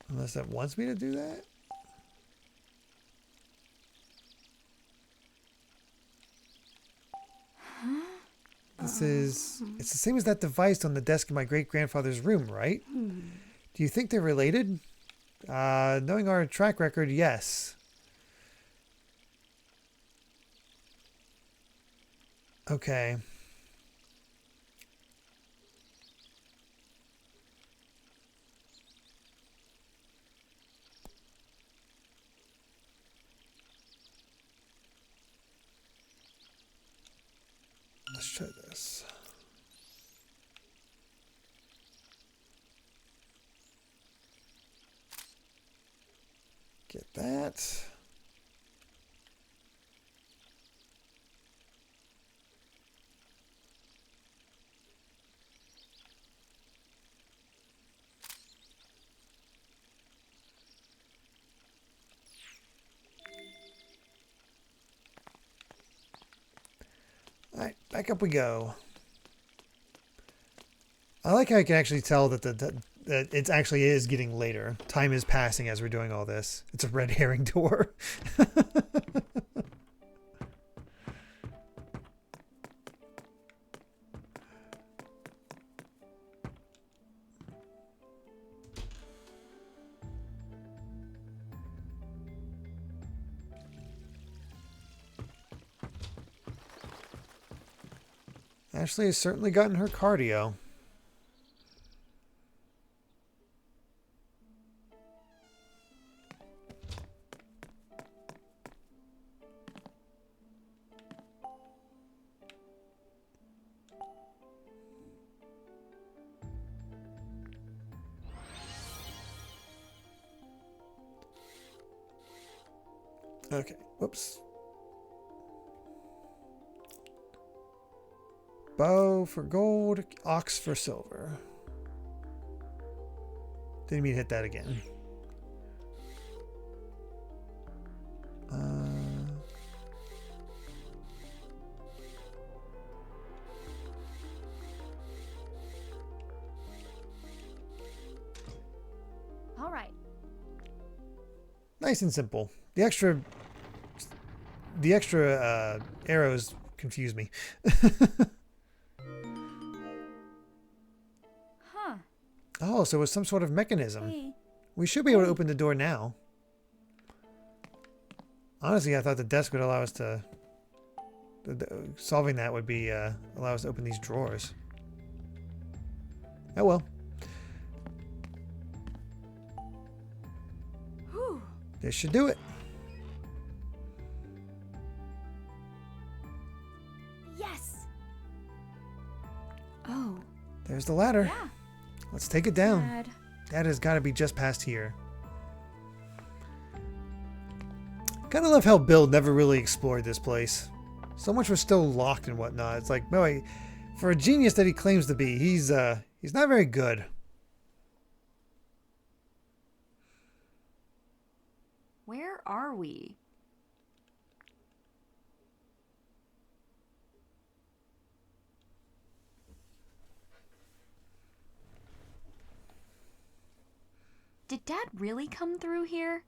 Unless it wants me to do that? It's the same as that device on the desk in my great-grandfather's room, right? Do you think they're related? Knowing our track record, yes. Okay. Let's try this. Get that. All right, back up we go. I like how I can actually tell that that it actually is getting later. Time is passing as we're doing all this. It's a red herring door. Ashley has certainly gotten her cardio. Okay. Whoops. Bow for gold, ox for silver. Didn't mean to hit that again. All right. Nice and simple. The extra arrows confuse me. Huh. Oh, so it was some sort of mechanism. Hey. We should be able to open the door now. Honestly, I thought the desk would allow us to... solving that would be allow us to open these drawers. Oh well. Whew. This should do it. Yes. Oh. There's the ladder. Yeah. Let's take it down. Dad. That has got to be just past here. Kind of love how Bill never really explored this place. So much was still locked and whatnot. It's like, boy, for a genius that he claims to be, he's not very good. Where are we? Did Dad really come through here?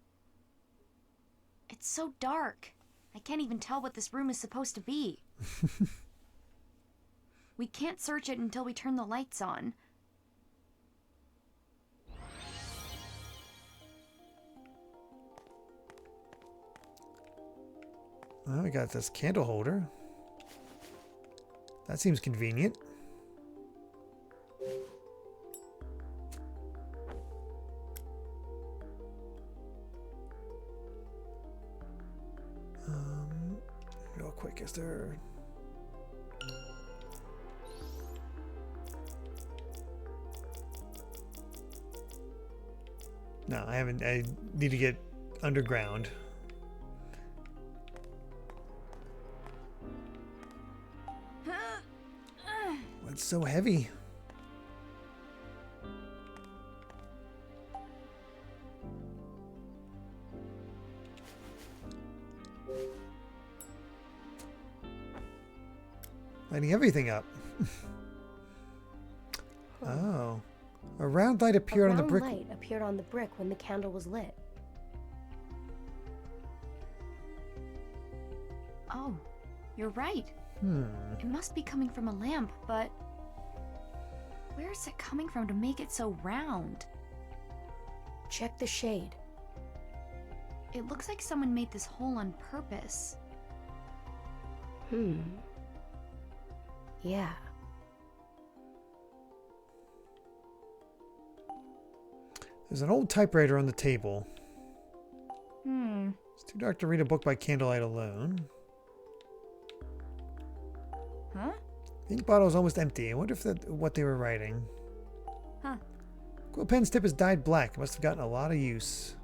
It's so dark. I can't even tell what this room is supposed to be. We can't search it until we turn the lights on. Well, we got this candle holder. That seems convenient. Real quick, is there... No, I haven't. I need to get underground. What's so heavy? Lighting everything up. Oh. A round light appeared on the brick. A round light appeared on the brick when the candle was lit. Oh, you're right. Hmm. It must be coming from a lamp, but where is it coming from to make it so round? Check the shade. It looks like someone made this hole on purpose. Yeah. There's an old typewriter on the table. Hmm. It's too dark to read a book by candlelight alone. Huh? The ink bottle is almost empty. I wonder if what they were writing. Huh. Quill pen's tip has dyed black. It must have gotten a lot of use.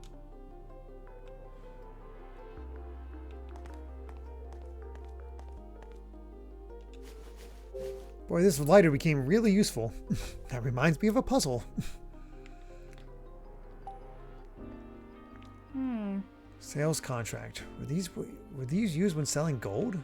Boy, this lighter became really useful. That reminds me of a puzzle. Sales contract. Were these used when selling gold?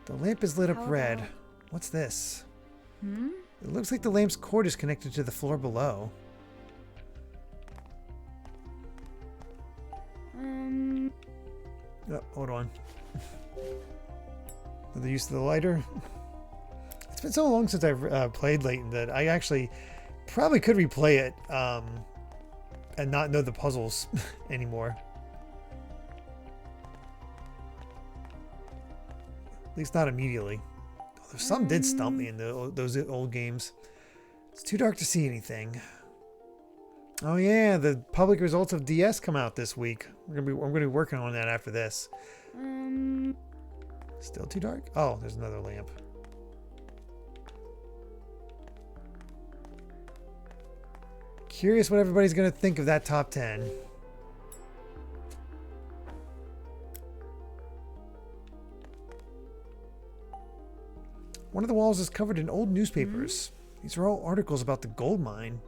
The lamp is lit up red. What's this? It looks like the lamp's cord is connected to the floor below. Oh, hold on. The use of the lighter. It's been so long since I've played Layton that I actually probably could replay it and not know the puzzles anymore. At least not immediately. Although some did stump me in those old games. It's too dark to see anything. Oh yeah, the public results of DS come out this week. I'm gonna be working on that after this. Still too dark? Oh, there's another lamp. Curious what everybody's going to think of that top 10. One of the walls is covered in old newspapers. These are all articles about the gold mine.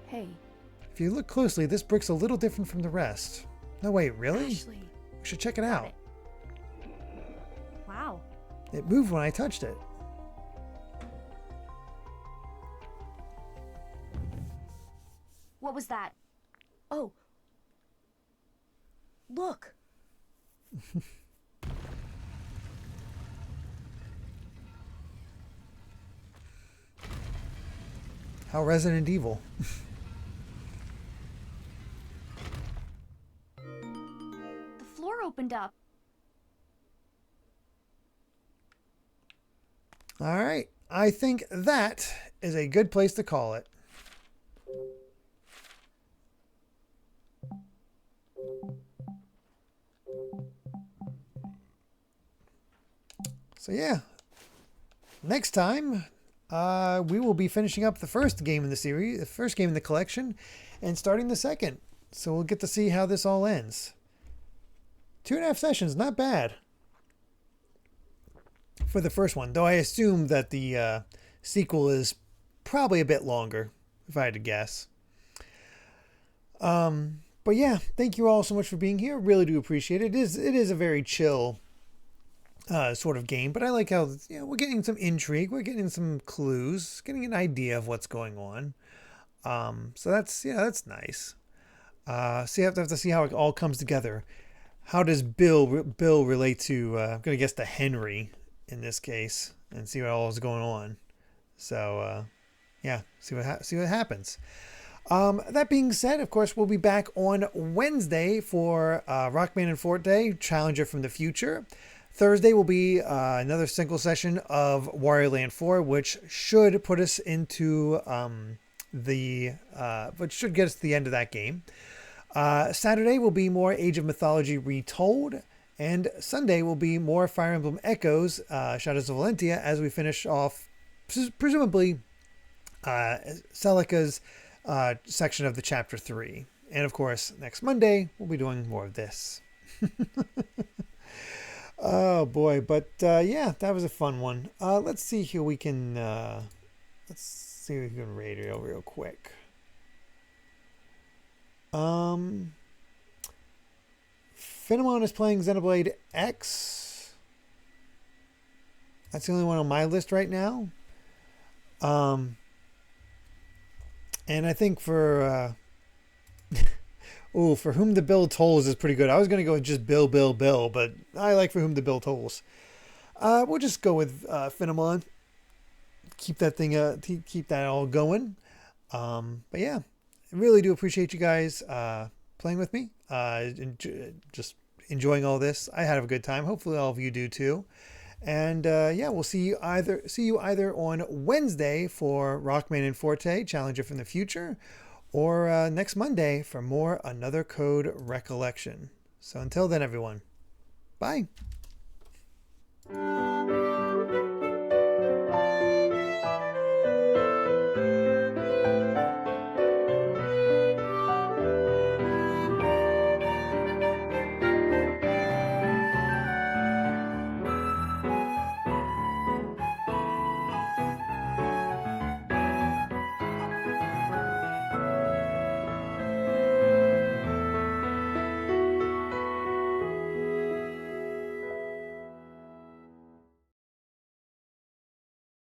Hey, If you look closely, this brick's a little different from the rest. No, wait, really? Ashley. We should check it out. Wow. It moved when I touched it. What was that? Oh. Look. How Resident Evil. The floor opened up. All right. I think that is a good place to call it. So yeah, next time we will be finishing up the first game in the series, the first game in the collection, and starting the second. So we'll get to see how this all ends. 2.5 sessions, not bad for the first one, though I assume that the sequel is probably a bit longer, if I had to guess. But yeah, thank you all so much for being here. Really do appreciate it. It is a very chill sort of game, but I like how we're getting some intrigue, we're getting some clues, getting an idea of what's going on. So that's nice. So you have to see how it all comes together. How does Bill relate to I'm gonna guess to Henry in this case, and see what all is going on. So yeah, see what happens. That being said, of course, we'll be back on Wednesday for Rockman and Forte, Challenger from the Future. Thursday will be another single session of Wario Land 4, which should put us into which should get us to the end of that game. Saturday will be more Age of Mythology Retold, and Sunday will be more Fire Emblem Echoes, Shadows of Valentia, as we finish off, presumably, Celica's section of the Chapter 3. And of course, next Monday, we'll be doing more of this. Oh boy, but yeah, that was a fun one. Let's see here. We can let's see if we can rate it real quick. Phenomon is playing Xenoblade X. That's the only one on my list right now. And I think for For Whom the Bill Tolls is pretty good. I was going to go with just Bill, but I like For Whom the Bill Tolls. We'll just go with Phenomon. Keep that thing, keep that all going. But yeah, I really do appreciate you guys playing with me. Just enjoying all this. I had a good time. Hopefully all of you do too. And yeah, we'll see you either on Wednesday for Rockman and Forte, Challenger from the Future, or next Monday for more Another Code Recollection. So until then, everyone, bye.